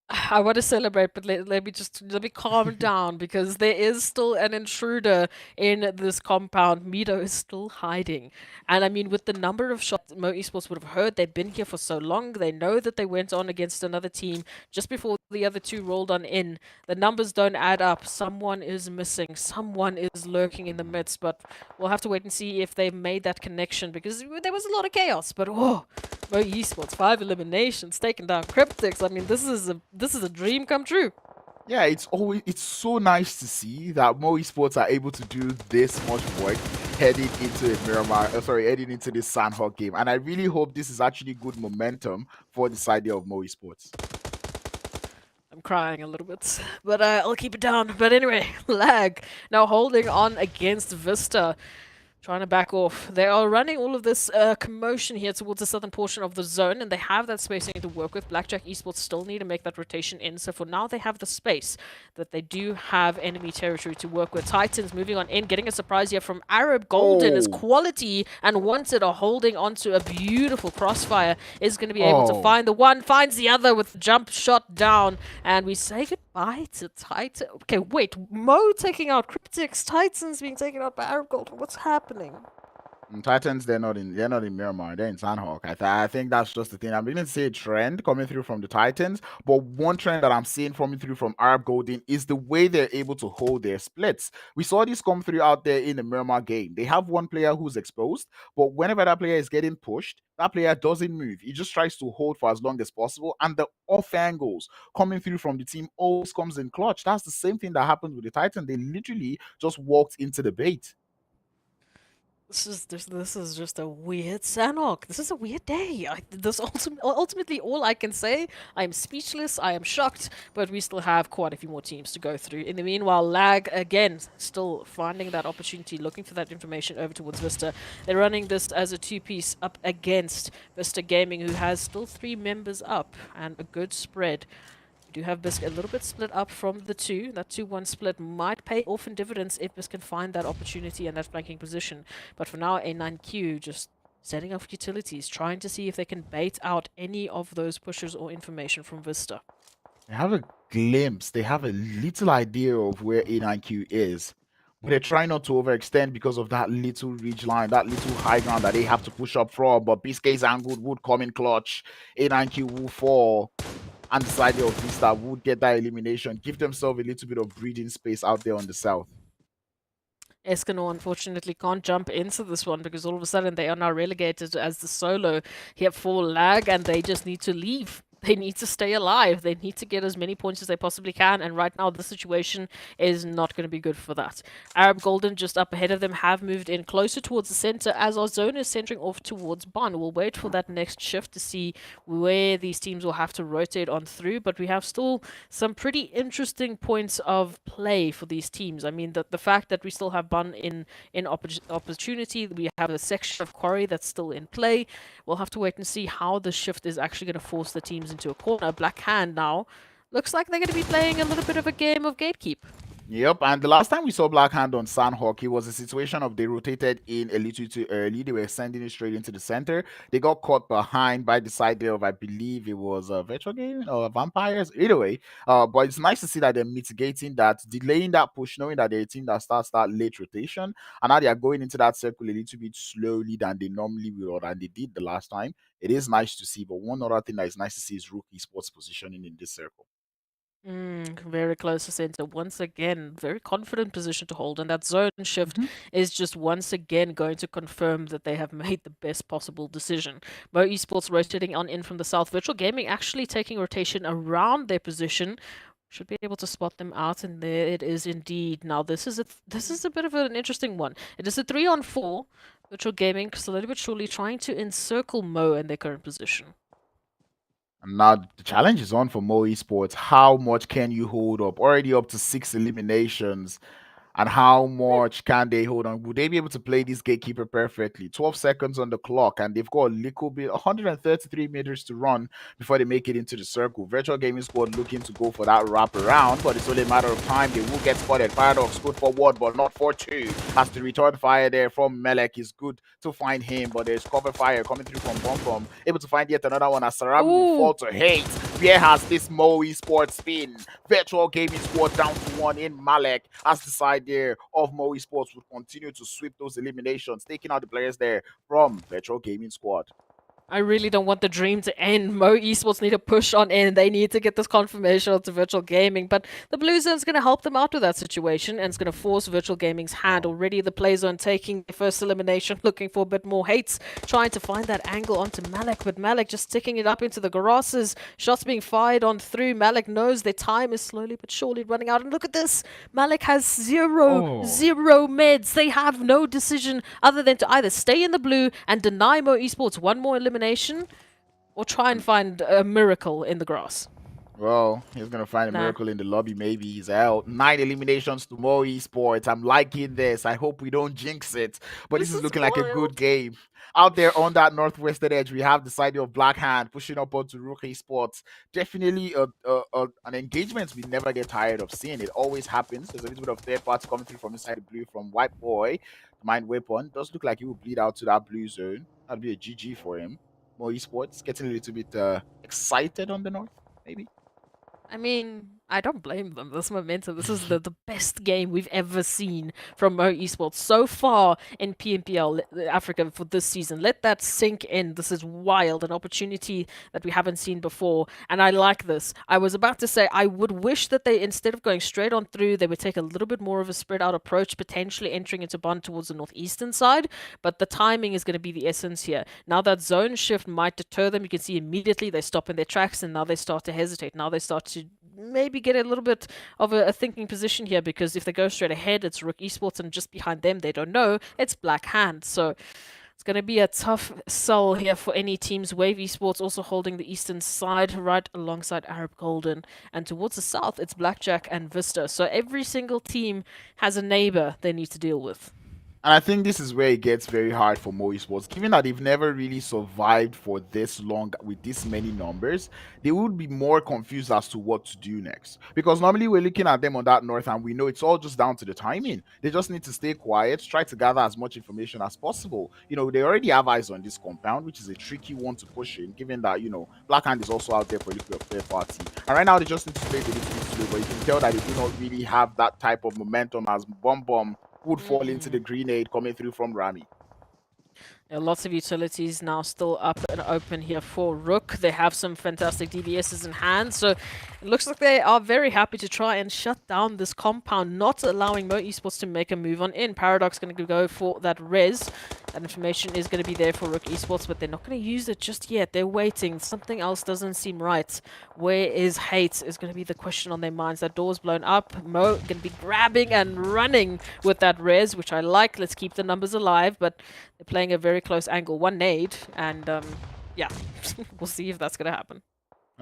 I want to celebrate, but let me calm down because there is still an intruder in this compound. Mido is still hiding. And I mean, with the number of shots Mo Esports would have heard, they've been here for so long. They know that they went on against another team just before the other two rolled on in. The numbers don't add up. Someone is missing. Someone is lurking in the midst. But we'll have to wait and see if they've made that connection because there was a lot of chaos. But Mo Esports, 5 eliminations, taking down CRYPTICS. I mean, this is a dream come true. Yeah, it's so nice to see that Mo Esports are able to do this much work heading into heading into this Sanhok game, and I really hope this is actually good momentum for the side of Mo Esports. I'm crying a little bit, but I'll keep it down. But anyway, Lag now holding on against Vista. Trying to back off. They are running all of this commotion here towards the southern portion of the zone, and they have that spacing to work with. Blackjack Esports still need to make that rotation in, so for now they have the space, that they do have enemy territory to work with. Titans moving on in, getting a surprise here from Arab. Golden is quality and Wanted are holding onto a beautiful crossfire. Is going to be able to find the one, finds the other with jump shot down, and we say goodbye to Titan. Okay, wait, Mo taking out CRYPTICS, Titans being taken out by Arab Golden. What's happening? Titans, they're not in Miramar, they're in Sanhok. I think that's just the thing. I'm beginning to see a trend coming through from the Titans, but one trend that I'm seeing coming through from Arab Golden is the way they're able to hold their splits. We saw this come through out there in the Miramar game. They have one player who's exposed, but whenever that player is getting pushed, that player doesn't move. He just tries to hold for as long as possible, and the off angles coming through from the team always comes in clutch. That's the same thing that happened with the Titan. They literally just walked into the bait. This is just a weird Sanhok. This is a weird day. Ultimately all I can say. I am speechless. I am shocked. But we still have quite a few more teams to go through. In the meanwhile, Lag again still finding that opportunity, looking for that information over towards Vista. They're running this as a 2-piece up against Vista Gaming, who has still 3 members up and a good spread. Do have Bisk a little bit split up from the 2. That 2-1 split might pay off in dividends if Bisk can find that opportunity and that flanking position. But for now, A9Q just setting up utilities, trying to see if they can bait out any of those pushes or information from Vista. They have a glimpse. They have a little idea of where A9Q is. But they're trying not to overextend because of that little ridge line, that little high ground that they have to push up from. But Biscay's angle would come in clutch. A9Q will fall. And the side of Vista would get that elimination, give themselves a little bit of breathing space out there on the south. Eskimo unfortunately can't jump into this one because all of a sudden they are now relegated as the solo here for Lag, and they just need to leave. They need to stay alive. They need to get as many points as they possibly can. And right now, the situation is not going to be good for that. Arab Golden just up ahead of them have moved in closer towards the center as our zone is centering off towards Bon. We'll wait for that next shift to see where these teams will have to rotate on through. But we have still some pretty interesting points of play for these teams. I mean, the fact that we still have Bon in opportunity. We have a section of Quarry that's still in play. We'll have to wait and see how the shift is actually going to force the teams into a corner. Black Hand now looks like they're going to be playing a little bit of a game of gatekeep. Yep, and the last time we saw Black Hand on Sanhok, it was a situation of they rotated in a little too early. They were sending it straight into the center. They got caught behind by the side there of, I believe it was a Virtual Game or Vampires. Either way, but it's nice to see that they're mitigating that, delaying that push, knowing that they're a team that starts that late rotation, and now they are going into that circle a little bit slowly than they normally will or than they did the last time. It is nice to see, but one other thing that is nice to see is RUKH Esports positioning in this circle. Very close to center. Once again, very confident position to hold. And that zone shift is just once again going to confirm that they have made the best possible decision. Mo Esports rotating on in from the south. Virtual Gaming actually taking rotation around their position. Should be able to spot them out, and there it is indeed. Now this is a bit of an interesting one. It is a 3-on-4. Virtual Gaming slowly but surely trying to encircle Mo in their current position. And now the challenge is on for Mo Esports. How much can you hold up? Already up to 6 eliminations. And how much can they hold on? Would they be able to play this gatekeeper perfectly? 12 seconds on the clock, and they've got a little bit, 133 meters to run before they make it into the circle. Virtual Gaming Squad looking to go for that wrap around, but it's only a matter of time. They will get spotted. Paradox good for one, but not for two. As the return fire there from Melek is good to find him, but there's cover fire coming through from Bom. Able to find yet another one as Sarabi will fall to hate. Where has this Mo Esports been? Virtual Gaming Squad down to 1 in Malek as the side there of Mo Esports would continue to sweep those eliminations, taking out the players there from Virtual Gaming Squad. I really don't want the dream to end. Mo Esports need to push on in. They need to get this confirmation onto Virtual Gaming. But the Blue Zone's going to help them out with that situation, and it's going to force Virtual Gaming's hand. Already the Play Zone taking the first elimination, looking for a bit more hates, trying to find that angle onto Malik. But Malik just sticking it up into the grasses. Shots being fired on through. Malik knows their time is slowly but surely running out. And look at this. Malik has zero meds. They have no decision other than to either stay in the blue and deny Mo Esports one more elimination, or try and find a miracle in the grass. Well, he's going to find a miracle in the lobby. Maybe he's out. 9 eliminations to Mo Esports. I'm liking this. I hope we don't jinx it. But this is looking like a good game. Out there on that northwestern edge, we have the side of Black Hand pushing up onto RUKH Esports. Definitely an engagement we never get tired of seeing. It always happens. There's a little bit of third party coming through from inside the blue from White Boy. The Mind Weapon does look like he will bleed out to that blue zone. That'll be a GG for him. Mo Esports getting a little bit excited on the north, maybe. I mean, I don't blame them. This momentum, this is the best game we've ever seen from Mo Esports so far in PMPL Africa for this season. Let that sink in. This is wild, an opportunity that we haven't seen before, and I like this. I was about to say, I would wish that they, instead of going straight on through, they would take a little bit more of a spread out approach, potentially entering into Bond towards the northeastern side, but the timing is going to be the essence here. Now that zone shift might deter them. You can see immediately they stop in their tracks, and now they start to hesitate. Now they start to maybe get a little bit of a thinking position here, because if they go straight ahead, it's RUKH Esports, and just behind them, they don't know, it's Black Hand. So it's going to be a tough sell here for any teams. Wave Esports also holding the eastern side right alongside Arab Golden, and towards the south, it's Blackjack and Vista. So every single team has a neighbor they need to deal with. And I think this is where it gets very hard for Mo Esports. Given that they've never really survived for this long with this many numbers, they would be more confused as to what to do next. Because normally we're looking at them on that north and we know it's all just down to the timing. They just need to stay quiet, try to gather as much information as possible. You know, they already have eyes on this compound, which is a tricky one to push in, given that, you know, Black Hand is also out there for a little bit of third party. And right now they just need to play it a little bit slow, but you can tell that they do not really have that type of momentum as Bom would fall into the grenade coming through from Rami. Yeah, lots of utilities now still up and open here for RUKH. They have some fantastic DVSs in hand, so it looks like they are very happy to try and shut down this compound, not allowing Mo Esports to make a move on in. Paradox going to go for that res. That information is going to be there for RUKH Esports, but they're not going to use it just yet. They're waiting. Something else doesn't seem right. Where is hate is going to be the question on their minds. That door's blown up. Mo going to be grabbing and running with that res, which I like. Let's keep the numbers alive, but they're playing a very close angle. One nade, and yeah, we'll see if that's going to happen.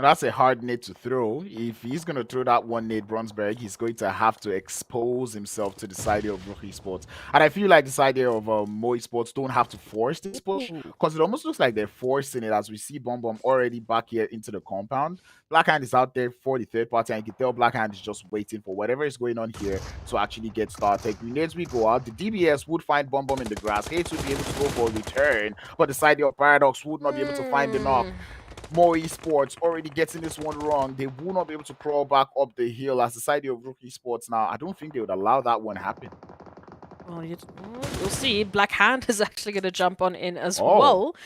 And that's a hard nade to throw. If he's going to throw that one nade Bronsberg, he's going to have to expose himself to the side of RUKH Esports. And I feel like the side of Mo Esports don't have to force this push, because it almost looks like they're forcing it, as we see Bomb Bomb already back here into the compound. Blackhand is out there for the third party, and you can tell Blackhand is just waiting for whatever is going on here to actually get started. Grenades we go out. The DBS would find Bomb Bomb in the grass. Hates would be able to go for a return, but the side of Paradox would not be able to find the knock. Mo Esports already getting this one wrong. They will not be able to crawl back up the hill as the side of RUKH Esports now. I don't think they would allow that one happen. Well, we'll see. Black Hand is actually going to jump on in as well.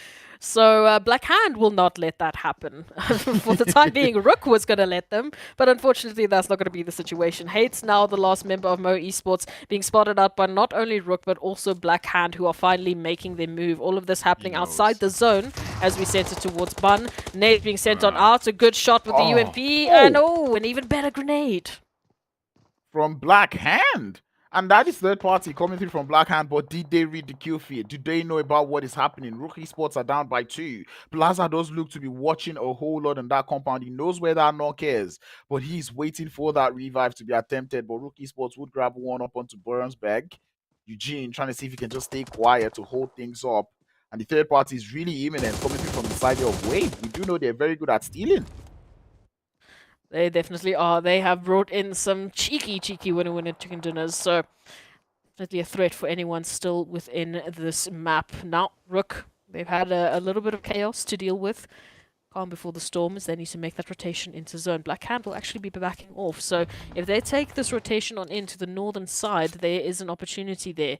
So Black Hand will not let that happen. For the time being, RUKH was going to let them, but unfortunately that's not going to be the situation. Hate's now the last member of Mo Esports, being spotted out by not only RUKH but also Black Hand, who are finally making their move. All of this happening outside the zone as we sent it towards Bun. Nade being sent on out. A good shot with the UMP, and an even better grenade from Black Hand. And that is third party coming through from Black Hand, but did they read the kill feed? Do they know about what is happening? RUKH Esports are down by 2. Plaza does look to be watching a whole lot on that compound. He knows where that knock is, but he's waiting for that revive to be attempted. But RUKH Esports would grab one up onto Burnsberg. Eugene trying to see if he can just stay quiet to hold things up. And the third party is really imminent, coming through from the side of Wave. We do know they're very good at stealing. They definitely are. They have brought in some cheeky winner chicken dinners, so definitely a threat for anyone still within this map. Now, RUKH, they've had a little bit of chaos to deal with. Calm before the storm, as they need to make that rotation into zone. Black Hand will actually be backing off, so if they take this rotation on into the northern side, there is an opportunity there.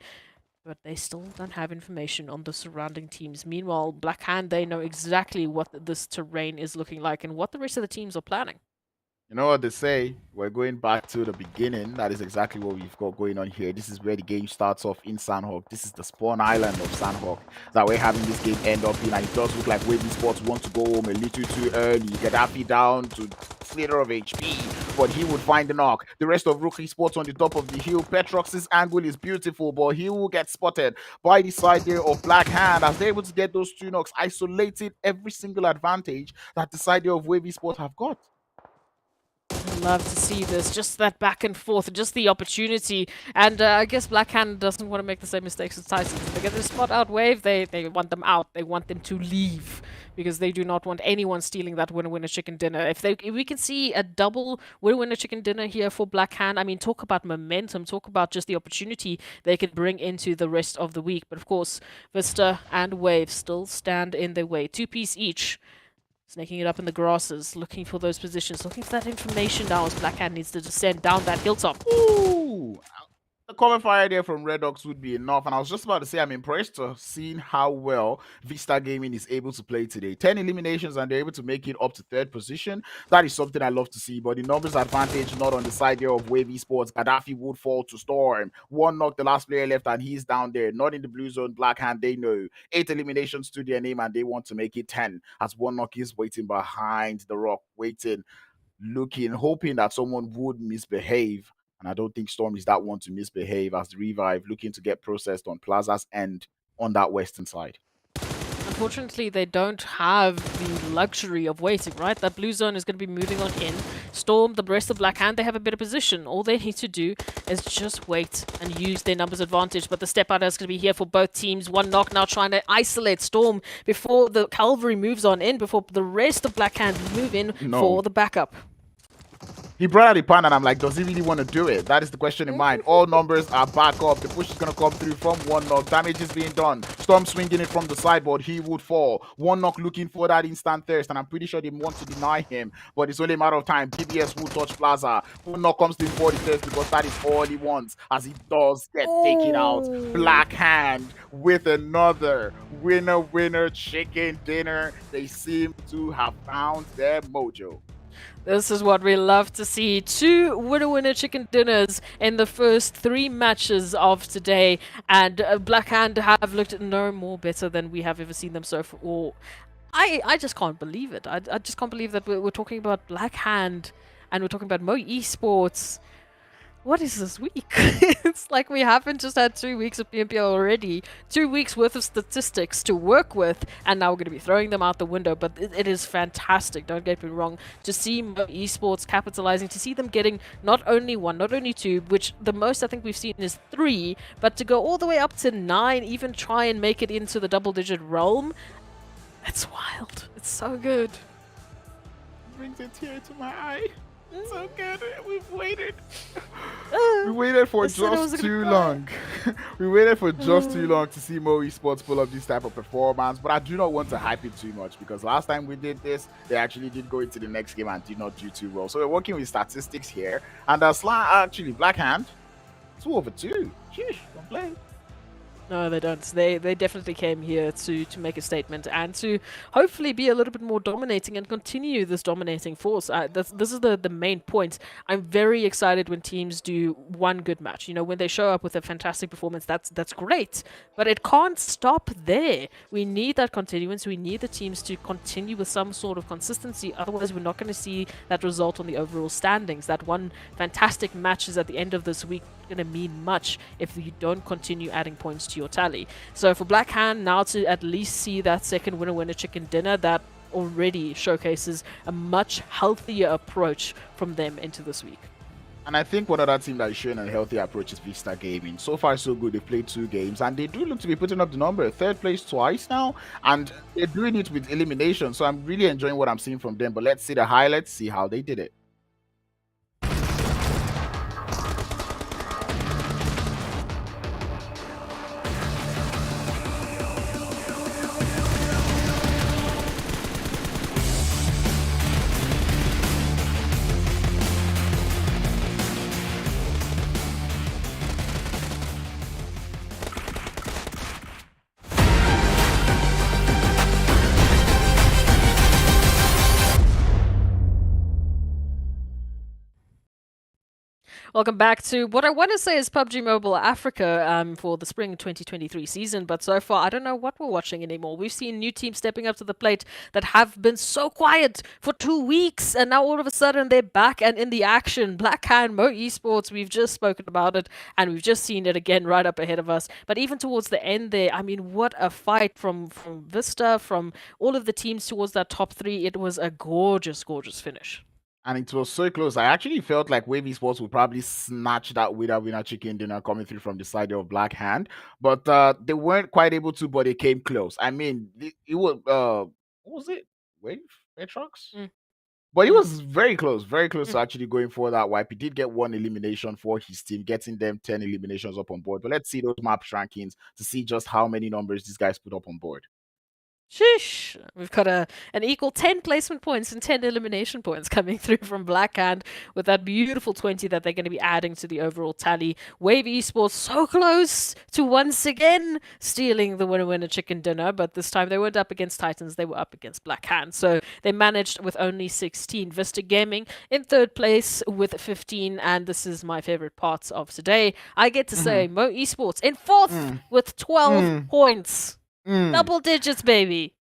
But they still don't have information on the surrounding teams. Meanwhile, Black Hand, they know exactly what this terrain is looking like and what the rest of the teams are planning. You know what they say? We're going back to the beginning. That is exactly what we've got going on here. This is where the game starts off in Sanhok. This is the spawn island of Sanhok that we're having this game end up in. And it does look like Wave Esports want to go home a little too early. Gaddafi down to slither of HP, but he would find the knock. The rest of RUKH Esports on the top of the hill. Petrox's angle is beautiful, but he will get spotted by the side there of Black Hand as they're able to get those 2 knocks, isolated every single advantage that the side there of Wave Esports have got. Love to see this, just that back and forth, just the opportunity. And I guess Black Hand doesn't want to make the same mistakes as Tyson. If they get this spot out Wave, they want them out. They want them to leave because they do not want anyone stealing that winner chicken dinner. If we can see a double winner chicken dinner here for Black Hand, I mean, talk about momentum, talk about just the opportunity they could bring into the rest of the week. But of course, Vista and Wave still stand in their way. 2-piece each. Snaking it up in the grasses, looking for those positions, looking for that information now as Black Hand needs to descend down that hilltop. Ooh! The cover fire there from Redox would be enough. And I was just about to say, I'm impressed to seeing how well Vista Gaming is able to play today. 10 eliminations and they're able to make it up to 3rd position. That is something I love to see. But the numbers advantage not on the side there of Wave Esports. Gaddafi would fall to Storm. 1 knock, the last player left, and he's down there. Not in the blue zone. Black Hand, they know. 8 eliminations to their name, and they want to make it 10. As 1 knock is waiting behind the rock, waiting, looking, hoping that someone would misbehave. And I don't think Storm is that one to misbehave as the revive looking to get processed on Plaza's end on that western side. Unfortunately, they don't have the luxury of waiting, right? That blue zone is going to be moving on in. Storm, the rest of Black Hand, they have a better position. All they need to do is just wait and use their numbers advantage. But the step out is going to be here for both teams. 1 knock now trying to isolate Storm before the cavalry moves on in, before the rest of Black Hand move in for the backup. He brought out the pan and I'm like, does he really want to do it? That is the question in mind. All numbers are back up. The push is going to come through from 1 knock. Damage is being done. Storm swinging it from the sideboard. He would fall. 1 knock looking for that instant thirst. And I'm pretty sure they want to deny him. But it's only a matter of time. DBS will touch Plaza. 1 knock comes in for the thirst because that is all he wants. As he does get taken out. Black Hand with another winner chicken dinner. They seem to have found their mojo. This is what we love to see. 2 winner chicken dinners in the first 3 matches of today. And Black Hand have looked no more better than we have ever seen them so far. I just can't believe it. I just can't believe that we're talking about Black Hand and we're talking about Mo Esports. what is this week? It's like we haven't just had 2 weeks of PMPL already, 2 weeks worth of statistics to work with, and now we're going to be throwing them out the window. But it is fantastic, don't get me wrong, to see Mo Esports capitalizing, to see them getting not only one, not only two, which the most I think we've seen is 3, but to go all the way up to 9, even try and make it into the double-digit realm. It's wild. It's so good. Brings a tear to my eye. So good. We've waited. We waited for just too long. We waited for just too long to see Mo Esports pull up this type of performance, but I do not want to hype it too much because last time we did this, they actually did go into the next game and did not do too well. So we're working with statistics here, and actually Black Hand 2/2. Sheesh, don't play. No, they don't. They definitely came here to make a statement and to hopefully be a little bit more dominating and continue this dominating force. This is the main point. I'm very excited when teams do one good match. You know, when they show up with a fantastic performance, that's great. But it can't stop there. We need that continuance. We need the teams to continue with some sort of consistency. Otherwise, we're not going to see that result on the overall standings. That one fantastic match is at the end of this week going to mean much if you don't continue adding points to your tally. So for Black Hand now to at least see that second winner chicken dinner, that already showcases a much healthier approach from them into this week. And I think one other team that is showing a healthy approach is VISTA Gaming. So far, so good. They played 2 games, and they do look to be putting up the number. 3rd place twice now, and they're doing it with elimination. So I'm really enjoying what I'm seeing from them. But let's see the highlights, see how they did it. Welcome back to what I want to say is PUBG Mobile Africa for the Spring 2023 season, but so far I don't know what we're watching anymore. We've seen new teams stepping up to the plate that have been so quiet for 2 weeks, and now all of a sudden they're back and in the action. Black Hand, Mo Esports, we've just spoken about it, and we've just seen it again right up ahead of us. But even towards the end there, I mean, what a fight from VISTA, from all of the teams towards that top 3. It was a gorgeous, gorgeous finish. And it was so close. I actually felt like Wavy Sports would probably snatch that winner chicken dinner coming through from the side of Black Hand. But they weren't quite able to, but they came close. I mean, it was, what was it? Wave trucks? But it was very close to actually going for that wipe. He did get 1 elimination for his team, getting them 10 eliminations up on board. But let's see those maps rankings to see just how many numbers these guys put up on board. Sheesh! We've got an equal 10 placement points and 10 elimination points coming through from Black Hand with that beautiful 20 that they're going to be adding to the overall tally. Wave Esports so close to once again stealing the winner chicken dinner, but this time they weren't up against Titans, they were up against Black Hand. So they managed with only 16. VISTA Gaming in 3rd place with 15, and this is my favorite parts of today. I get to say Mo Esports in 4th with 12 points. Double digits, baby.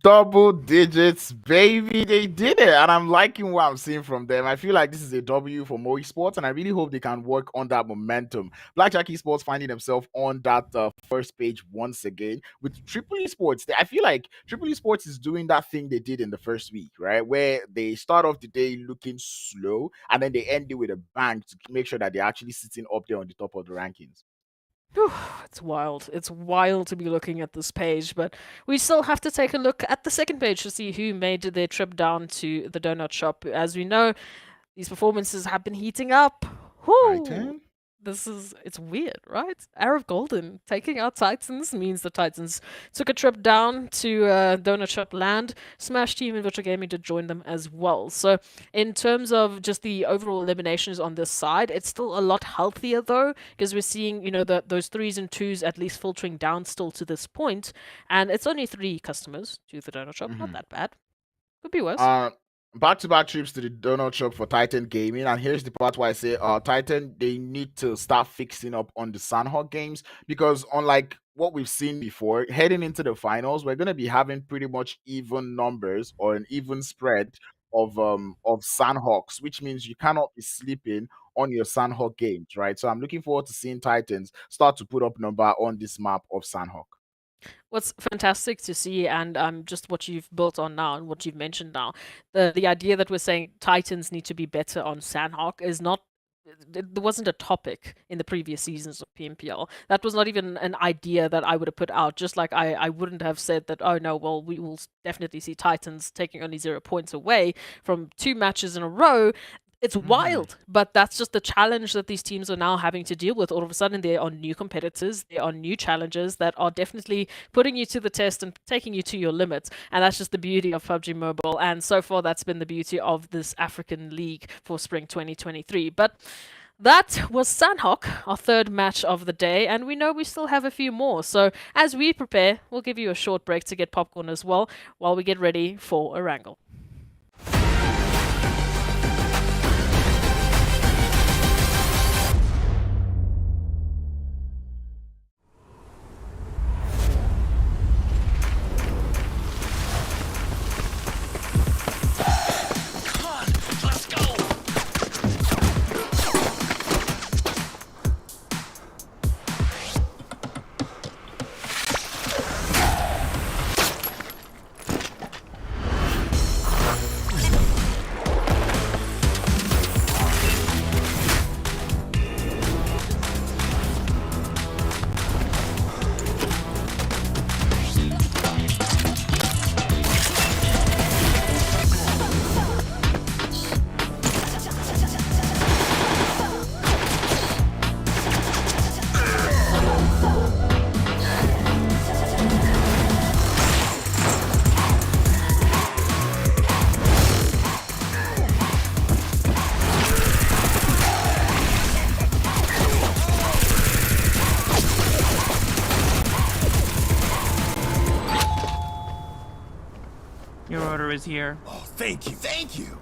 Double digits, baby. They did it. And I'm liking what I'm seeing from them. I feel like this is a W for Mo Esports, and I really hope they can work on that momentum. Blackjack Esports finding themselves on that first page once again with Triple Esports. I feel like Triple Esports is doing that thing they did in the first week, right? Where they start off the day looking slow, and then they end it with a bang to make sure that they're actually sitting up there on the top of the rankings. It's wild. It's wild to be looking at this page, but we still have to take a look at the second page to see who made their trip down to the donut shop. As we know, these performances have been heating up. Whoo! It's weird, right? Arab Golden taking out Titans means the Titans took a trip down to Donut Shop Land. Smash Team and Virtual Gaming did join them as well. So in terms of just the overall eliminations on this side, it's still a lot healthier though, because we're seeing, you know, those 3s and 2s at least filtering down still to this point, and it's only 3 customers to the Donut Shop. Not that bad. Could be worse. Back-to-back trips to the donut shop for Titan Gaming, and here's the part where I say Titan, they need to start fixing up on the Sanhok games, because unlike what we've seen before, heading into the finals, we're going to be having pretty much even numbers or an even spread of Sanhoks, which means you cannot be sleeping on your Sanhok games, right? So I'm looking forward to seeing Titans start to put up number on this map of Sanhok. What's fantastic to see, and just what you've built on now and what you've mentioned now, the idea that we're saying Titans need to be better on Sanhok is not. There wasn't a topic in the previous seasons of PMPL. That was not even an idea that I would have put out. Just like I wouldn't have said that, oh no, well, we will definitely see Titans taking only 0 points away from 2 matches in a row. It's wild, but that's just the challenge that these teams are now having to deal with. All of a sudden, there are new competitors, there are new challenges that are definitely putting you to the test and taking you to your limits. And that's just the beauty of PUBG Mobile. And so far, that's been the beauty of this African League for Spring 2023. But that was Sanhok, our third match of the day, and we know we still have a few more. So as we prepare, we'll give you a short break to get popcorn as well while we get ready for Erangel. Your order is here. Oh, thank you. Thank you.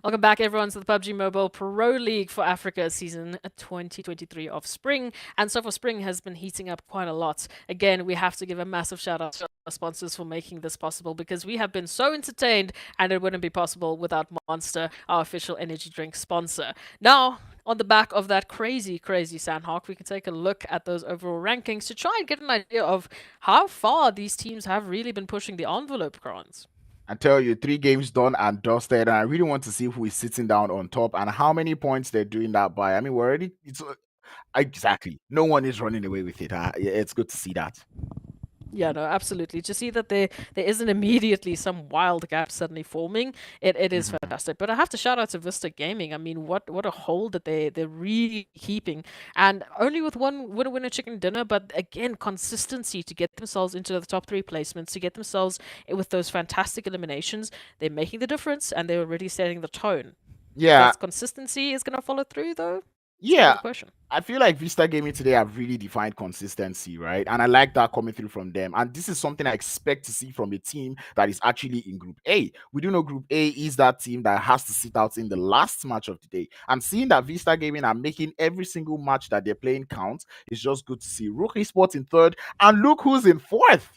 Welcome back, everyone, to the PUBG Mobile Pro League for Africa Season 2023 of Spring. And so far, Spring has been heating up quite a lot. Again, we have to give a massive shout out to our sponsors for making this possible, because we have been so entertained, and it wouldn't be possible without Monster, our official energy drink sponsor. Now, on the back of that crazy Sanhok, we can take a look at those overall rankings to try and get an idea of how far these teams have really been pushing the envelope, Grants. I tell you, 3 games done and dusted, and I really want to see who is sitting down on top and how many points they're doing that by. I mean, we're already, exactly, no one is running away with it. It's good to see that. Yeah, no, absolutely. To see that there isn't immediately some wild gap suddenly forming, it is fantastic. But I have to shout out to VISTA Gaming. I mean, what a hold that they're really keeping, and only with one winner chicken dinner. But again, consistency to get themselves into the top 3 placements, to get themselves with those fantastic eliminations. They're making the difference, and they're already setting the tone. Yeah, That consistency is gonna follow through, though. yeah. Question. I feel like Vista Gaming today have really defined consistency, right? And I like that coming through from them. And this is something I expect to see from a team that is actually in Group A. We do know Group A is that team that has to sit out in the last match of the day. And seeing that Vista Gaming are making every single match that they're playing count is just good to see. RUKH Esports in 3rd, and look who's in 4th.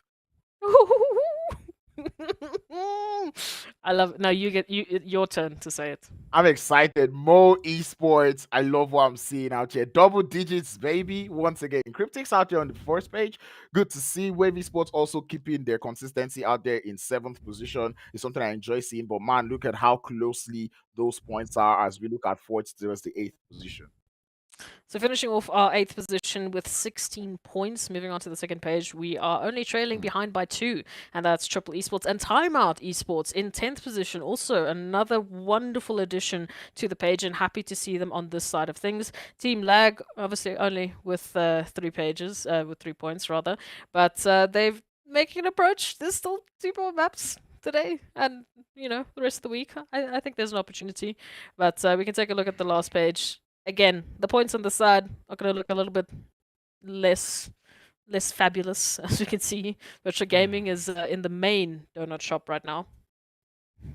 I love it. Now your turn to say it. I'm excited. More esports. I love what I'm seeing out here. Double digits, baby. Once again, CRYPTICS out there on the first page. Good to see. Wave Esports also keeping their consistency out there in 7th position. It's something I enjoy seeing. But man, look at how closely those points are as we look at 4th towards the 8th position. So finishing off our 8th position with 16 points. Moving on to the second page, we are only trailing behind by 2, and that's Triple Esports and Timeout Esports in 10th position. Also another wonderful addition to the page, and happy to see them on this side of things. TEAMLAG, obviously only with 3 pages, with 3 points rather, but they've making an approach. There's still 2 more maps today, and the rest of the week. I think there's an opportunity, but we can take a look at the last page. Again, the points on the side are going to look a little bit less fabulous, as we can see. Virtual Gaming is in the main donut shop right now.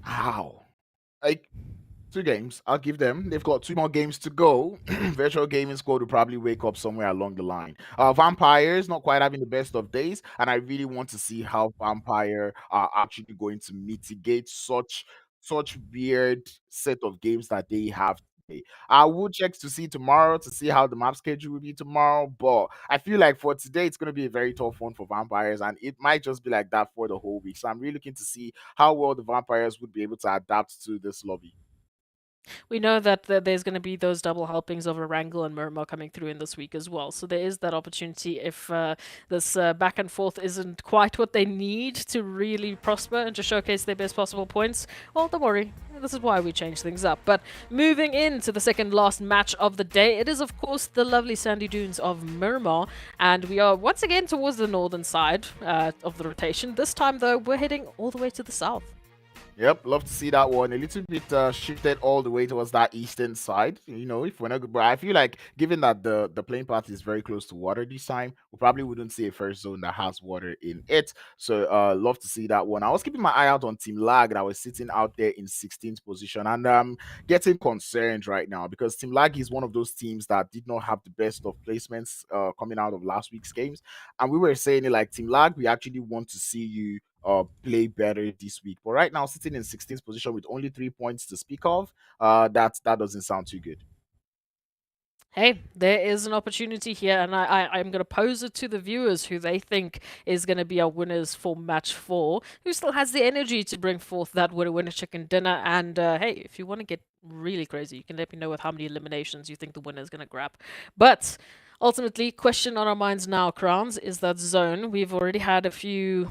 Wow. Like, 2 games. I'll give them. They've got 2 more games to go. Virtual Gaming Squad will probably wake up somewhere along the line. Vampires not quite having the best of days, and I really want to see how Vampire are actually going to mitigate such weird set of games that they have today. I will check to see tomorrow to see how the map schedule will be tomorrow, but I feel like for today it's going to be a very tough one for Vampires, and it might just be like that for the whole week. So I'm really looking to see how well the Vampires would be able to adapt to this lobby. We know that there's going to be those double helpings of Erangel and Miramar coming through in this week as well. So there is that opportunity if this back and forth isn't quite what they need to really prosper and to showcase their best possible points. Well, don't worry. This is why we change things up. But moving into the second last match of the day, it is of course the lovely sandy dunes of Miramar, and we are once again towards the northern side of the rotation. This time though, we're heading all the way to the south. Yep, love to see that one. A little bit shifted all the way towards that eastern side. If we're not, but I feel like given that the playing path is very close to water this time, we probably wouldn't see a first zone that has water in it. So love to see that one. I was keeping my eye out on TEAMLAG that was sitting out there in 16th position, and I'm getting concerned right now because TEAMLAG is one of those teams that did not have the best of placements coming out of last week's games, and we were saying it like TEAMLAG, we actually want to see you play better this week. But right now, sitting in 16th position with only 3 points to speak of, that doesn't sound too good. Hey, there is an opportunity here, and I'm going to pose it to the viewers who they think is going to be our winners for match 4, who still has the energy to bring forth that winner chicken dinner. And hey, if you want to get really crazy, you can let me know with how many eliminations you think the winner is going to grab. But ultimately, question on our minds now, Crowns, is that zone. We've already had a few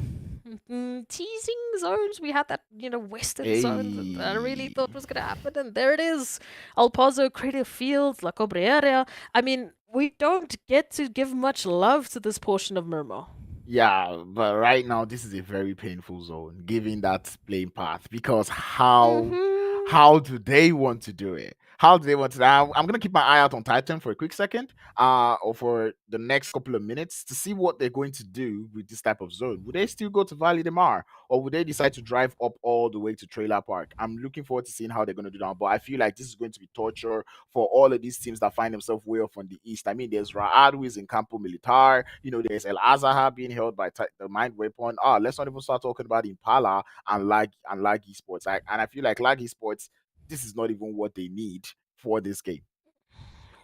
teasing zones. We had that, western zone that I really thought was going to happen, and there it is. El Paso, Creative Fields, La Cabrera. I mean, we don't get to give much love to this portion of Miramar. Yeah, but right now, this is a very painful zone, given that playing path, because how do they want to do it? How do they want to? I'm gonna keep my eye out on Titan for a quick second, or for the next couple of minutes to see what they're going to do with this type of zone. Would they still go to Valley de Mar, or would they decide to drive up all the way to Trailer Park? I'm looking forward to seeing how they're going to do that. But I feel like this is going to be torture for all of these teams that find themselves way off on the east. I mean, there's Raad who is in Campo Militar. There's El Azaha being held by the Mind Weapon. Let's not even start talking about Impala and Lag Esports. And I feel like Lag Esports, this is not even what they need for this game.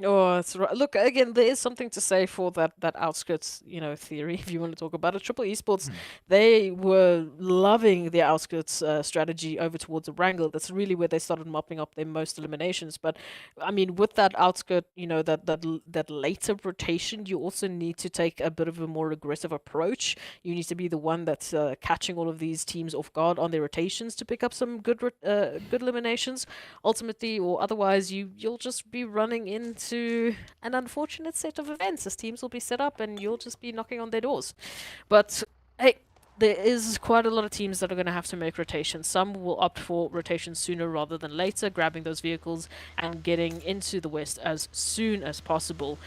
Oh, that's right. Look, again, there is something to say for that outskirts, theory, if you want to talk about it. Triple Esports, they were loving their outskirts strategy over towards Erangel. That's really where they started mopping up their most eliminations. But, I mean, with that outskirt, that later rotation, you also need to take a bit of a more aggressive approach. You need to be the one that's catching all of these teams off guard on their rotations to pick up some good eliminations. Ultimately, or otherwise, you'll just be running into an unfortunate set of events as teams will be set up and you'll just be knocking on their doors. But hey, there is quite a lot of teams that are going to have to make rotations. Some will opt for rotations sooner rather than later, grabbing those vehicles and getting into the west as soon as possible,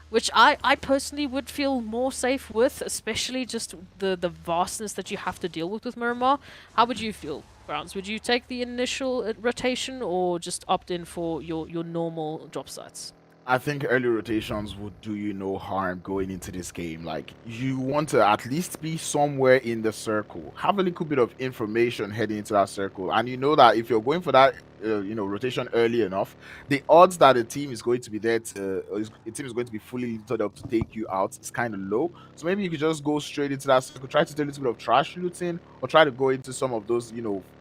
which I personally would feel more safe with, especially just the vastness that you have to deal with Miramar. How would you feel, Browns? Would you take the initial rotation or just opt in for your normal drop sites? I think early rotations would do you no harm going into this game. Like, you want to at least be somewhere in the circle, have a little bit of information heading into that circle, and you know that if you're going for that, rotation early enough, the odds that a team is going to be there to, a team is going to be fully littered up to take you out is kind of low. So maybe you could just go straight into that circle, try to do a little bit of trash looting, or try to go into some of those,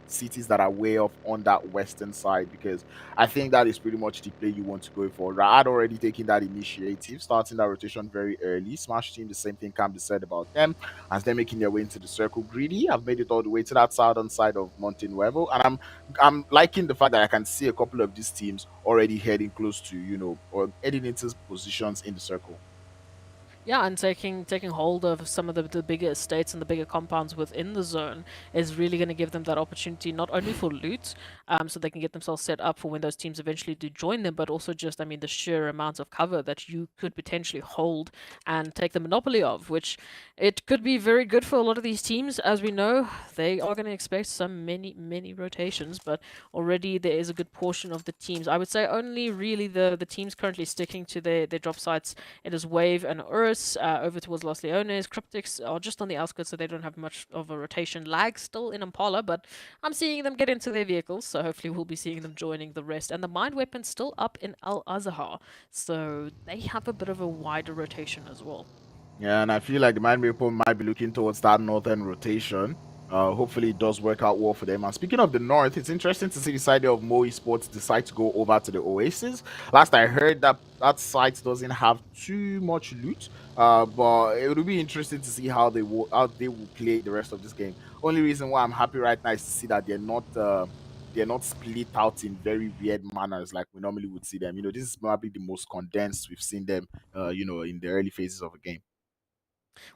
cities that are way off on that western side, because I think that is pretty much the play you want to go for. Rad already taking that initiative, starting that rotation very early. Smash Team, the same thing can be said about them as they're making their way into the circle. Greedy, I've made it all the way to that southern side of Monte Nuevo, and I'm liking the fact that I can see a couple of these teams already heading close to, or heading into positions in the circle. Yeah, and taking hold of some of the bigger estates and the bigger compounds within the zone is really going to give them that opportunity not only for loot, so they can get themselves set up for when those teams eventually do join them, but also just, I mean, the sheer amount of cover that you could potentially hold and take the monopoly of, which it could be very good for a lot of these teams. As we know, they are going to expect some many rotations, but already there is a good portion of the teams. I would say only really the teams currently sticking to their drop sites. It is Wave and URUS over towards Los Leones. CRYPTICS are just on the outskirts, so they don't have much of a rotation lag still in Impala, but I'm seeing them get into their vehicles, so hopefully we'll be seeing them joining the rest. And the Mind Weapon's still up in Al Azhar, so they have a bit of a wider rotation as well. Yeah, and I feel like the Mind Maple might be looking towards that northern rotation. Hopefully, it does work out well for them. And speaking of the north, it's interesting to see the side of Mo Esports decide to go over to the Oasis. Last I heard, that site doesn't have too much loot, but it will be interesting to see how they will play the rest of this game. Only reason why I'm happy right now is to see that they're not split out in very weird manners like we normally would see them. This is probably the most condensed we've seen them, in the early phases of a game.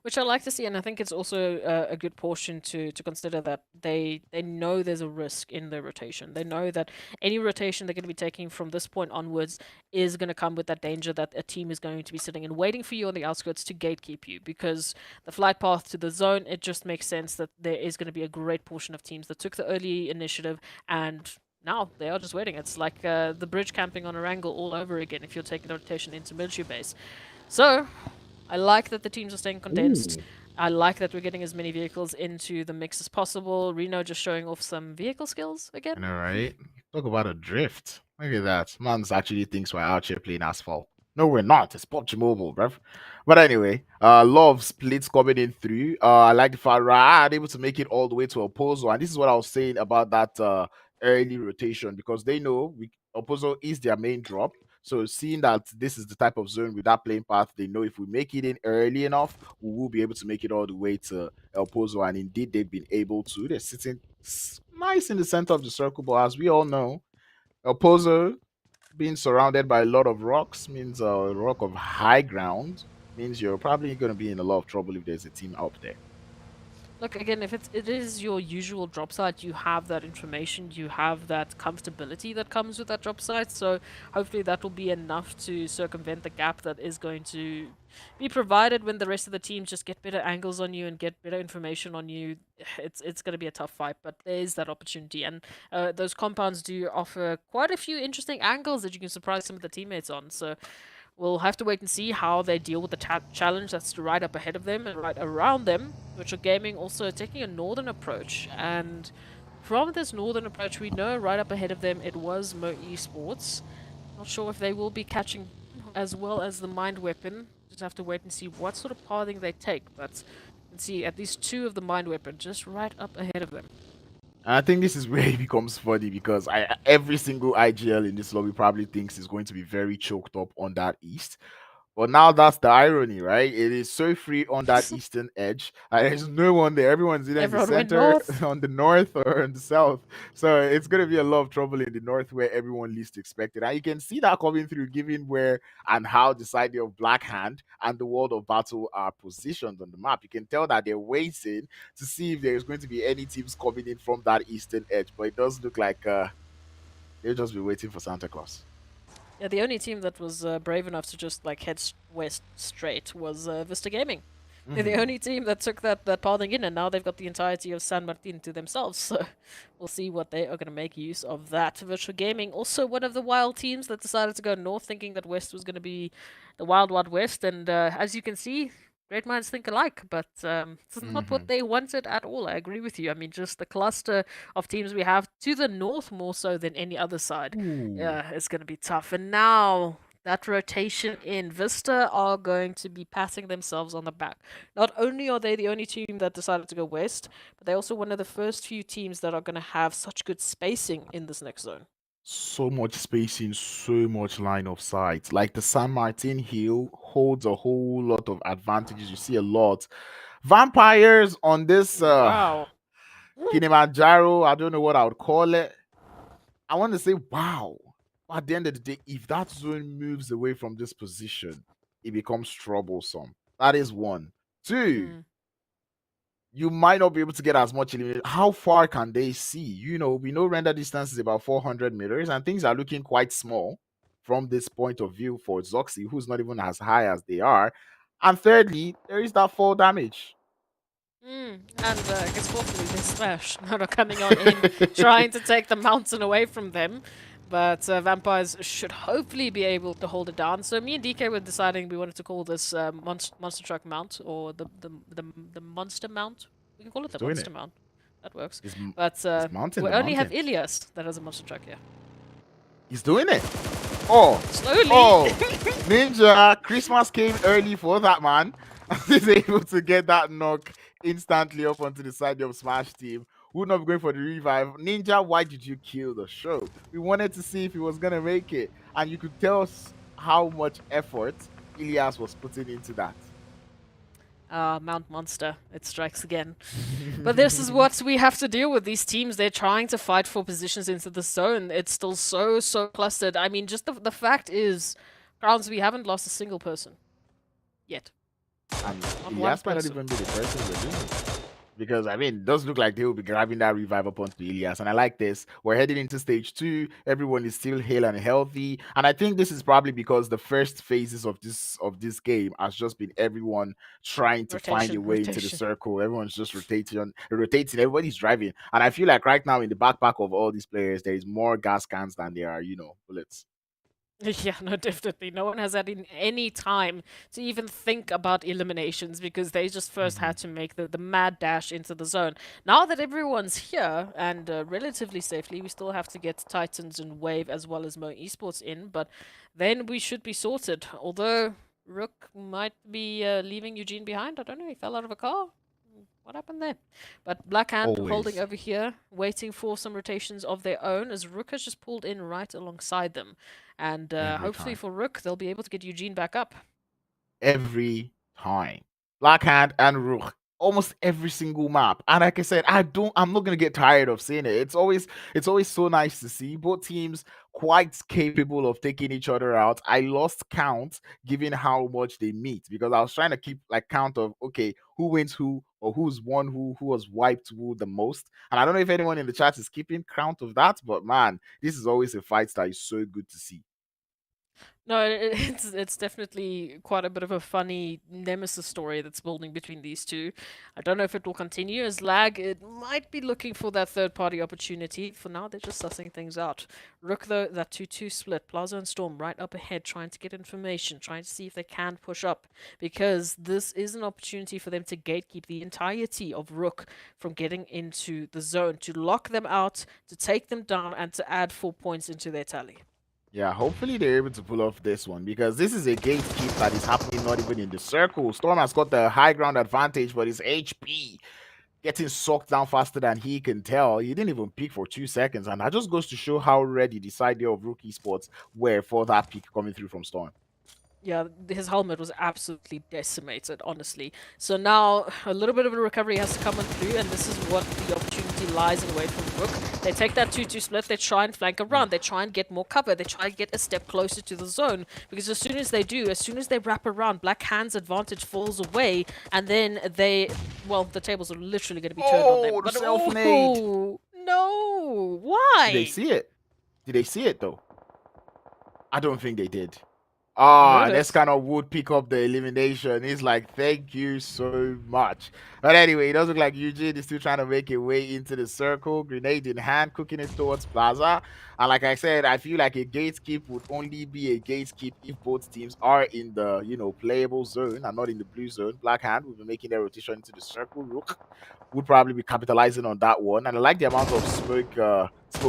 Which I like to see, and I think it's also a good portion to consider that they know there's a risk in their rotation. They know that any rotation they're going to be taking from this point onwards is going to come with that danger that a team is going to be sitting and waiting for you on the outskirts to gatekeep you, because the flight path to the zone, it just makes sense that there is going to be a great portion of teams that took the early initiative and now they are just waiting. It's like the bridge camping on Erangel all over again if you're taking the rotation into military base. So I like that the teams are staying condensed. Ooh. I like that we're getting as many vehicles into the mix as possible. Reno just showing off some vehicle skills I again. know, right? Talk about a drift. Look at that. Mans actually thinks we're out here playing asphalt. No, we're not. It's PUBG Mobile, bruv. But anyway, lot of splits coming in through. I like the fact Rad able to make it all the way to Opposo. And this is what I was saying about that early rotation, because they know Opposo is their main drop. So seeing that this is the type of zone with that playing path, they know if we make it in early enough, we will be able to make it all the way to El Pozo. And indeed, they've been able to. They're sitting nice in the center of the circle, but as we all know, El Pozo being surrounded by a lot of rocks means a rock of high ground means you're probably going to be in a lot of trouble if there's a team up there. Look, again, if it is your usual drop site, you have that information, you have that comfortability that comes with that drop site. So hopefully that will be enough to circumvent the gap that is going to be provided when the rest of the teams just get better angles on you and get better information on you. It's going to be a tough fight, but there is that opportunity, and those compounds do offer quite a few interesting angles that you can surprise some of the teammates on. So we'll have to wait and see how they deal with the challenge that's right up ahead of them and right around them, which are gaming also taking a northern approach. And from this northern approach, we know right up ahead of them it was Mo Esports. Not sure if they will be catching as well as the Mind Weapon. Just have to wait and see what sort of pathing they take. But you can see at least two of the Mind Weapon just right up ahead of them. And I think this is where it becomes funny because every single IGL in this lobby probably thinks is going to be very choked up on that east. But now that's the irony, right? It is so free on that eastern edge. There's no one there. Everyone's either in the Everyone went center, north. on the north, or in the south. So it's going to be a lot of trouble in the north where everyone least expected. And you can see that coming through, given where and how the side of Black Hand and the World of Battle are positioned on the map. You can tell that they're waiting to see if there's going to be any teams coming in from that eastern edge. But it does look like they'll just be waiting for Santa Claus. Yeah, the only team that was brave enough to just like head west straight was Vista Gaming. They're the only team that took that pathing in, and now they've got the entirety of San Martin to themselves. So we'll see what they are going to make use of that. Virtual Gaming, also one of the wild teams that decided to go north, thinking that West was going to be the wild, wild West. And as you can see, great minds think alike, but it's not what they wanted at all. I agree with you. I mean, just the cluster of teams we have to the north more so than any other side, it's going to be tough. And now that rotation in Vista are going to be patting themselves on the back. Not only are they the only team that decided to go west, but they're also one of the first few teams that are going to have such good spacing in this next zone. So much spacing, so much line of sight. Like the San Martin Hill holds a whole lot of advantages. You see a lot. Vampires on this Wow. Kilimanjaro, I don't know what I would call it. I want to say, wow. At the end of the day, if that zone moves away from this position, it becomes troublesome. That is one. Two, you might not be able to get as much elimination. How far can they see? You know, we know render distance is about 400 meters, and things are looking quite small from this point of view for Zoxy, who's not even as high as they are. And thirdly, there is that fall damage. And I guess fourthly, this Smash that are coming on in, trying to take the mountain away from them. But Vampires should hopefully be able to hold it down. So me and DK were deciding we wanted to call this monster truck mount, or the monster mount. We can call it the monster mount. That works. But we only have Ilias that has a monster truck here. He's doing it. Oh, slowly. Oh, Ninja, Christmas came early for that man. He's able to get that knock instantly up onto the side of Smash team. Would not be going for the revive. Ninja, why did you kill the show? We wanted to see if he was gonna make it, and you could tell us how much effort Ilias was putting into that. Mount Monster, it strikes again. But this is what we have to deal with. These teams, they're trying to fight for positions into the zone. It's still so clustered. I mean, just the fact is, Crowns, we haven't lost a single person yet. And Ilias might not even be the person we're doing. Because, I mean, it does look like they will be grabbing that revive up onto Ilias. And I like this. We're heading into stage 2. Everyone is still hale and healthy. And I think this is probably because the first phases of this game has just been everyone trying to find a way into the circle. Everyone's just rotating. Everybody's driving. And I feel like right now in the backpack of all these players, there is more gas cans than there are, bullets. Yeah, no, definitely. No one has had any time to even think about eliminations because they just first had to make the mad dash into the zone. Now that everyone's here and relatively safely, we still have to get Titans and Wave as well as Mo Esports in, but then we should be sorted. Although RUKH might be leaving Eugene behind. I don't know, he fell out of a car. What happened there? But Blackhand holding over here, waiting for some rotations of their own, as RUKH has just pulled in right alongside them. And hopefully for RUKH, they'll be able to get Eugene back up. Every time. Blackhand and RUKH. Almost every single map. And like I said, I'm not gonna get tired of seeing it. It's always so nice to see both teams quite capable of taking each other out. I lost count given how much they meet because I was trying to keep like count of okay, who wins who or who's won who was wiped who the most. And I don't know if anyone in the chat is keeping count of that, but man, this is always a fight that is so good to see. No, it's definitely quite a bit of a funny nemesis story that's building between these two. I don't know if it will continue as Lag. It might be looking for that third-party opportunity. For now, they're just sussing things out. RUKH, though, that 2-2 split. Plaza and Storm right up ahead, trying to get information, trying to see if they can push up. Because this is an opportunity for them to gatekeep the entirety of RUKH from getting into the zone, to lock them out, to take them down, and to add 4 points into their tally. Yeah, hopefully they're able to pull off this one because this is a gatekeep that is happening not even in the circle. Storm has got the high ground advantage, but his HP getting sucked down faster than he can tell. He didn't even peak for 2 seconds, and that just goes to show how ready the side of RUKH Esports were for that peak coming through from Storm. Yeah, his helmet was absolutely decimated, honestly. So now a little bit of a recovery has to come on through, and this is what the opportunity lies in wait from RUKH. They take that 2-2 split, they try and flank around, they try and get more cover, they try and get a step closer to the zone, because as soon as they do, as soon as they wrap around, Blackhand's advantage falls away, and then well, the tables are literally going to be turned on them. But self-made. No! Why? Did they see it? Did they see it, though? I don't think they did. This URUS. kind of would pick up the elimination. He's like, thank you so much. But anyway, it does look like Eugene is still trying to make a way into the circle, grenade in hand, cooking it towards Plaza. And like I said, I feel like a gatekeep would only be a gatekeep if both teams are in the, playable zone and not in the blue zone. Black Hand will be making their rotation into the circle. RUKH would probably be capitalizing on that one. And I like the amount of smoke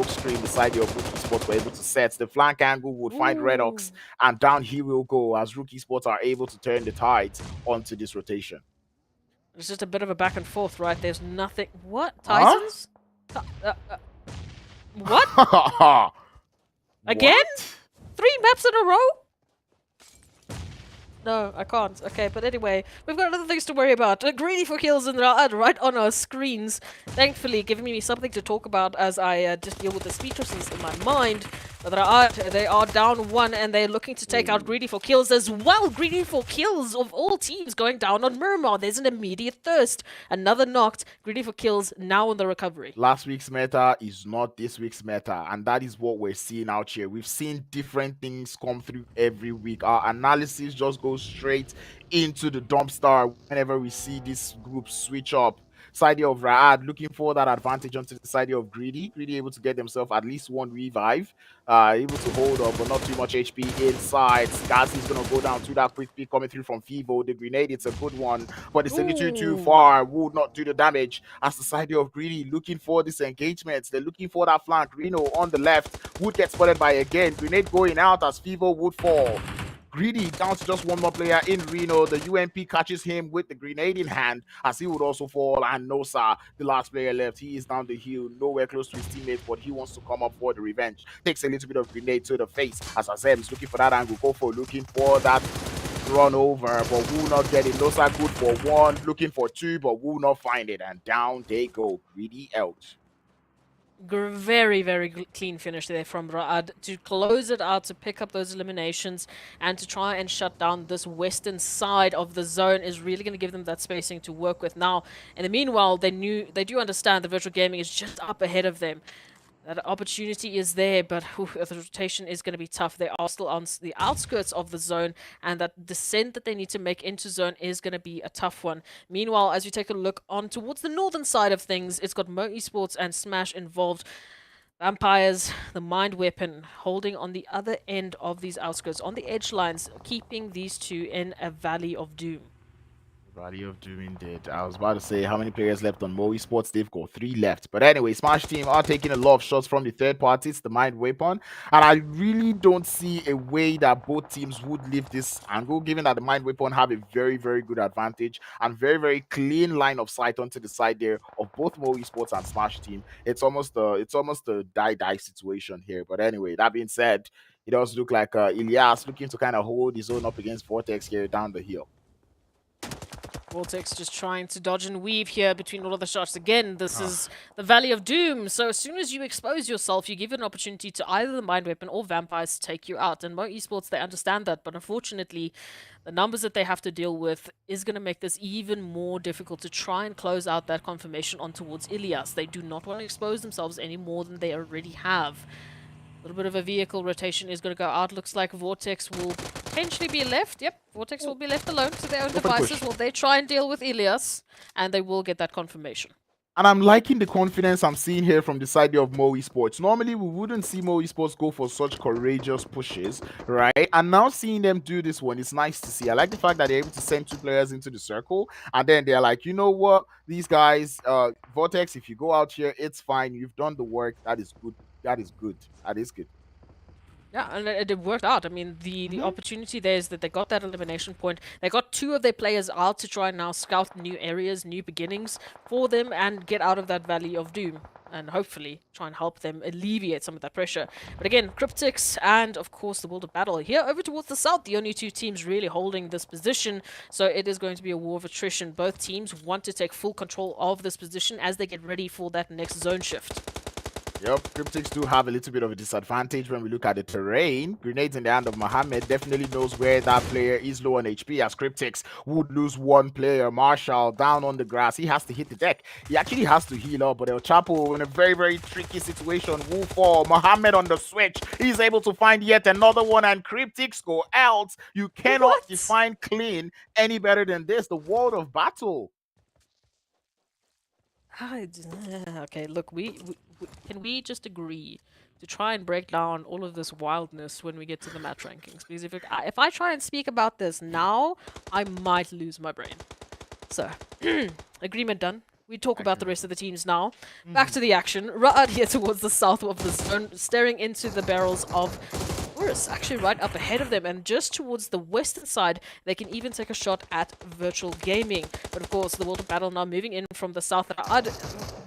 screen the side of Rookie Sports were able to set. The flank angle would find RUKH, and down he will go as Rookie Sports are able to turn the tides onto this rotation. It's just a bit of a back and forth, right? There's nothing. What? Huh? Tyson's? What? Again? What? 3 maps in a row? No, I can't. Okay, but anyway, we've got other things to worry about. GREEDYFORKILLS and RUKH right on our screens. Thankfully, giving me something to talk about as I just deal with the speechlessness in my mind. But RUKH, they are down 1 and they're looking to take out GREEDYFORKILLS as well. GREEDYFORKILLS of all teams going down on Miramar. There's an immediate thirst. Another knocked. GREEDYFORKILLS now on the recovery. Last week's meta is not this week's meta, and that is what we're seeing out here. We've seen different things come through every week. Our analysis just goes straight into the dumpster whenever we see this group switch up. Side of RUKH looking for that advantage onto the side of Greedy able to get themselves at least 1 revive, able to hold up but not too much HP inside. Skazi's gonna go down to that quick pick coming through from Fivo. The grenade, it's a good one, but it's a little too far, would not do the damage as the side of Greedy looking for this engagement. They're looking for that flank. Reno on the left would get spotted by again, grenade going out as Fivo would fall. Greedy down to just 1 more player in Reno. The UMP catches him with the grenade in hand as he would also fall. And Nosa, the last player left, he is down the hill, nowhere close to his teammates, but he wants to come up for the revenge. Takes a little bit of grenade to the face as Azem is looking for that angle. Go for looking for that run over, but will not get it. Nosa good for 1, looking for 2, but will not find it. And down they go. Greedy out. Very, very clean finish there from RUKH to close it out, to pick up those eliminations, and to try and shut down this western side of the zone is really going to give them that spacing to work with. Now, in the meanwhile, they do understand that virtual gaming is just up ahead of them. That opportunity is there, but the rotation is going to be tough. They are still on the outskirts of the zone, and that descent that they need to make into zone is going to be a tough one. Meanwhile, as you take a look on towards the northern side of things, it's got Mo Esports and Smash involved. Vampires, the Mind Weapon, holding on the other end of these outskirts, on the edge lines, keeping these two in a valley of doom. Valley of Doom indeed. I was about to say how many players left on Mo Esports. They've got 3 left. But anyway, Smash team are taking a lot of shots from the third parties, the Mind Weapon. And I really don't see a way that both teams would leave this angle, given that the Mind Weapon have a very, very good advantage and very, very clean line of sight onto the side there of both Mo Esports and Smash team. It's almost a die-die situation here. But anyway, that being said, it does look like Ilyas looking to kind of hold his own up against Vortex here down the hill. Vortex just trying to dodge and weave here between all of the shots. Again, this is the Valley of Doom. So as soon as you expose yourself, you give an opportunity to either the Mind Weapon or Vampires to take you out. And Mo Esports, they understand that. But unfortunately, the numbers that they have to deal with is going to make this even more difficult to try and close out that confirmation on towards Ilyas. They do not want to expose themselves any more than they already have. A little bit of a vehicle rotation is going to go out. Looks like Vortex will potentially be left. Yep, Vortex will be left alone to their own devices. Will they try and deal with Ilyas? And they will get that confirmation. And I'm liking the confidence I'm seeing here from the side of Mo Esports. Normally, we wouldn't see Mo Esports go for such courageous pushes, right? And now seeing them do this one, it's nice to see. I like the fact that they're able to send 2 players into the circle. And then they're like, you know what? These guys, Vortex, if you go out here, it's fine. You've done the work. That is good. That is good. That is good. Yeah, and it worked out. I mean, the opportunity there is that they got that elimination point. They got 2 of their players out to try and now scout new areas, new beginnings for them, and get out of that Valley of Doom. And hopefully try and help them alleviate some of that pressure. But again, CRYPTICS and, of course, the World of Battle. Here over towards the south, the only 2 teams really holding this position. So it is going to be a war of attrition. Both teams want to take full control of this position as they get ready for that next zone shift. Yep, CRYPTICS do have a little bit of a disadvantage when we look at the terrain. Grenades in the hand of Mohammed definitely knows where that player is low on HP, as CRYPTICS would lose one player. Marshall down on the grass. He has to hit the deck. He actually has to heal up, but El Chapo in a very, very tricky situation will fall. Mohammed on the switch. He's able to find yet another one, and CRYPTICS go out. You cannot define clean any better than this. The world of battle. Okay, look, can we just agree to try and break down all of this wildness when we get to the match rankings? Because if I try and speak about this now, I might lose my brain. So, agreement done. We talk about the rest of the teams now. Back to the action. Right here towards the south of the zone, staring into the barrels of URUS, actually right up ahead of them, and just towards the western side, they can even take a shot at Virtual Gaming. But of course, the World of Battle now moving in from the south that are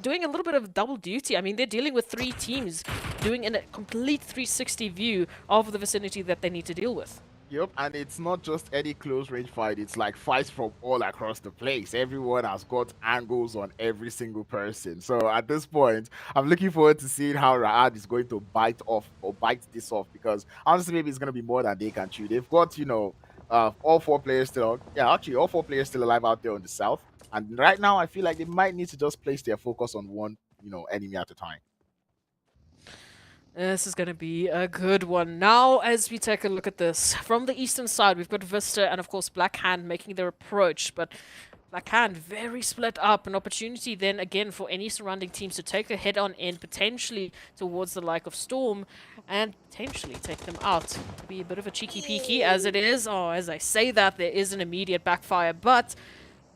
doing a little bit of double duty. I mean, they're dealing with 3 teams, doing a complete 360 view of the vicinity that they need to deal with. Yep, and it's not just any close range fight, it's like fights from all across the place. Everyone has got angles on every single person. So at this point, I'm looking forward to seeing how Raad is going to bite this off, because honestly, maybe it's going to be more than they can chew. They've got, all 4 players still, all 4 players still alive out there on the south. And right now, I feel like they might need to just place their focus on one, enemy at a time. This is going to be a good one. Now, as we take a look at this, from the eastern side, we've got Vista and, of course, Black Hand making their approach. But Black Hand very split up. An opportunity then, again, for any surrounding teams to take a head-on in, potentially towards the like of Storm, and potentially take them out. It'll be a bit of a cheeky-peeky as it is. Oh, as I say that, there is an immediate backfire, but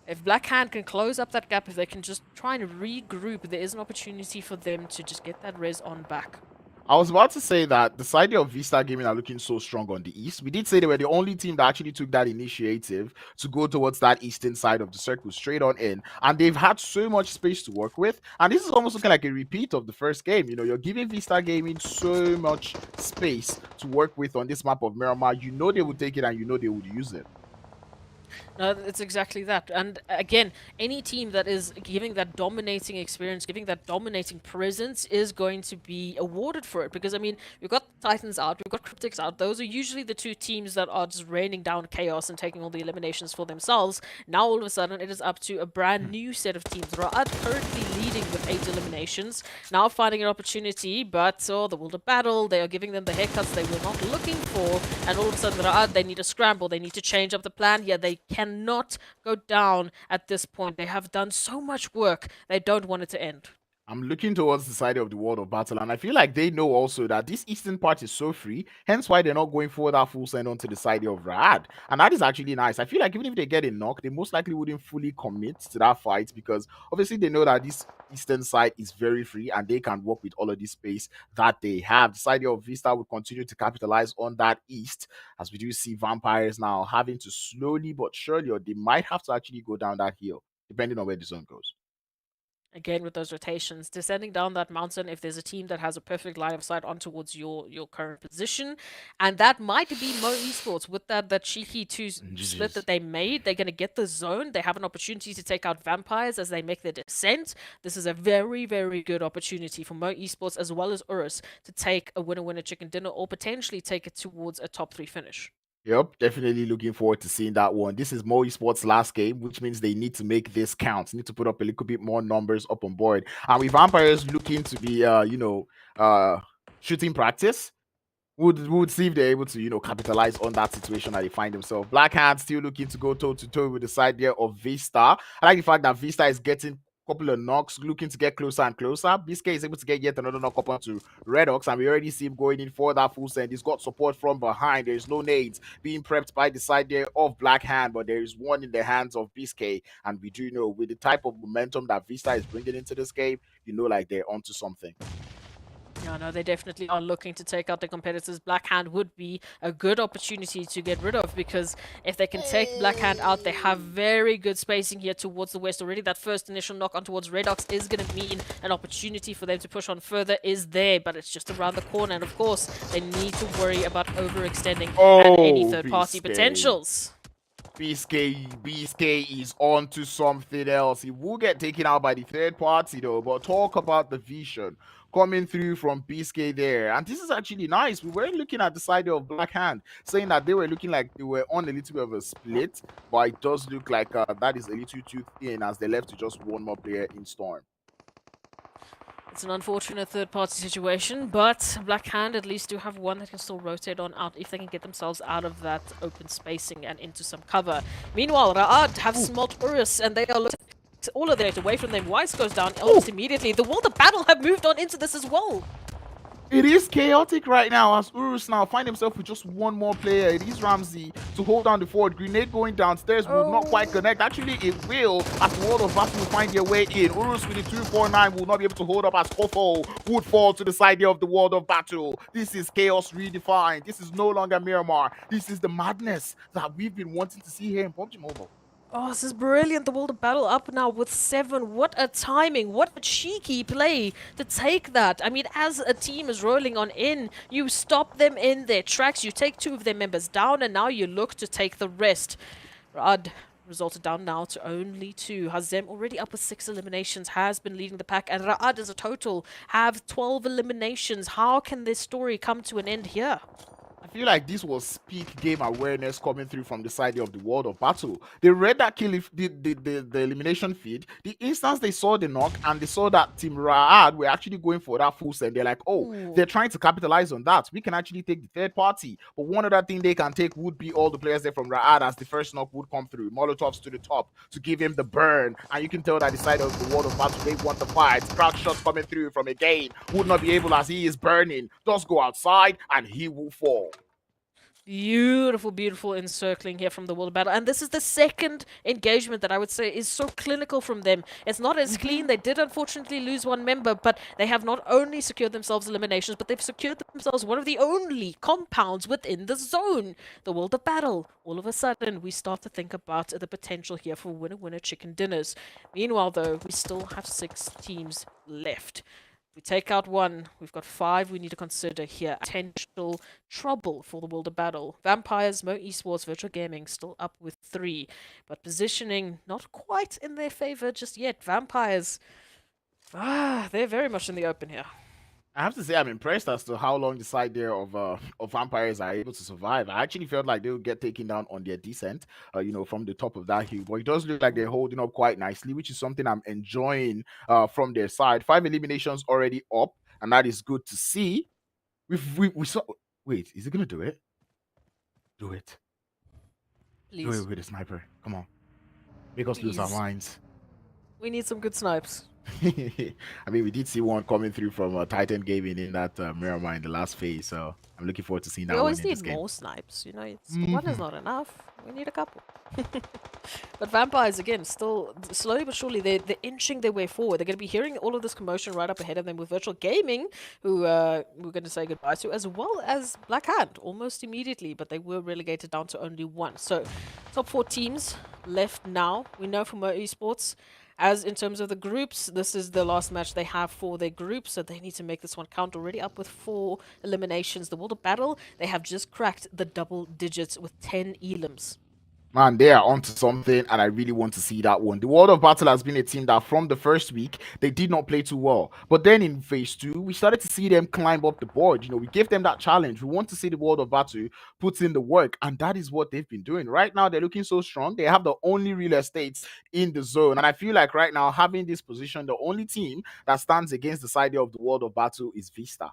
if Black Hand can close up that gap, if they can just try and regroup, there is an opportunity for them to just get that res on back. I was about to say that the side of Vista Gaming are looking so strong on the east. We did say they were the only team that actually took that initiative to go towards that eastern side of the circle straight on in. And they've had so much space to work with. And this is almost looking like a repeat of the first game. You're giving Vista Gaming so much space to work with on this map of Miramar. They would take it and they would use it. No, it's exactly that. And again, any team that is giving that dominating experience, giving that dominating presence is going to be awarded for it. Because, I mean, we've got Titans out, we've got CRYPTICS out. Those are usually the 2 teams that are just raining down chaos and taking all the eliminations for themselves. Now, all of a sudden, it is up to a brand new set of teams. Raad currently leading with 8 eliminations. Now finding an opportunity, but the World of Battle, they are giving them the haircuts they were not looking for. And all of a sudden, Raad, they need to scramble. They need to change up the plan. Yeah, they cannot go down at this point. They have done so much work. They don't want it to end. I'm looking towards the side of the World of Battle, and I feel like they know also that this eastern part is so free, hence why they're not going for that full send onto the side of Raad. And that is actually nice. I feel like even if they get a knock, they most likely wouldn't fully commit to that fight, because obviously they know that this eastern side is very free and they can work with all of this space that they have. The side of Vista will continue to capitalize on that east, as we do see Vampires now having to slowly but surely, or they might have to actually go down that hill, depending on where the zone goes. Again, with those rotations, descending down that mountain, if there's a team that has a perfect line of sight on towards your current position, and that might be Mo Esports with that cheeky 2 split that they made. They're going to get the zone. They have an opportunity to take out Vampires as they make their descent. This is a very, very good opportunity for Mo Esports as well as URUS to take a winner-winner chicken dinner, or potentially take it towards a top 3 finish. Yep, definitely looking forward to seeing that one. This is Mo Esports' last game, which means they need to make this count. Need to put up a little bit more numbers up on board. And with Vampires looking to be, shooting practice, would see if they're able to, capitalize on that situation that they find themselves. Black Hand still looking to go toe-to-toe with the side there of Vista. I like the fact that Vista is getting couple of knocks, looking to get closer and closer. BSK is able to get yet another knock up onto RUKH, and we already see him going in for that full send. He's got support from behind. There's no nades being prepped by the side there of Black Hand, but there is one in the hands of BSK, and we do know with the type of momentum that Vista is bringing into this game, like they're onto something. Yeah, no, they definitely are looking to take out the competitors. Black Hand would be a good opportunity to get rid of, because if they can take Black Hand out, they have very good spacing here towards the west already. That first initial knock on towards RUKH is going to mean an opportunity for them to push on further is there, but it's just around the corner. And of course, they need to worry about overextending and any third-party potentials. BSK is on to something else. He will get taken out by the third party though, but talk about the vision coming through from BSK there. And this is actually nice. We were looking at the side of Black Hand, saying that they were looking like they were on a little bit of a split, but it does look like that is a little too thin as they left to just one more player in Storm. It's an unfortunate third-party situation, but Black Hand at least do have one that can still rotate on out if they can get themselves out of that open spacing and into some cover. Meanwhile, Ra'ad have smelt URUS, and they are looking all of that away from them. Weiss goes down almost immediately. The World of Battle have moved on into this as well. It is chaotic right now as URUS now find himself with just one more player. It is Ramsey to hold down the forward. Grenade going downstairs will not quite connect. Actually, it will as the World of Battle will find their way in. URUS with the 249 will not be able to hold up as Kofo would fall to the side of the World of Battle. This is chaos redefined. This is no longer Miramar. This is the madness that we've been wanting to see here in PUBG Mobile. Oh, this is brilliant. The World of Battle up now with 7. What a timing. What a cheeky play to take that. I mean, as a team is rolling on in, you stop them in their tracks. You take 2 of their members down, and now you look to take the rest. Ra'ad resulted down now to only 2. Hazem already up with 6 eliminations, has been leading the pack, and Ra'ad as a total have 12 eliminations. How can this story come to an end here? I feel like this was peak game awareness coming through from the side of the World of Battle. They read that kill, the elimination feed. The instance they saw the knock and they saw that Team Ra'ad were actually going for that full send. They're like, oh, they're trying to capitalize on that. We can actually take the third party. But one other thing they can take would be all the players there from Ra'ad as the first knock would come through. Molotovs to the top to give him the burn. And you can tell that the side of the World of Battle, they want the fight. Crack shots coming through from again. Would not be able as he is burning. Does go outside and he will fall. Beautiful, beautiful encircling here from the World of Battle. And this is the second engagement that I would say is so clinical from them. It's not as clean. They did unfortunately lose one member, but they have not only secured themselves eliminations, but they've secured themselves one of the only compounds within the zone. The World of Battle. All of a sudden, we start to think about the potential here for winner-winner chicken dinners. Meanwhile, though, we still have 6 teams left. We take out 1, we've got 5 we need to consider here. Potential trouble for the World of Battle. Vampires, Mo Esports, Virtual Gaming still up with 3. But positioning not quite in their favor just yet. Vampires, they're very much in the open here. I have to say I'm impressed as to how long the side there of vampires are able to survive. I actually felt like they would get taken down on their descent, from the top of that hill. But it does look like they're holding up quite nicely, which is something I'm enjoying from their side. 5 eliminations already up, and that is good to see. We saw. Wait, is he gonna do it? Do it. Please. Do it with a sniper. Come on, make us lose our minds. We need some good snipes. I mean, we did see one coming through from Titan Gaming in that Miramar in the last phase, so I'm looking forward to seeing that We one always in this need game. more snipes, one is not enough. We need a couple. But Vampires, again, still slowly but surely, they're inching their way forward. They're going to be hearing all of this commotion right up ahead of them with Virtual Gaming, who we're going to say goodbye to, as well as Black Hand, almost immediately, but they were relegated down to only 1. So, top 4 teams left now. We know from Mo Esports, as in terms of the groups, this is the last match they have for their group, so they need to make this one count. Already up with 4 eliminations. The World of Battle, they have just cracked the double digits with 10 elims. Man, they are onto something, and I really want to see that one. The World of Battle has been a team that from the first week, they did not play too well. But then in phase 2, we started to see them climb up the board. We gave them that challenge. We want to see the World of Battle put in the work, and that is what they've been doing. Right now, they're looking so strong. They have the only real estates in the zone. And I feel like right now, having this position, the only team that stands against the side of the World of Battle is VISTA.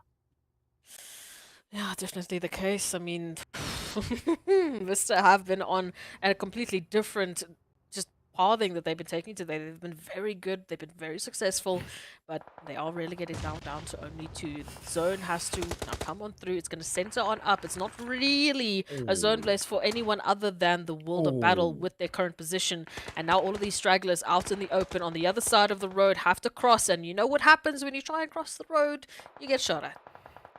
Yeah, definitely the case. I mean, VISTA have been on a completely different just pathing that they've been taking today. They've been very good. They've been very successful, but they are relegated down to only 2. The zone has to now come on through. It's going to center on up. It's not really a zone place for anyone other than the World of Battle with their current position. And now all of these stragglers out in the open on the other side of the road have to cross. And you know what happens when you try and cross the road? You get shot at.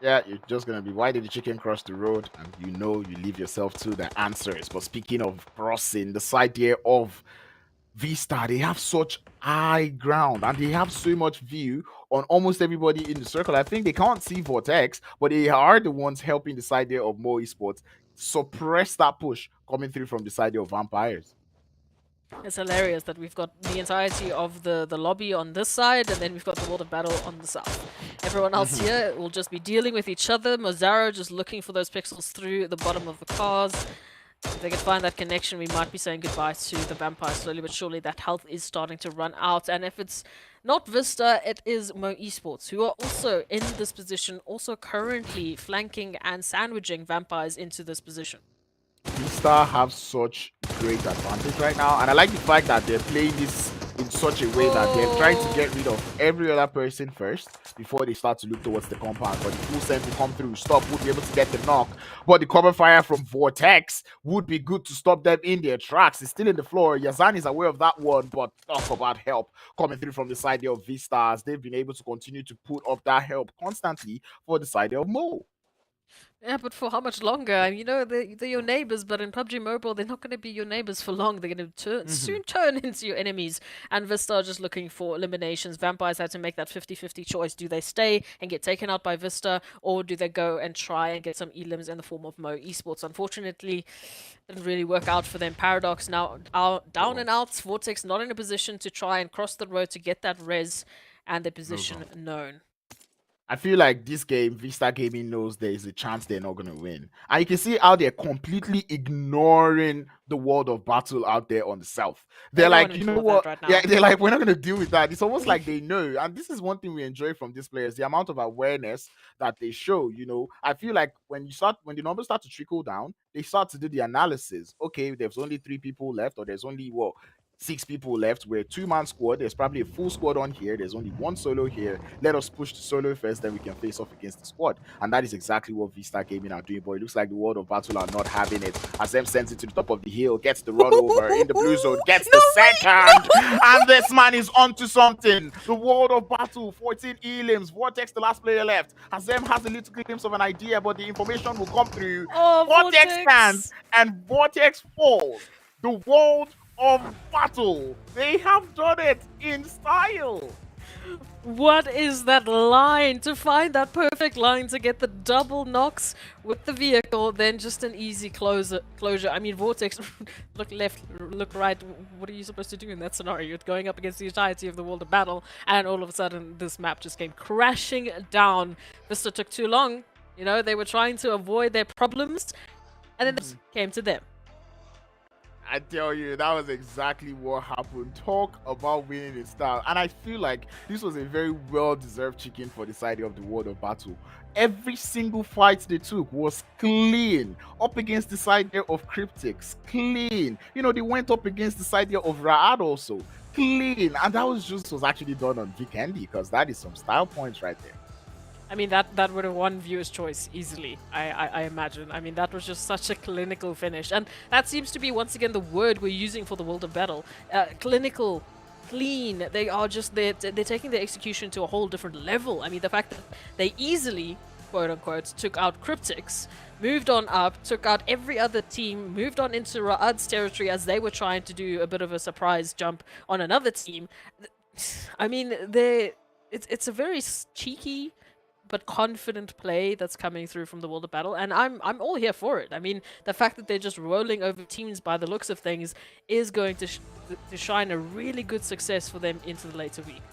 Yeah, you're just going to be, why did the chicken cross the road? And you leave yourself to the answers. But speaking of crossing, the side here of VISTA, they have such high ground and they have so much view on almost everybody in the circle. I think they can't see Vortex, but they are the ones helping the side there of Mo Esports suppress that push coming through from the side of Vampires. It's hilarious that we've got the entirety of the lobby on this side, and then we've got the world of battle on the south. Everyone else here will just be dealing with each other. Mozaro just looking for those pixels through the bottom of the cars. If they can find that connection, we might be saying goodbye to the Vampire slowly but surely. That health is starting to run out, and if it's not VISTA, it is Mo Esports, who are also in this position, also currently flanking and sandwiching Vampires into this position. VISTA have such great advantage right now, and I like the fact that they're playing this in such a way that they're trying to get rid of every other person first before they start to look towards the compound. But the full send will come through. Stop would be able to get the knock, but the cover fire from Vortex would be good to stop them in their tracks. It's still in the floor. Yazan is aware of that one, but talk about help coming through from the side of Vistas. They've been able to continue to put up that help constantly for the side of Mo. Yeah, but for how much longer? I mean, you know, they're your neighbors, but in PUBG Mobile, they're not going to be your neighbors for long. They're going to soon turn into your enemies. And Vista are just looking for eliminations. Vampires had to make that 50-50 choice. Do they stay and get taken out by Vista, or do they go and try and get some elims in the form of Mo Esports? Unfortunately, didn't really work out for them. Paradox now down and out. Vortex not in a position to try and cross the road to get that res and their position known. I feel like this game, Vista Gaming knows there is a chance they're not going to win. And you can see how they're completely ignoring the world of battle out there on the south. They're like, you know what? Right now. Yeah, they're like, we're not going to deal with that. It's almost like they know. And this is one thing we enjoy from these players, the amount of awareness that they show. You know, I feel like when the numbers start to trickle down, they start to do the analysis. Okay, there's only 3 people left, or there's only, 6 people left. We're a 2-man squad. There's probably a full squad on here. There's only one solo here. Let us push the solo first, then we can face off against the squad. And that is exactly what Vista Gaming are doing. But it looks like the world of battle are not having it. As them sends it to the top of the hill, gets the run over in the blue zone, gets the second, and this man is onto something. The world of battle, 14 elims. Vortex, the last player left. Azem has a little glimpse of an idea, but the information will come through. Vortex stands and Vortex falls. The world of battle. They have done it in style. What is that line? To find that perfect line to get the double knocks with the vehicle, then just an easy closure. I mean, Vortex, look left, look right. What are you supposed to do in that scenario? You're going up against the entirety of the world of battle, and all of a sudden, this map just came crashing down. Vista took too long. You know, they were trying to avoid their problems, and then this came to them. I tell you, that was exactly what happened. Talk about winning in style. And I feel like this was a very well-deserved chicken for the side of the world of battle. Every single fight they took was clean. Up against the side there of CRYPTICS, clean. You know, they went up against the side there of RUKH also, clean. And that was actually done on VIKND, because that is some style points right there. I mean, that would have won viewer's choice easily, I imagine. I mean, that was just such a clinical finish. And that seems to be, once again, the word we're using for the world of battle. Clinical, clean. They are just, they're taking their execution to a whole different level. I mean, the fact that they easily, quote-unquote, took out CRYPTICS, moved on up, took out every other team, moved on into RUKH's territory as they were trying to do a bit of a surprise jump on another team. I mean, it's a very cheeky but confident play that's coming through from the world of battle, and I'm all here for it. I mean, the fact that they're just rolling over teams by the looks of things is going to shine a really good success for them into the later week.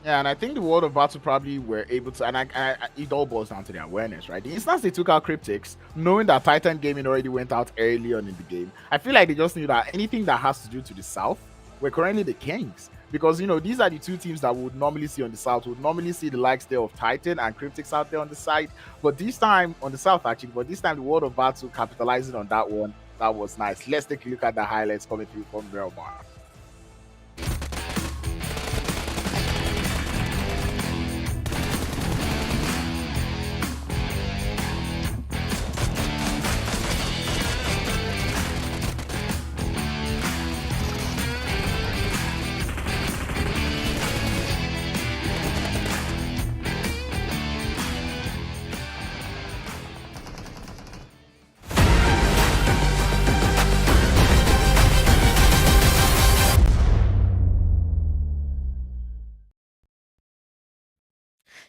Yeah, and I think the world of battle probably were able to, and it all boils down to the awareness, right? The instance they took out CRYPTICS, knowing that Titan Gaming already went out early on in the game, I feel like they just knew that anything that has to do to the south, we're currently the kings. Because, you know, these are the 2 teams that we would normally see on the south. We would normally see the likes there of Titan and CRYPTICS out there on the side. But this time, on the south actually, but this time the world of battle capitalizing on that one. That was nice. Let's take a look at the highlights coming through from Miramar.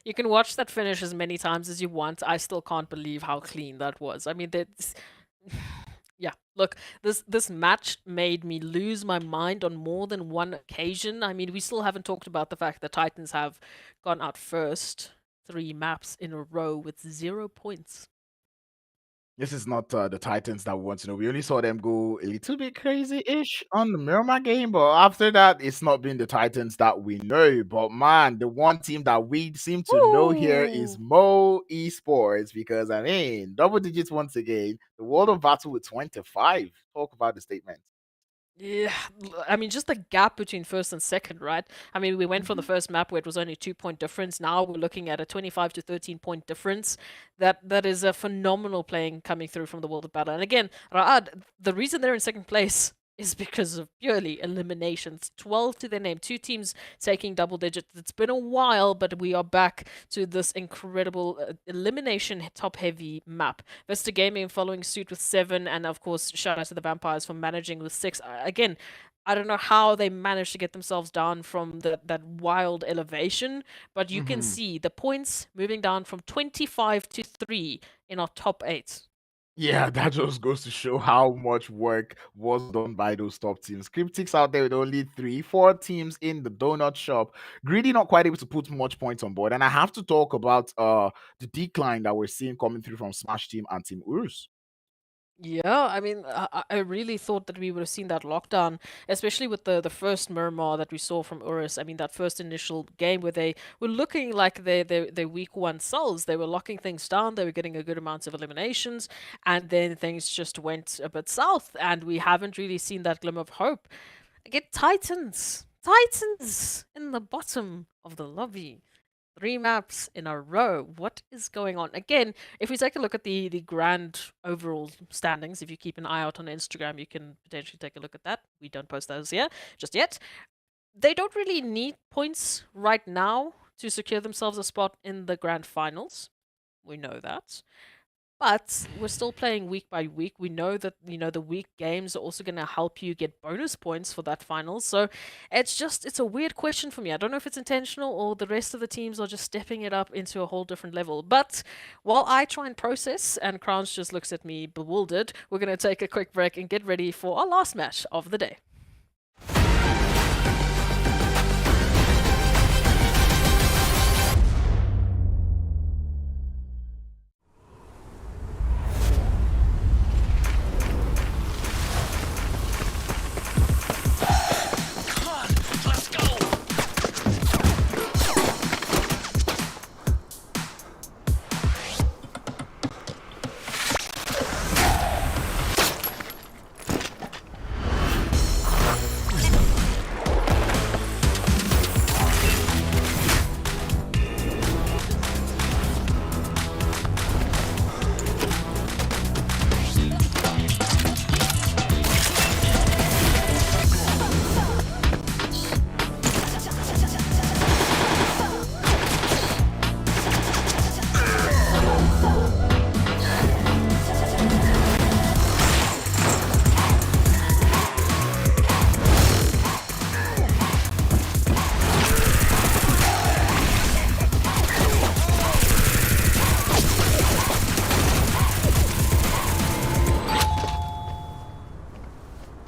You can watch that finish as many times as you want. I still can't believe how clean that was. I mean, Yeah, look, this match made me lose my mind on more than one occasion. I mean, we still haven't talked about the fact that Titans have gone out first 3 maps in a row with 0 points. This is not the Titans that we want to know. We only saw them go a little bit crazy-ish on the Miramar game, but after that, it's not been the Titans that we know. But man, the one team that we seem to know here is Woo! Esports, because I mean, double digits once again. The World of Battle with 25. Talk about the statement. Yeah, I mean, just the gap between first and second, right? I mean, we went from the Mhm. first map where it was only 2 point difference. Now we're looking at a 25 to 13 point difference. That is a phenomenal playing coming through from the World of Battle. And again, Raad, the reason they're in second place is because of purely eliminations. 12 to their name. 2 teams taking double digits. It's been a while, but we are back to this incredible elimination top heavy map. Vista Gaming following suit with 7, and of course, shout out to the Vampires for managing with 6. Again, I don't know how they managed to get themselves down from that wild elevation, but you can Mhm. see the points moving down from 25 to 3 in our top 8. Yeah, that just goes to show how much work was done by those top teams. CRYPTICS out there with only 3, 4 teams in the donut shop. Greedy not quite able to put much points on board. And I have to talk about the decline that we're seeing coming through from Smash Team and Team URUS. Yeah, I mean, I really thought that we would have seen that lockdown, especially with the first Miramar that we saw from URUS. I mean, that first initial game where they were looking like their week one selves. They were locking things down. They were getting a good amount of eliminations, and then things just went a bit south, and we haven't really seen that glimmer of hope. Get Titans in the bottom of the lobby. 3 maps in a row. What is going on? Again, if we take a look at the grand overall standings, if you keep an eye out on Instagram, you can potentially take a look at that. We don't post those here just yet. They don't really need points right now to secure themselves a spot in the grand finals. We know that. But we're still playing week by week. We know that, the week games are also going to help you get bonus points for that final. So it's a weird question for me. I don't know if it's intentional or the rest of the teams are just stepping it up into a whole different level. But while I try and process and Crowns just looks at me bewildered, we're going to take a quick break and get ready for our last match of the day.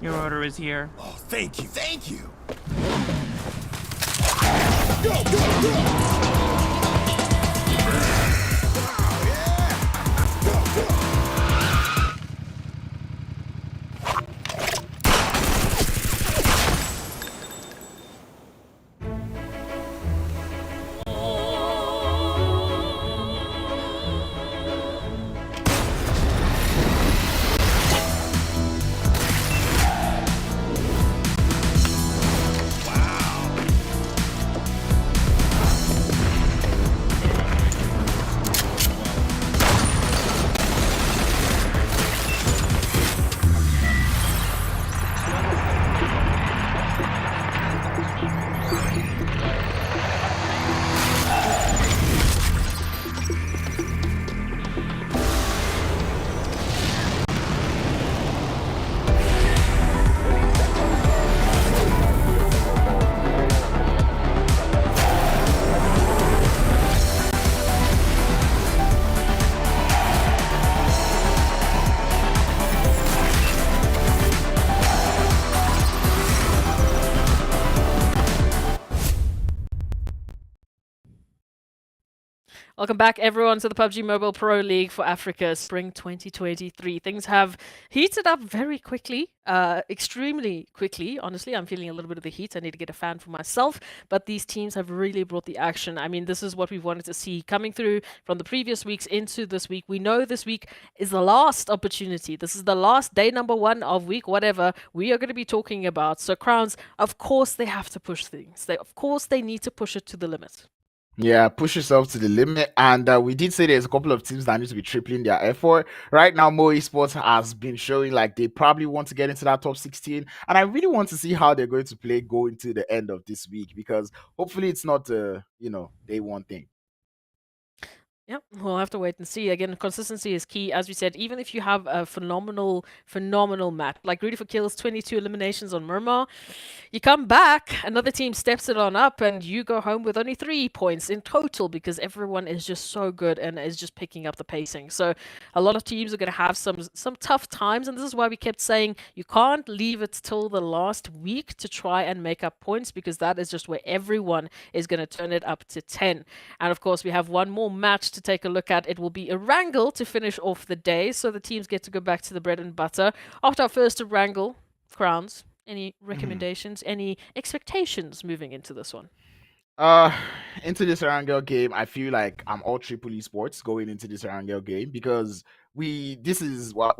Your order is here. Oh, thank you. Thank you. Welcome back, everyone, to the PUBG Mobile Pro League for Africa Spring 2023. Things have heated up very quickly, extremely quickly. Honestly, I'm feeling a little bit of the heat. I need to get a fan for myself, but these teams have really brought the action. I mean, this is what we wanted to see coming through from the previous weeks into this week. We know this week is the last opportunity. This is the last day number 1 of week, whatever we are going to be talking about. So, Crowns, of course, they have to push things. Of course, they need to push it to the limit. Yeah, push yourself to the limit. And we did say there's a couple of teams that need to be tripling their effort. Right now, Mo Esports has been showing like they probably want to get into that top 16. And I really want to see how they're going to play going to the end of this week, because hopefully it's not day one thing. Yep, we'll have to wait and see. Again, consistency is key. As we said, even if you have a phenomenal map, like GREEDYFORKILLS, 22 eliminations on Miramar, you come back, another team steps it on up, and you go home with only 3 points in total because everyone is just so good and is just picking up the pacing. So a lot of teams are going to have some tough times, and this is why we kept saying you can't leave it till the last week to try and make up points, because that is just where everyone is going to turn it up to 10. And of course, we have one more match to take a look at. It will be Erangel to finish off the day, so the teams get to go back to the bread and butter. After our first Erangel, Crowns, any recommendations, any expectations moving into this one? Into this Erangel game, I feel like I'm all triple esports going into this Erangel game, because we're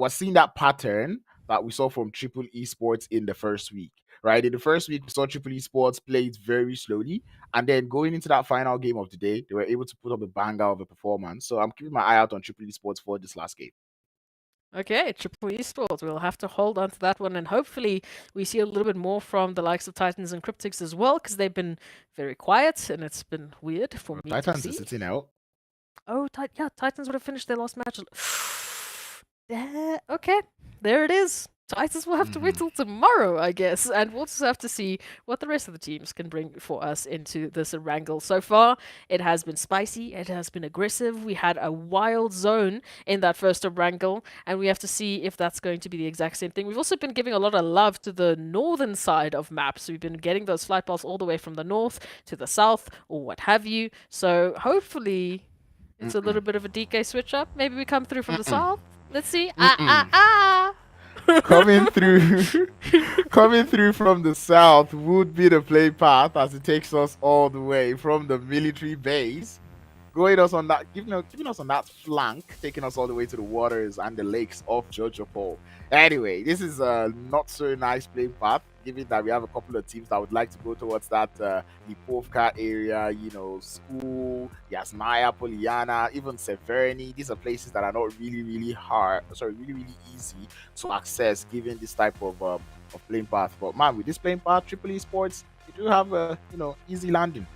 seeing that pattern that we saw from triple esports in the first week. Right, in the first week, we saw triple esports play it very slowly, and then going into that final game of the day, they were able to put up a banger of a performance. So I'm keeping my eye out on triple esports for this last game. Okay, Triple Esports. We'll have to hold on to that one, and hopefully we see a little bit more from the likes of Titans and CRYPTICS as well, because they've been very quiet, and it's been weird for me Titans to is see. sitting out. Oh, yeah, Titans would have finished their last match. Okay, there it is. Titans will have to wait till tomorrow, I guess, and we'll just have to see what the rest of the teams can bring for us into this Erangel. So far, it has been spicy, it has been aggressive. We had a wild zone in that first Erangel, and we have to see if that's going to be the exact same thing. We've also been giving a lot of love to the northern side of maps. We've been getting those flight paths all the way from the north to the south, or what have you. So hopefully, it's a little bit of a DK switch up. Maybe we come through from the south. Let's see. Coming through from the south would be the play path, as it takes us all the way from the military base, going us on that, giving us on that flank, taking us all the way to the waters and the lakes of Jojopol. Anyway, this is a not so nice playing path, given that we have a couple of teams that would like to go towards that Lipovka area, school, Yasnaya, Poliana, even Severny. These are places that are not really really easy to access, given this type of playing path. But man, with this playing path, Triple Esports, you do have a easy landing.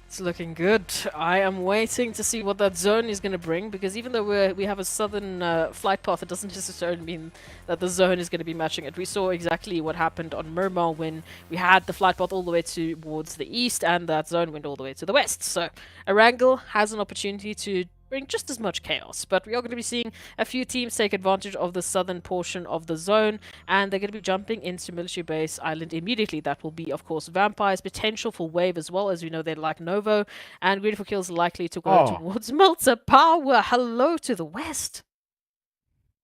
It's looking good. I am waiting to see what that zone is going to bring, because even though we have a southern flight path, it doesn't necessarily mean that the zone is going to be matching it. We saw exactly what happened on Miramar when we had the flight path all the way towards the east, and that zone went all the way to the west. So Erangel has an opportunity to bring just as much chaos, but we are going to be seeing a few teams take advantage of the southern portion of the zone, and they're going to be jumping into military base island immediately. That will be, of course, Vampires, potential for wave as well, as we know they like Novo, and GREEDYFORKILLS likely to go towards Malta Power. Hello to the west.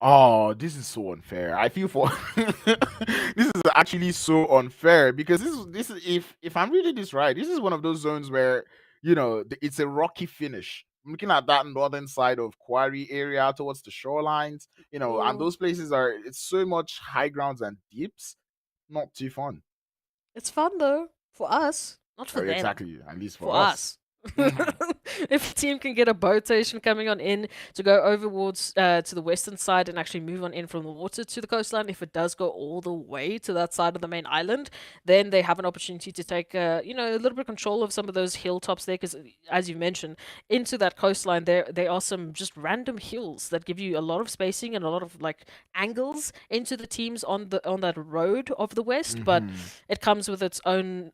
Oh, this is so unfair. I feel for this is actually so unfair, because this is if I'm reading this right, this is one of those zones where it's a rocky finish. I'm looking at that northern side of Quarry area towards the shorelines, and those places it's so much high grounds and dips. Not too fun. It's fun though for us, not for them. Exactly, at least for us. If a team can get a boat station coming on in to go overwards to the western side and actually move on in from the water to the coastline, if it does go all the way to that side of the main island, then they have an opportunity to take a little bit of control of some of those hilltops there, because as you mentioned, into that coastline there are some just random hills that give you a lot of spacing and a lot of like angles into the teams on that road of the west. But it comes with its own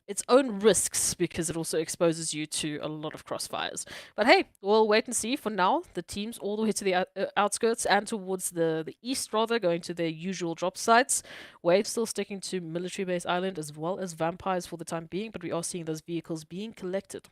risks, because it also exposes you to a lot of crossfires. But hey, we'll wait and see. For now, the teams all the way to the outskirts and towards the east, rather, going to their usual drop sites. Wave still sticking to military base island as well as Vampires for the time being, but we are seeing those vehicles being collected.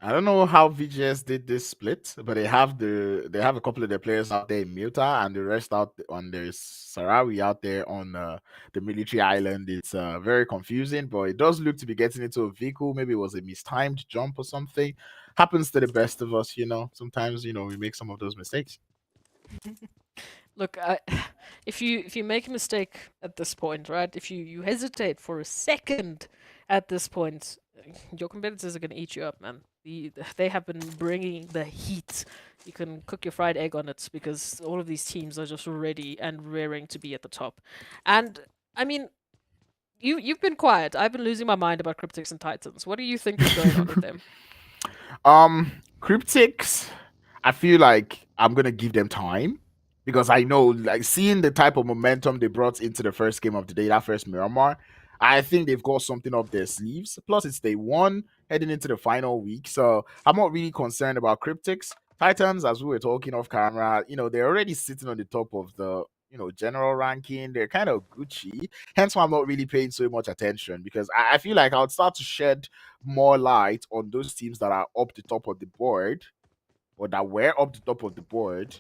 I don't know how VGS did this split, but they have a couple of their players out there in Muta and the rest out on their Sarawi out there on the military island. It's very confusing, but it does look to be getting into a vehicle. Maybe it was a mistimed jump or something. Happens to the best of us, you know. Sometimes, you know, we make some of those mistakes. Look, if you make a mistake at this point, right? If you hesitate for a second at this point, your competitors are gonna eat you up, man. They have been bringing the heat. You can cook your fried egg on it because all of these teams are just ready and raring to be at the top. And I mean, you've been quiet. I've been losing my mind about CRYPTICS and Titans. What do you think is going on with them? CRYPTICS, I feel like I'm gonna give them time because I know, like, seeing the type of momentum they brought into the first game of the day, that first Miramar, I think they've got something up their sleeves. Plus, it's day one heading into the final week, so I'm not really concerned about CRYPTICS. Titans, as we were talking off camera, you know, they're already sitting on the top of the general ranking. They're kind of Gucci. Hence why I'm not really paying so much attention because I feel like I would start to shed more light on those teams that are up the top of the board or that were up the top of the board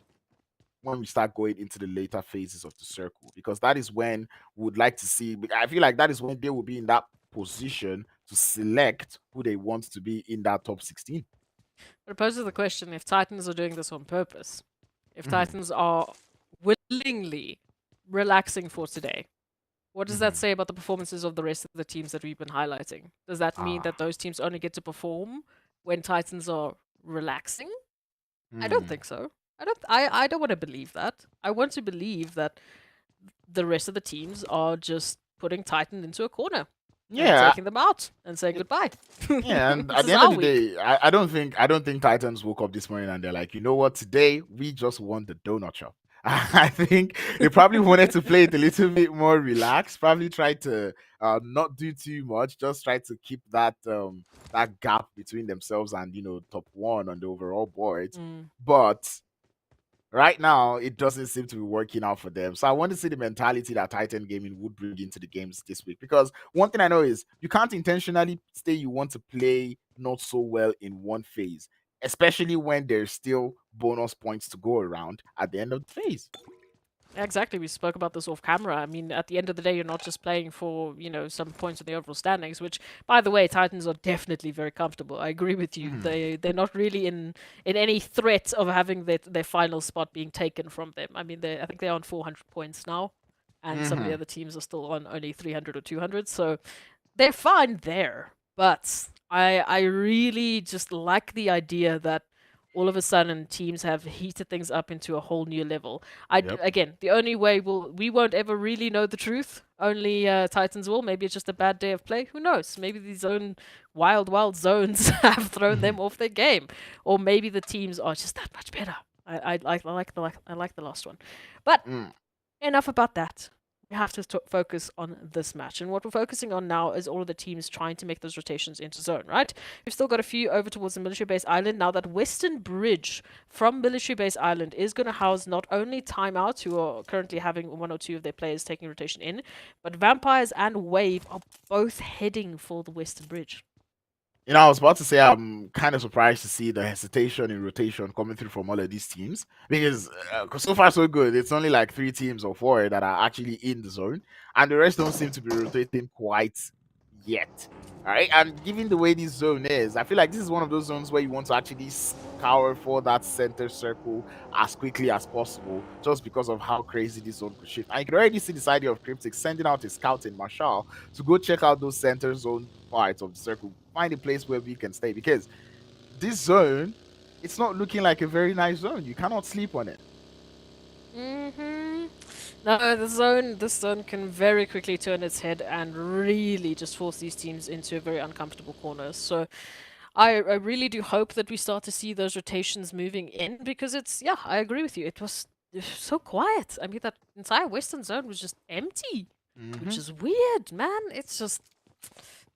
when we start going into the later phases of the circle, because that is when we would like to see. I feel like that is when they will be in that position to select who they want to be in that top 16. But it poses the question: if Titans are doing this on purpose, if Mhm. Titans are willingly relaxing for today, what does that Mhm. say about the performances of the rest of the teams that we've been highlighting? Does that mean that Ah. those teams only get to perform when Titans are relaxing? I don't Hmm. think so. I don't want to believe that. I want to believe that the rest of the teams are just putting Titan into a corner and Yeah, taking them out and saying goodbye. yeah, and This at is the end of our the week. day, I don't think Titans woke up this morning and they're like, you know what, today we just want the donut shop. I think they probably wanted to play it a little bit more relaxed, probably try to not do too much, just try to keep that gap between themselves and top one on the overall board. Mm. But right now it doesn't seem to be working out for them. So I want to see the mentality that Titan Gaming would bring into the games this week. Because one thing I know is you can't intentionally say you want to play not so well in one phase, especially when there's still bonus points to go around at the end of the phase. Exactly, we spoke about this off camera. I mean, at the end of the day, you're not just playing for, some points in the overall standings, which, by the way, Titans are definitely very comfortable. I agree with you. Mhm. They're not really in any threat of having their final spot being taken from them. I mean, I think they're on 400 points now, and some of the Mhm. other teams are still on only 300 or 200, so they're fine there. But I really just like the idea that all of a sudden teams have heated things up into a whole new level. Yep. Again, the only way we won't ever really know the truth. Only Titans will. Maybe it's just a bad day of play. Who knows? Maybe these own wild zones have thrown them Mhm. off their game, or maybe the teams are just that much better. I like the last one, but Mm. enough about that. We have to focus on this match. And what we're focusing on now is all of the teams trying to make those rotations into zone, right? We've still got a few over towards the military base island. Now that Western Bridge from military base island is going to house not only Timeout, who are currently having one or two of their players taking rotation in, but Vampires and Wave are both heading for the Western Bridge. I was about to say I'm kind of surprised to see the hesitation in rotation coming through from all of these teams because so far so good. It's only like 3 teams or 4 that are actually in the zone, and the rest don't seem to be rotating quite yet. All right, and given the way this zone is, I feel like this is one of those zones where you want to actually scour for that center circle as quickly as possible, just because of how crazy this zone could shift. And you can already see this idea of CRYPTICS sending out a scout in Marshall to go check out those center zone parts of the circle, find a place where we can stay, because this zone, it's not looking like a very nice zone. You cannot sleep on it. Mm-hmm. No, this zone can very quickly turn its head and really just force these teams into a very uncomfortable corner. So I really do hope that we start to see those rotations moving in because yeah, I agree with you. It was so quiet. I mean, that entire western zone was just empty, which Mm-hmm. is weird, man.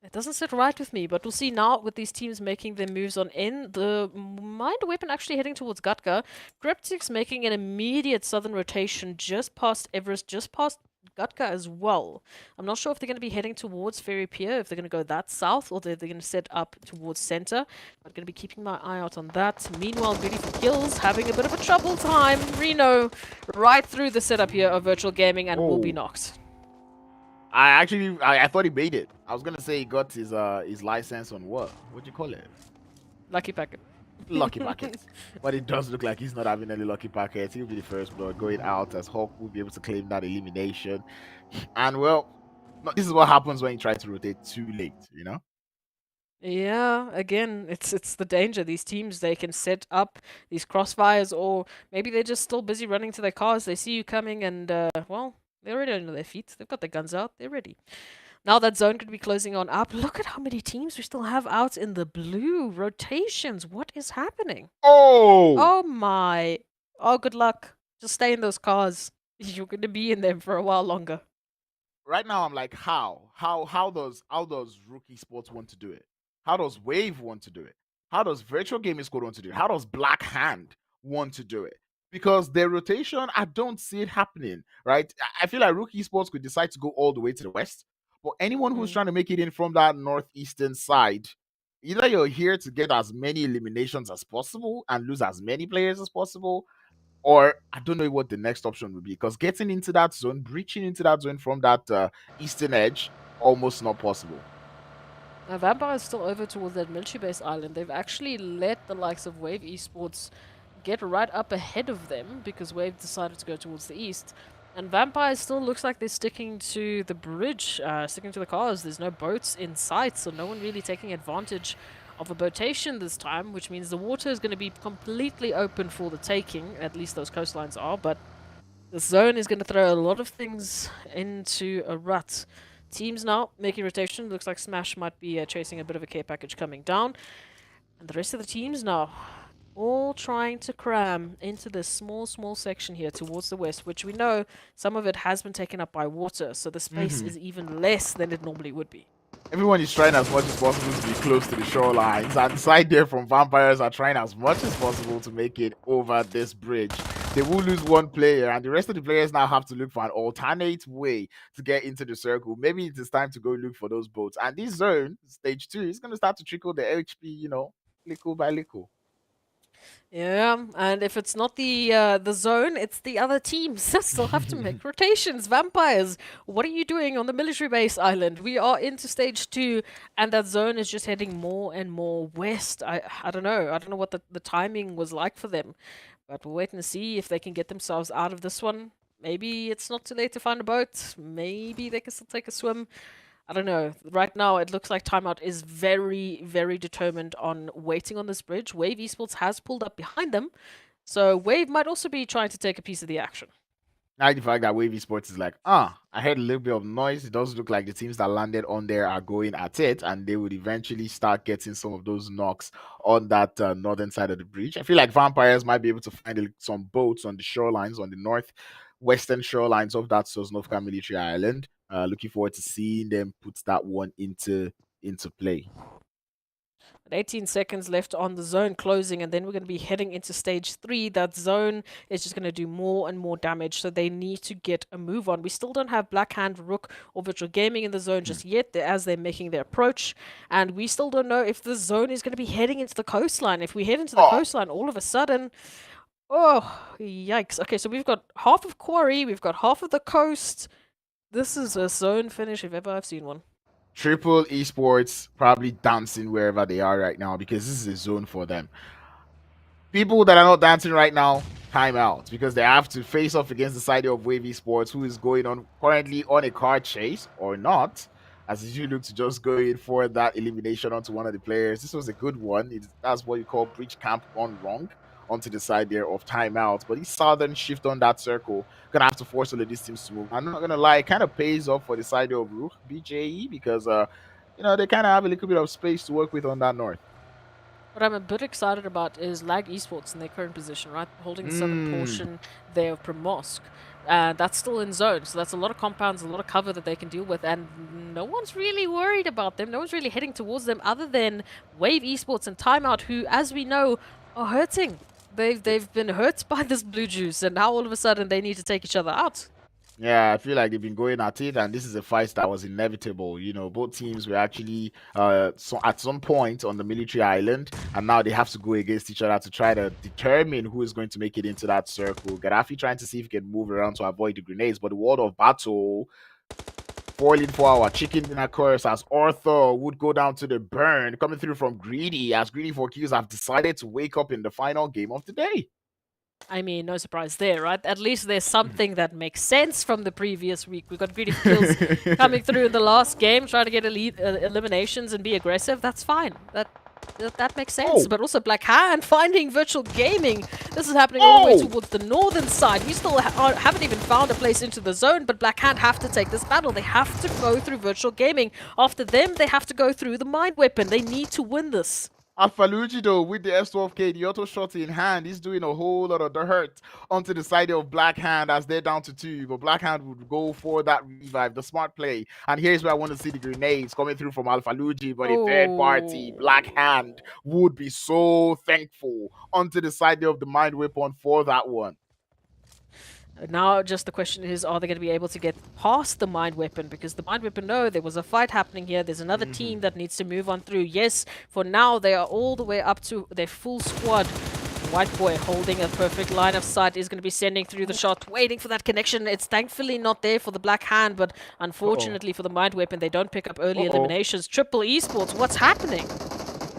It doesn't sit right with me, but we'll see now with these teams making their moves on in. The Mind Weapon actually heading towards Gutka. CRYPTICS making an immediate southern rotation just past Everest, just past Gutka as well. I'm not sure if they're going to be heading towards Ferry Pier, if they're going to go that south, or they're going to set up towards center. I'm going to be keeping my eye out on that. Meanwhile, GREEDYFORKILLS having a bit of a trouble time. Reno right through the setup here of virtual gaming and will be Oh. knocked. I thought he made it. I was gonna say he got his license on what? What'd you call it? Lucky packet. Lucky packets. But it does look like he's not having any lucky packets. He'll be the first blood going out, as Hawk will be able to claim that elimination. And well, this is what happens when you try to rotate too late, you know? Yeah, again, it's the danger. These teams, they can set up these crossfires, or maybe they're just still busy running to their cars. They see you coming, and well, they're already on their feet. They've got their guns out. They're ready. Now that zone could be closing on up. Look at how many teams we still have out in the blue rotations. What is happening? Oh! Oh my! Oh, good luck. Just stay in those cars. You're gonna be in them for a while longer. Right now I'm like, how does Rookie Sports want to do it? How does Wave want to do it? How does Virtual Gaming Squad want to do it? How does Black Hand want to do it? Because their rotation, I don't see it happening, right? I feel like Rookie Sports could decide to go all the way to the west, but anyone who's trying to make it in from that northeastern side, either you're here to get as many eliminations as possible and lose as many players as possible, or I don't know what the next option would be, because getting into that zone, breaching into that zone from that eastern edge, almost not possible. Now, Vampire is still over towards that military base island. They've actually let the likes of Wave Esports get right up ahead of them because Wave decided to go towards the east. And Vampire still looks like they're sticking to the bridge, sticking to the cars. There's no boats in sight, so no one really taking advantage of a boatation this time, which means the water is going to be completely open for the taking. At least those coastlines are, but the zone is going to throw a lot of things into a rut. Teams now making rotation. Looks like Smash might be chasing a bit of a care package coming down. And the rest of the teams now all trying to cram into this small section here towards the west, which we know some of it has been taken up by water, so the space is even less than it normally would be. Everyone is trying as much as possible to be close to the shorelines, and side there from Vampires are trying as much as possible to make it over this bridge. They will lose one player, and the rest of the players now have to look for an alternate way to get into the circle. Maybe it is time to go look for those boats. And this zone, stage 2, is going to start to trickle the HP, little by little. Yeah, and if it's not the zone, it's the other teams that still have to make rotations. Vampires, what are you doing on the military base island? We are into stage 2, and that zone is just heading more and more west. I don't know. I don't know what the timing was like for them, but we'll wait and see if they can get themselves out of this one. Maybe it's not too late to find a boat. Maybe they can still take a swim. I don't know. Right now, it looks like TIMEOUT is very determined on waiting on this bridge. Wave Esports has pulled up behind them, so Wave might also be trying to take a piece of the action. Now the fact that Wavy Sports is like, I heard a little bit of noise. It does look like the teams that landed on there are going at it, and they would eventually start getting some of those knocks on that northern side of the bridge. I feel like Vampires might be able to find some boats on the shorelines, on the northwestern shorelines of that Sosnovka military island. Looking forward to seeing them put that one into play. 18 seconds left on the zone closing, and then we're going to be heading into stage 3. That zone is just going to do more and more damage, so they need to get a move on. We still don't have Black Hand, RUKH, or Virtual Gaming in the zone just yet, as they're making their approach, and we still don't know if the zone is going to be heading into the coastline. If we head into the coastline, all of a sudden, oh, yikes. Okay, so we've got half of Quarry, we've got half of the coast. This is a zone finish if ever I've seen one. Triple Esports probably dancing wherever they are right now, because this is a zone for them. People that are not dancing right now, time out, because they have to face off against the side of Wavy Sports, who is going on currently on a car chase or not, as you look to just go in for that elimination onto one of the players. This was a good one. That's what you call breach camp gone wrong onto the side there of timeout. But this southern shift on that circle gonna have to force all of these teams to move. I'm not gonna lie, it kind of pays off for the side of RUKH BJE, because they kind of have a little bit of space to work with on that north. What I'm a bit excited about is Lag Esports in their current position, right? Holding the southern portion there of Primorsk. That's still in zone, so that's a lot of compounds, a lot of cover that they can deal with, and no one's really worried about them. No one's really heading towards them other than Wave Esports and TIMEOUT, who, as we know, are hurting. They've been hurt by this blue juice, and now all of a sudden they need to take each other out. Yeah, I feel like they've been going at it, and this is a fight that was inevitable. You know, both teams were actually so at some point on the military island, and now they have to go against each other to try to determine who is going to make it into that circle. Gaddafi trying to see if he can move around to avoid the grenades, but the world of battle foiling for our chicken dinner course as Arthur would go down to the burn, coming through from Greedy, as Greedy4Kills have decided to wake up in the final game of the day. I mean, no surprise there, right? At least there's something that makes sense from the previous week. We got GREEDYFORKILLS coming through in the last game, trying to get eliminations and be aggressive. That's fine. That makes sense. But also Black Hand finding virtual gaming. This is happening all the way towards the northern side. We still haven't even found a place into the zone, but Black Hand have to take this battle. They have to go through virtual gaming. After them, they have to go through the mind weapon. They need to win this. Alphalucci, though, with the S12K, the auto shot in hand, he's doing a whole lot of the hurt onto the side of Black Hand as they're down to 2. But Black Hand would go for that revive, the smart play. And here's where I want to see the grenades coming through from Alphalucci. But a third party, Black Hand, would be so thankful onto the side of the mind weapon for that one. Now, just the question is, are they going to be able to get past the mind weapon? Because the mind weapon, no, there was a fight happening here. There's another team that needs to move on through. Yes, for now, they are all the way up to their full squad. White Boy holding a perfect line of sight is going to be sending through the shot, waiting for that connection. It's thankfully not there for the Black Hand, but unfortunately for the mind weapon, they don't pick up early eliminations. Triple Esports, what's happening?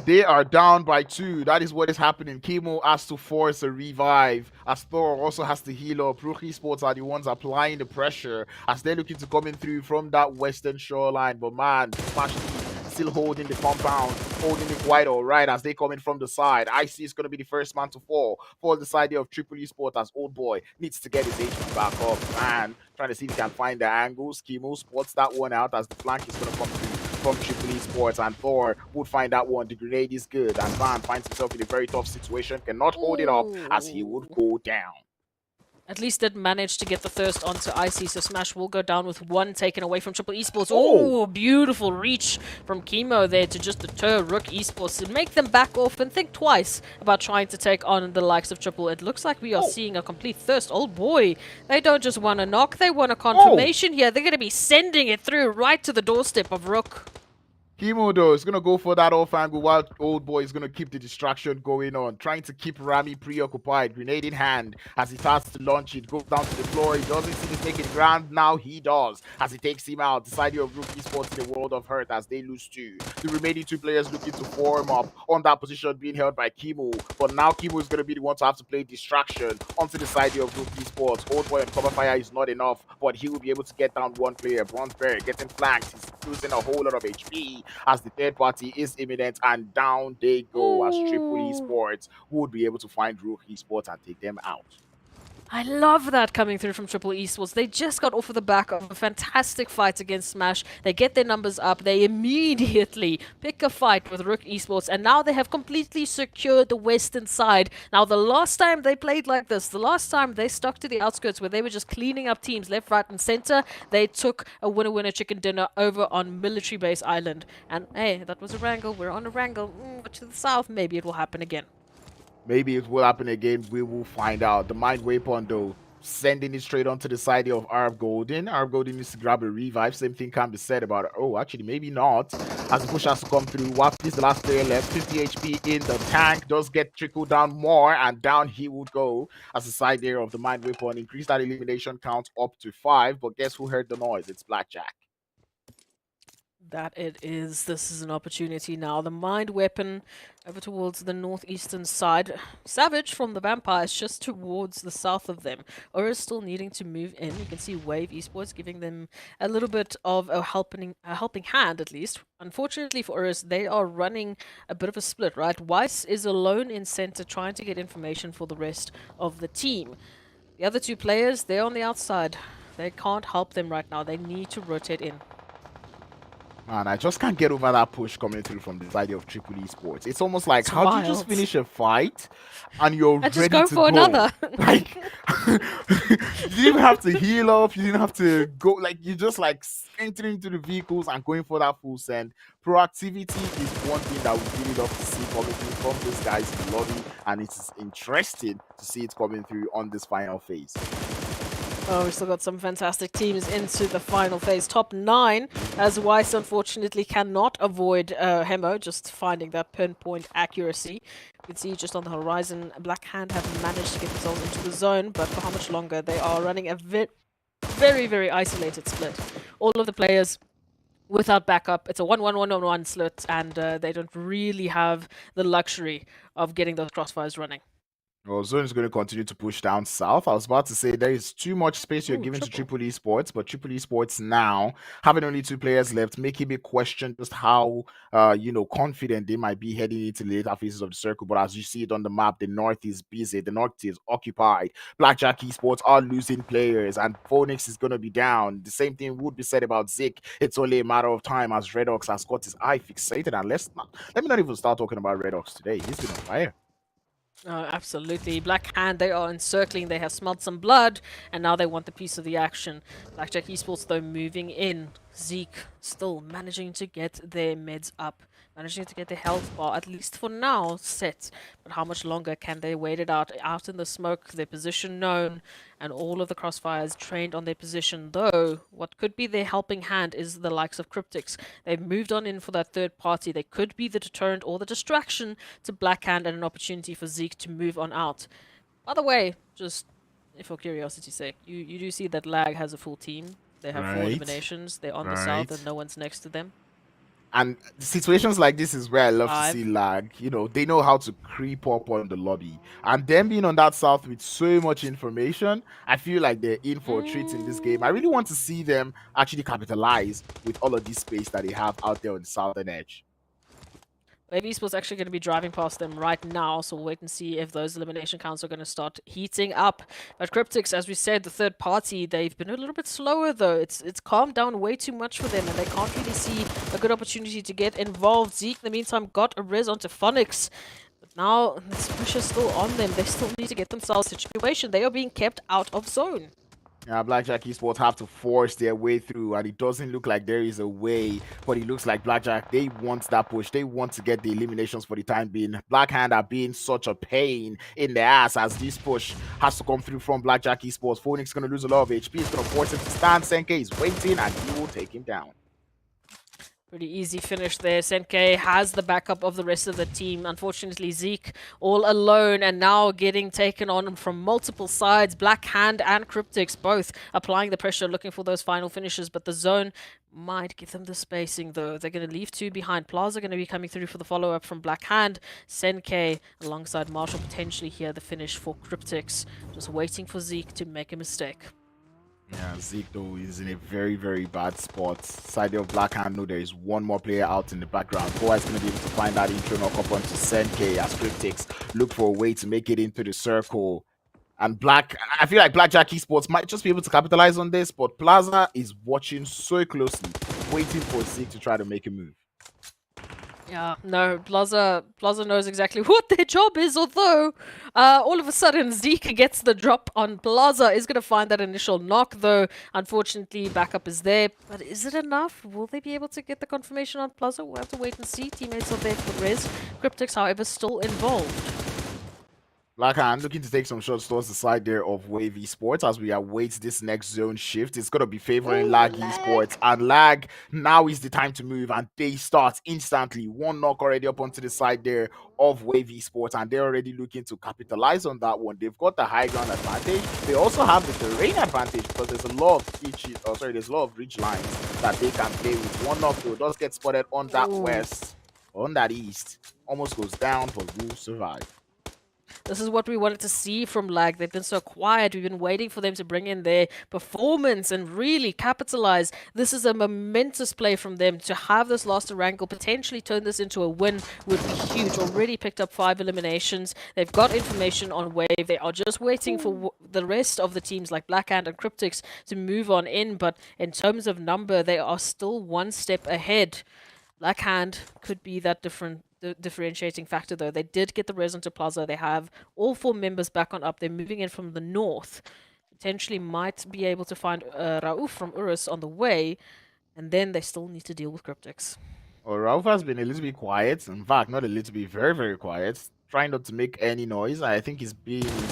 They are down by 2. That is what is happening. Chemo has to force a revive, as Thor also has to heal up. RUKH Esports are the ones applying the pressure as they're looking to come in through from that western shoreline. But man, Smash still holding the compound, holding it quite all right as they come in from the side. IC is going to be the first man to fall the side of Triple Esports as Old Boy needs to get his HP back up. Man, trying to see if he can find the angles. Chemo spots that one out as the flank is going to come through from Triple Esports, and Thor would find that one. The grenade is good, and Van finds himself in a very tough situation, cannot hold it up as he would go down. At least did manage to get the thirst onto Icy, so Smash will go down with 1 taken away from Triple Esports. Oh, beautiful reach from Chemo there to just deter RUKH Esports and make them back off and think twice about trying to take on the likes of Triple. It looks like we are seeing a complete thirst. Oh boy, they don't just want a knock, they want a confirmation here. They're going to be sending it through right to the doorstep of RUKH. Chemo, though, is going to go for that off angle while Old Boy is going to keep the distraction going on, trying to keep Rami preoccupied, grenade in hand as he starts to launch it, goes down to the floor. He doesn't see this making ground. Now he does as he takes him out. The side of RUKH Esports in the world of hurt as they lose 2. The remaining 2 players looking to form up on that position being held by Chemo. But now Chemo is going to be the one to have to play distraction onto the side of RUKH Esports. Old Boy on cover fire is not enough, but he will be able to get down 1 player. Bronzeberry getting flanked. He's losing a whole lot of HP as the third party is imminent, and down they go as Triple Esports would be able to find RUKH Esports and take them out. I love that coming through from Triple Esports. They just got off of the back of a fantastic fight against Smash. They get their numbers up. They immediately pick a fight with RUKH Esports, and now they have completely secured the western side. Now, the last time they played like this, the last time they stuck to the outskirts where they were just cleaning up teams left, right, and center, they took a winner-winner chicken dinner over on Military Base Island. And hey, that was Erangel. We're on Erangel. To the south, maybe it will happen again. Maybe it will happen again. We will find out. The mind weapon, though, sending it straight onto the side of Arv Golden. Arv Golden needs to grab a revive. Same thing can be said about it. Oh, actually, maybe not. As the push has to come through. Waft is the last player left. 50 HP in the tank. Does get trickled down more, and down he would go as the side there of the mind weapon. Increase that elimination count up to 5. But guess who heard the noise? It's Blackjack. That it is. This is an opportunity now. The mind weapon over towards the northeastern side. Savage from the Vampires just towards the south of them. URUS still needing to move in. You can see Wave Esports giving them a little bit of a helping hand, at least. Unfortunately for URUS, they are running a bit of a split, right? Weiss is alone in center trying to get information for the rest of the team. The other 2 players, they're on the outside. They can't help them right now. They need to rotate in. Man, I just can't get over that push coming through from the side of Triple Esports. It's almost like, how do you just finish a fight and you're ready to go? Just go for another. Like, you didn't even have to heal up. You didn't have to go. Like, you just like entering into the vehicles and going for that full send. Proactivity is one thing that we really love to see coming through from this guy's lobby, and it is interesting to see it coming through on this final phase. Oh, we still got some fantastic teams into the final phase. Top 9, as Weiss unfortunately cannot avoid Hemo, just finding that pinpoint accuracy. You can see just on the horizon, Black Hand have managed to get themselves into the zone, but for how much longer? They are running a very, very isolated split. All of the players without backup. It's a 1-1-1-1-1 split, and they don't really have the luxury of getting those crossfires running. Well, Zone is going to continue to push down south. I was about to say there is too much space you're Ooh, giving to triple. Triple Esports, but Triple Esports now having only 2 players left, making me question just how confident they might be heading into the later phases of the circle. But as you see it on the map, the north is busy, the north is occupied. Blackjack Esports are losing players, and Phoenix is going to be down. The same thing would be said about Zik. It's only a matter of time as RUKH has got his eye fixated. And let me not even start talking about RUKH today. He's been on fire. Absolutely. Black Hand, they are encircling. They have smelled some blood, and now they want the piece of the action. Blackjack Esports, though, moving in. Zeke still managing to get their meds up. Managing to get their health bar, at least for now, set. But how much longer can they wait it out in the smoke? Their position known, and all of the crossfires trained on their position. Though, what could be their helping hand is the likes of CRYPTICS. They've moved on in for that third party. They could be the deterrent or the distraction to Blackhand and an opportunity for Zeke to move on out. By the way, just for curiosity's sake, you do see that Lag has a full team. They have 4 Right. eliminations. They're on the south and no one's next to them. And situations like this is where I love to 5. see lag. They know how to creep up on the lobby. And them being on that south with so much information, I feel like they're in for a treat in this game. I really want to see them actually capitalize with all of this space that they have out there on the southern edge. Wave Esports actually going to be driving past them right now, so we'll wait and see if those elimination counts are going to start heating up. But CRYPTICS, as we said, the third party, they've been a little bit slower though. It's calmed down way too much for them, and they can't really see a good opportunity to get involved. Zeke, in the meantime, got a res onto Phonics. But now, this pressure's still on them. They still need to get themselves a situation. They are being kept out of zone. Yeah, Blackjack Esports have to force their way through, and it doesn't look like there is a way, but it looks like Blackjack, they want that push. They want to get the eliminations for the time being. Blackhand are being such a pain in the ass as this push has to come through from Blackjack Esports. Phoenix is going to lose a lot of HP. It's going to force him to stand. Senke is waiting, and he will take him down. Pretty easy finish there. Senke has the backup of the rest of the team. Unfortunately, Zeke all alone and now getting taken on from multiple sides. Black Hand and CRYPTICS both applying the pressure, looking for those final finishes, but the zone might give them the spacing though. They're going to leave 2 behind. Plaza going to be coming through for the follow-up from Black Hand. Senke alongside Marshall potentially here the finish for CRYPTICS. Just waiting for Zeke to make a mistake. Yeah, Zeke though is in a very, very bad spot. Side of Blackhand, no, there is one more player out in the background. Boa is going to be able to find that intro knock up onto Senke as CRYPTICS look for a way to make it into the circle. And I feel like Blackjack Esports might just be able to capitalize on this, but Plaza is watching so closely, waiting for Zeke to try to make a move. Yeah, no, Plaza knows exactly what their job is, although all of a sudden Zeke gets the drop on Plaza, is going to find that initial knock, though unfortunately backup is there. But is it enough? Will they be able to get the confirmation on Plaza? We'll have to wait and see. Teammates are there for res. CRYPTICS, however, still involved. Blackhand looking to take some shots towards the side there of Wave Esports as we await this next zone shift. It's going to be favoring Lag Esports, and Lag, now is the time to move, and they start instantly. One knock already up onto the side there of Wave Esports, and they're already looking to capitalize on that one. They've got the high ground advantage. They also have the terrain advantage because there's a lot of ridge lines that they can play with. One knock though does get spotted on that west, on that east. Almost goes down, but will survive. This is what we wanted to see from Lag. They've been so quiet. We've been waiting for them to bring in their performance and really capitalize. This is a momentous play from them. To have this last Erangel potentially turn this into a win would be huge. Already picked up 5 eliminations. They've got information on Wave. They are just waiting for the rest of the teams like Blackhand and CRYPTICS to move on in. But in terms of number, they are still 1 step ahead. Blackhand could be that differentiating factor, though. They did get the res onto Plaza. They have all 4 members back on up. They're moving in from the north. Potentially might be able to find Rauf from URUS on the way. And then they still need to deal with CRYPTICS. Well, Rauf has been a little bit quiet. In fact, not a little bit, very, very quiet. Trying not to make any noise. I think he's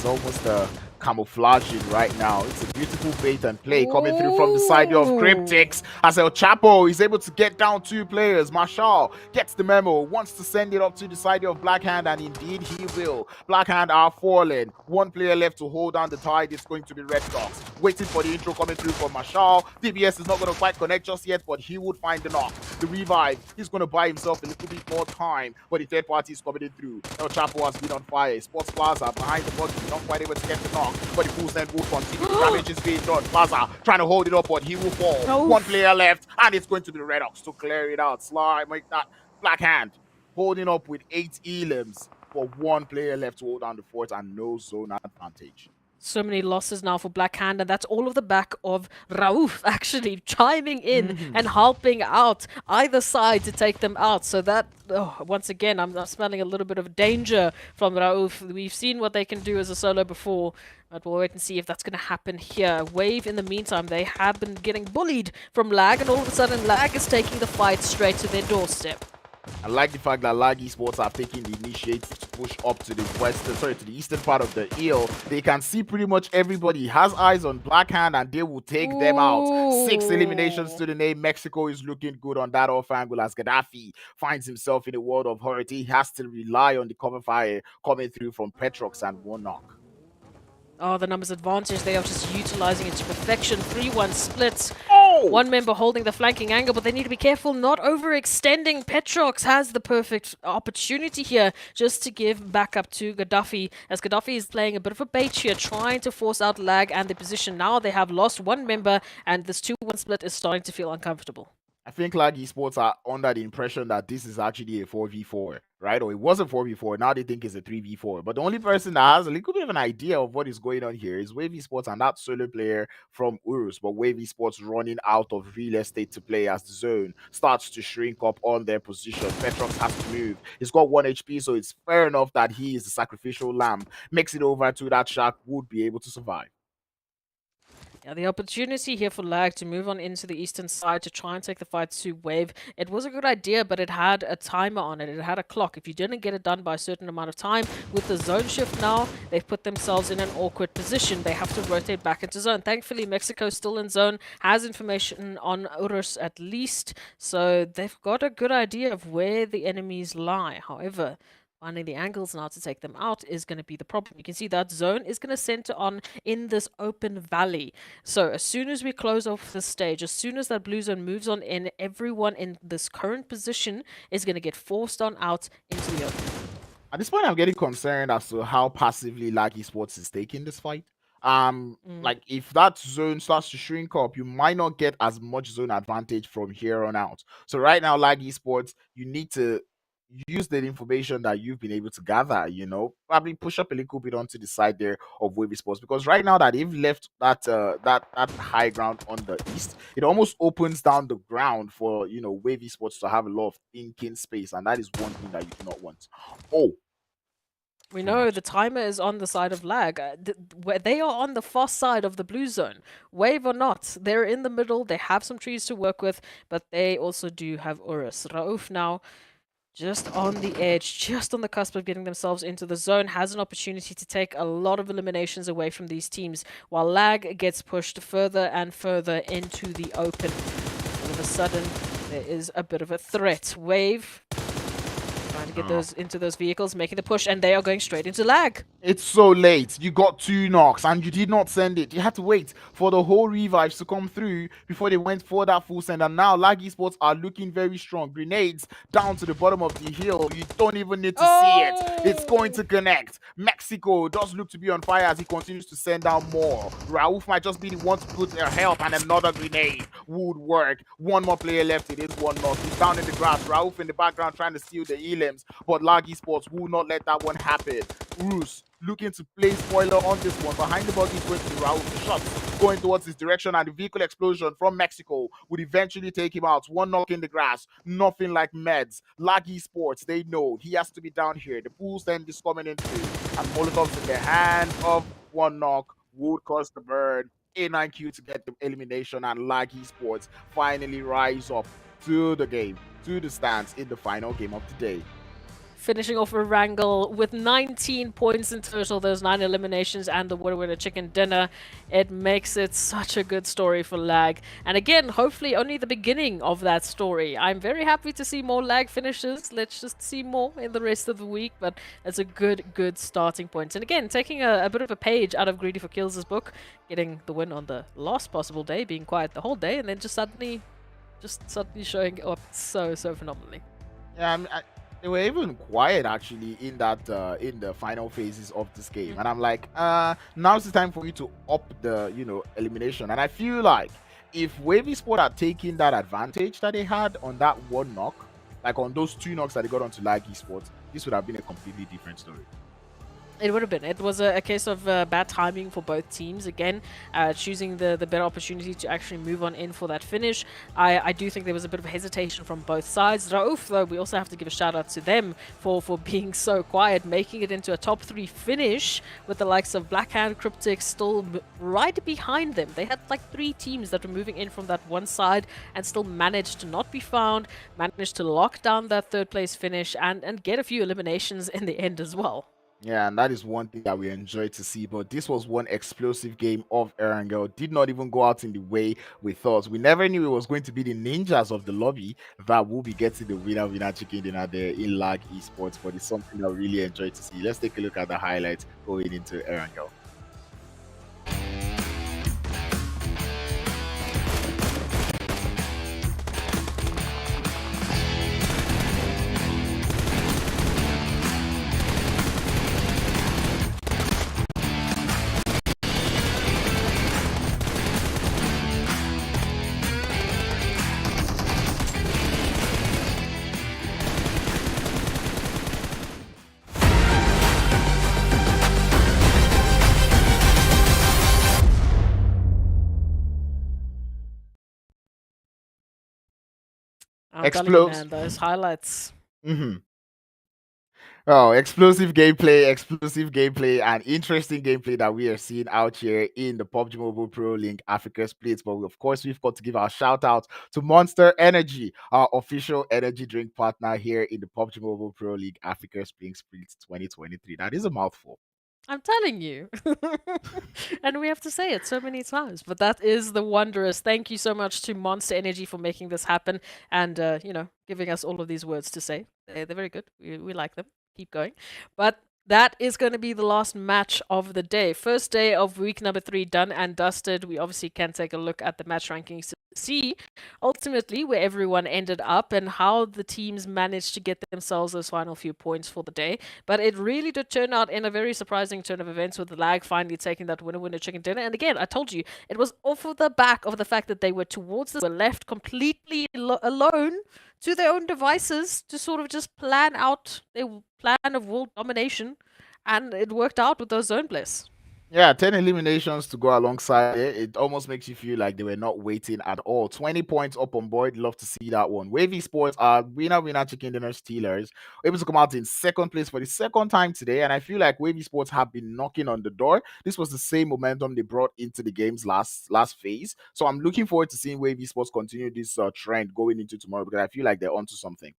almost camouflaging right now. It's a beautiful bait and play coming through from the side of CRYPTICS as El Chapo is able to get down 2 players. Marshall gets the memo, wants to send it up to the side of Blackhand, and indeed he will. Blackhand are falling. 1 player left to hold down the tide. It's going to be Red Sox. Waiting for the intro coming through from Marshall. DBS is not going to quite connect just yet, but he would find the knock. The revive, he's going to buy himself a little bit more time, but the third party is coming in through. El Chapo has been on fire. Sports Plaza behind the buggy, not quite able to get the knock, but the full send will continue. The damage is being done. Plaza trying to hold it up, but he will fall. Oh. 1 player left, and it's going to be Red Ox to clear it out. Slide, make that Blackhand holding up with 8 elims, but 1 player left to hold down the fort and no zone advantage. So many losses now for Blackhand, and that's all of the back of RUKH actually chiming in and helping out either side to take them out. So that, once again, I'm smelling a little bit of danger from RUKH. We've seen what they can do as a solo before, but we'll wait and see if that's going to happen here. Wave, in the meantime, they have been getting bullied from Lag, and all of a sudden Lag is taking the fight straight to their doorstep. I like the fact that Lag Esports are taking the initiative to push up to the eastern part of the hill. They can see pretty much everybody, has eyes on Blackhand, and they will take them out. 6 eliminations to the name. Mexico is looking good on that off angle as Gaddafi finds himself in a world of hurt. He has to rely on the cover fire coming through from Petrox and 1 knock. Oh, the numbers advantage. They are just utilizing it to perfection. 3-1 splits. Oh! 1 member holding the flanking angle, but they need to be careful not overextending. Petrox has the perfect opportunity here just to give backup to Gaddafi, as Gaddafi is playing a bit of a bait here, trying to force out Lag and the position. Now they have lost 1 member, and this 2-1 split is starting to feel uncomfortable. I think Lag Esports are under the impression that this is actually a 4v4, right? Or it was a 4v4, now they think it's a 3v4. But the only person that has a little bit of an idea of what is going on here is Wave Esports and that solo player from URUS. But Wave Esports running out of real estate to play as the zone starts to shrink up on their position. Petrox has to move. He's got 1 HP, so it's fair enough that he is the sacrificial lamb. Makes it over to that shark, would be able to survive. Yeah, the opportunity here for Lag to move on into the eastern side to try and take the fight to Wave. It was a good idea, but it had a timer on it. It had a clock. If you didn't get it done by a certain amount of time, with the zone shift now, they've put themselves in an awkward position. They have to rotate back into zone. Thankfully, Mexico's still in zone, has information on URUS at least, so they've got a good idea of where the enemies lie. However, finding the angles now to take them out is going to be the problem. You can see that zone is going to center on in this open valley. So as soon as we close off the stage, as soon as that blue zone moves on in, everyone in this current position is going to get forced on out into the open. At this point, I'm getting concerned as to how passively Lag Esports is taking this fight. Like if that zone starts to shrink up, you might not get as much zone advantage from here on out. So right now, Lag Esports, you need to use the information that you've been able to gather, probably push up a little bit onto the side there of Wave Sports, because right now that they've left that that high ground on the east, it almost opens down the ground for Wave Sports to have a lot of thinking space, and that is one thing that you do not want. We know the timer is on the side of Lag. Where they are on the far side of the blue zone. Wave or not, they're in the middle. They have some trees to work with, but they also do have URUS. RUKH now just on the edge, just on the cusp of getting themselves into the zone, has an opportunity to take a lot of eliminations away from these teams, while Lag gets pushed further and further into the open. All of a sudden, there is a bit of a threat. Wave trying to get those into those vehicles, making the push, and they are going straight into Lag. It's so late. You got 2 knocks and you did not send it. You had to wait for the whole revives to come through before they went for that full send. And now Lag Esports are looking very strong. Grenades down to the bottom of the hill. You don't even need to see it. It's going to connect. Mexico does look to be on fire as he continues to send down more. RUKH might just be the one to put their help, and another grenade would work. 1 more player left. It is 1 knock. He's down in the grass. RUKH in the background trying to steal the elims, but Lag Esports will not let that one happen. URUS looking to play spoiler on this one. Behind the buggy is going to be RUKH. Shots going towards his direction, and the vehicle explosion from Mexico would eventually take him out. 1 knock in the grass. Nothing like meds. Lag Esports, they know he has to be down here. The pool stand is coming in through, and Molotovs in the hand of 1 knock would cause the burn. A9Q to get the elimination, and Lag Esports finally rise up to the game, to the stands in the final game of the day. finishing off Erangel with 19 points in total, those 9 eliminations and the winner chicken dinner. It makes it such a good story for Lag. And again, hopefully only the beginning of that story. I'm very happy to see more Lag finishes. Let's just see more in the rest of the week, but it's a good starting point. And again, taking a bit of a page out of GREEDYFORKILLS' book, getting the win on the last possible day, being quiet the whole day, and then just suddenly showing up so phenomenally. Yeah, they were even quiet actually in the final phases of this game, and I'm like, now's the time for you to up the elimination. And I feel like if Wavy Sport had taken that advantage that they had on that one knock, like on those 2 knocks that they got onto Lag Esports, this would have been a completely different story. It would have been. It was a case of bad timing for both teams. Again, choosing the better opportunity to actually move on in for that finish. I do think there was a bit of hesitation from both sides. RUKH, though, we also have to give a shout out to them for being so quiet, making it into a top 3 finish with the likes of Blackhand, CRYPTICS still right behind them. They had like 3 teams that were moving in from that one side and still managed to not be found, managed to lock down that 3rd place finish and get a few eliminations in the end as well. Yeah, and that is one thing that we enjoy to see. But this was one explosive game of Erangel. Did not even go out in the way we thought. We never knew it was going to be the ninjas of the lobby that will be getting the winner chicken dinner there in Lag Esports. But it's something that we really enjoy to see. Let's take a look at the highlights going into Erangel. I'm telling you, man, those highlights. Oh, explosive gameplay, and interesting gameplay that we are seeing out here in the PUBG Mobile Pro League Africa Split. But of course, we've got to give our shout out to Monster Energy, our official energy drink partner here in the PUBG Mobile Pro League Africa Spring Split 2023. That is a mouthful. I'm telling you. And we have to say it so many times, but that is the wondrous. Thank you so much to Monster Energy for making this happen and, giving us all of these words to say. They're very good. We like them. Keep going. But that is going to be the last match of the day. First day of week number 3 done and dusted. We obviously can take a look at the match rankings to see ultimately where everyone ended up and how the teams managed to get themselves those final few points for the day. But it really did turn out in a very surprising turn of events with the Lag finally taking that winner chicken dinner. And again, I told you, it was off of the back of the fact that they were were left completely alone to their own devices to sort of just plan out their plan of world domination, and it worked out with those zone bliss. Yeah, 10 eliminations to go alongside it. It almost makes you feel like they were not waiting at all. 20 points up on board. Love to see that one. Wavy Sports are winner chicken dinner stealers, able to come out in 2nd place for the 2nd time today. And I feel like Wavy Sports have been knocking on the door. This was the same momentum they brought into the game's last phase. So I'm looking forward to seeing Wavy Sports continue this trend going into tomorrow, because I feel like they're onto something.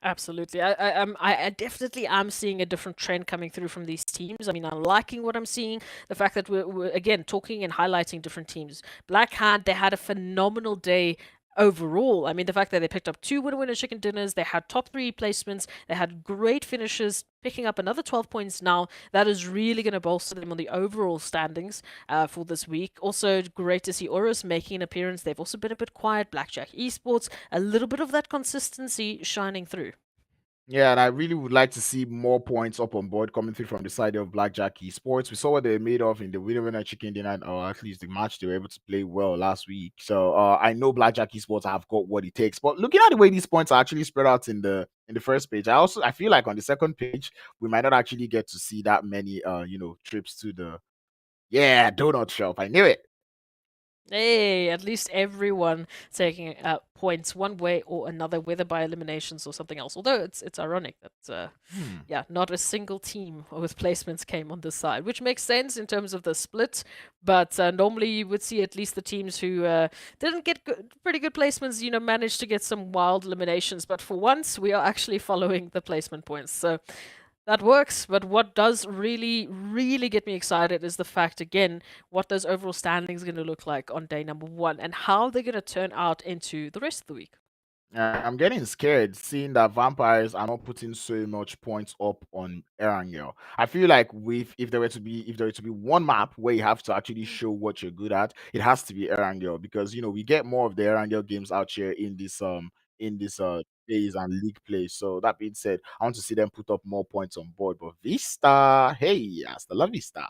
Absolutely. I definitely am seeing a different trend coming through from these teams. I mean, I'm liking what I'm seeing. The fact that we're again talking and highlighting different teams. Blackhand, they had a phenomenal day overall. I mean, the fact that they picked up 2 winner chicken dinners, they had top 3 placements, they had great finishes, picking up another 12 points now. That is really going to bolster them on the overall standings for this week. Also, great to see URUS making an appearance. They've also been a bit quiet. Blackjack Esports, a little bit of that consistency shining through. Yeah, and I really would like to see more points up on board coming through from the side of Blackjack Esports. We saw what they made of in the winner chicken dinner, or at least the match they were able to play well last week. So I know Blackjack Esports have got what it takes. But looking at the way these points are actually spread out in the first page, I feel like on the second page we might not actually get to see that many trips to the donut shop. I knew it. Hey, at least everyone taking points one way or another, whether by eliminations or something else. Although it's ironic that Hmm. yeah, not a single team with placements came on this side, which makes sense in terms of the split. But normally you would see at least the teams who didn't get pretty good placements, manage to get some wild eliminations. But for once, we are actually following the placement points. So that works, but what does really, really get me excited is the fact, again, what those overall standings are going to look like on day number 1 and how they're going to turn out into the rest of the week. I'm getting scared seeing that vampires are not putting so much points up on Erangel. I feel like if there were to be one map where you have to actually show what you're good at, it has to be Erangel, because we get more of the Erangel games out here in this phase and league play. So that being said, I want to see them put up more points on board. But Vista, hey, hasta la vista.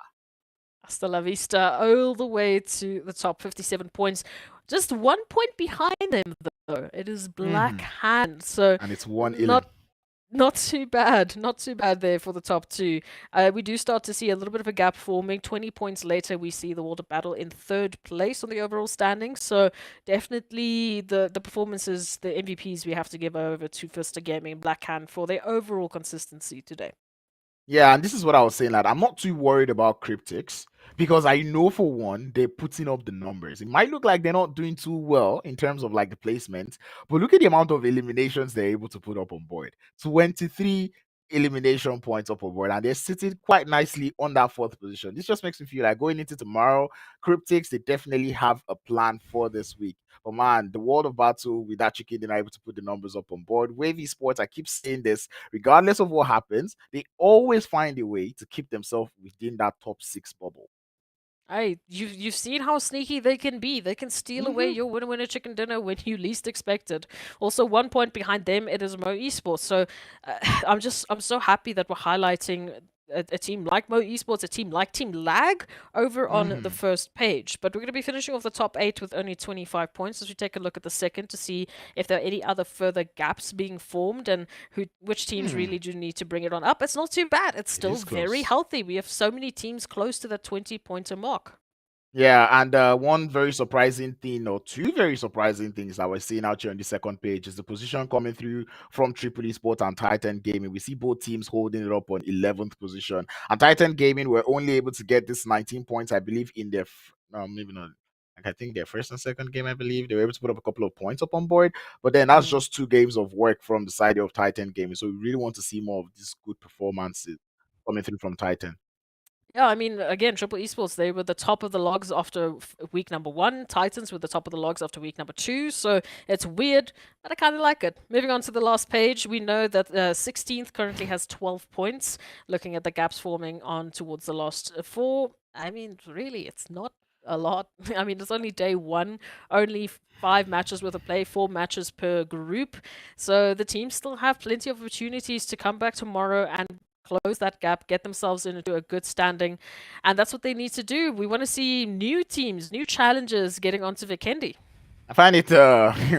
Hasta la vista, all the way to the top, 57 points. Just 1 point behind them, though. It is Black Hand, so And it's one not too bad. Not too bad there for the top two. We do start to see a little bit of a gap forming. 20 points later, we see the World of Battle in 3rd place on the overall standings. So definitely the performances, the MVPs we have to give over to Vista Gaming and Black Hand for their overall consistency today. Yeah, and this is what I was saying, like, I'm not too worried about CRYPTICS because I know for one they're putting up the numbers. It might look like they're not doing too well in terms of like the placement, but look at the amount of eliminations they're able to put up on board. 23 elimination points up on board, and they're sitting quite nicely on that 4th position. This just makes me feel like going into tomorrow, CRYPTICS, they definitely have a plan for this week. But man, the World of Battle with that chicken, they're able to put the numbers up on board. Wavy Sports, I keep saying this, regardless of what happens, they always find a way to keep themselves within that top 6 bubble. Hey, you've seen how sneaky they can be. They can steal away your winner chicken dinner when you least expect it. Also, 1 point behind them, it is Mo Esports. So I'm so happy that we're highlighting a team like Mo Esports, a team like TEAMLAG over on the first page. But we're going to be finishing off the top 8 with only 25 points as we take a look at the second to see if there are any other further gaps being formed and which teams really do need to bring it on up. It's not too bad. It's still very close. healthy. We have so many teams close to the 20-pointer mark. Yeah, and one very surprising thing, or two very surprising things that we're seeing out here on the second page, is the position coming through from Triple Esports and Titan Gaming. We see both teams holding it up on 11th position. And Titan Gaming were only able to get this 19 points, I believe, in their maybe not. Like, I think their first and second game, I believe, they were able to put up a couple of points up on board. But then that's just 2 games of work from the side of Titan Gaming. So we really want to see more of these good performances coming through from Titan. Yeah, I mean, again, Triple Esports, they were the top of the logs after week number 1. Titans were the top of the logs after week number 2. So it's weird, but I kind of like it. Moving on to the last page, we know that 16th currently has 12 points. Looking at the gaps forming on towards the last 4, I mean, really, it's not a lot. I mean, it's only day 1, only 5 matches worth of play, 4 matches per group. So the teams still have plenty of opportunities to come back tomorrow and close that gap, get themselves into a good standing, and that's what they need to do. We want to see new teams, new challengers getting onto Vikendi. I find it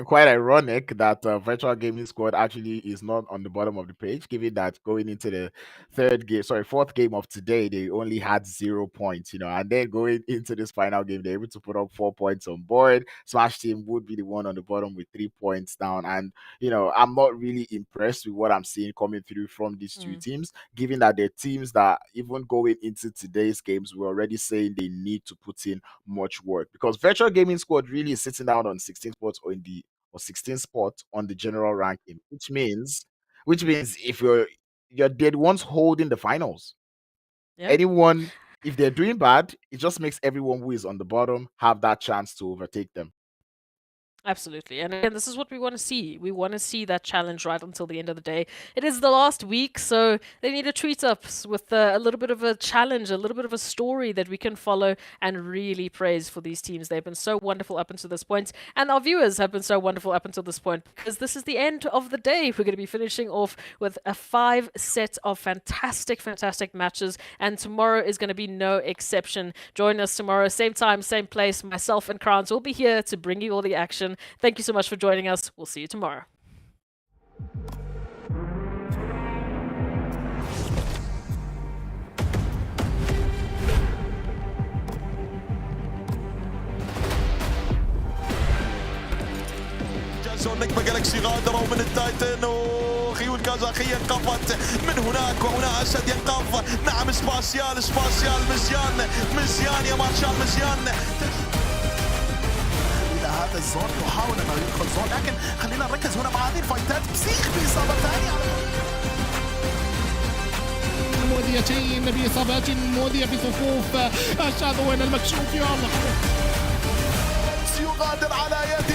quite ironic that Virtual Gaming Squad actually is not on the bottom of the page, given that going into the 4th game of today, they only had 0 points, and then going into this final game, they're able to put up 4 points on board. Smash Team would be the one on the bottom with 3 points down. And, I'm not really impressed with what I'm seeing coming through from these two teams, given that they're teams that even going into today's games, we're already saying they need to put in much work, because Virtual Gaming Squad really is sitting down on 16 spots or 16 spots on the general ranking, which means if you're dead ones holding the finals, Yeah. anyone, if they're doing bad, it just makes everyone who is on the bottom have that chance to overtake them. Absolutely. And again, this is what we want to see. We want to see that challenge right until the end of the day. It is the last week, so they need to treat us with a little bit of a challenge, a little bit of a story that we can follow and really praise for these teams. They've been so wonderful up until this point, and our viewers have been so wonderful up until this point, because this is the end of the day. We're going to be finishing off with a 5 set of fantastic, fantastic matches, and tomorrow is going to be no exception. Join us tomorrow, same time, same place. Myself and Crowns will be here to bring you all the action. Thank you so much for joining us. We'll see you tomorrow. زون نجمة جالكسي غادروا من التايتن وخيول كازاخية انقفت من هناك وهنا أسد ينقف. نعم سباسيال مزيان يا مارشال مزيان إلى هذا الزون يحاول أنه يدخل زون، لكن خلينا نركز هنا مع هذه الفايتات. بسيخ بإصابة ثانية موديتين بإصابات مودية في صفوف الشاذ. وين المكشوف؟ يا الله يغادر على يد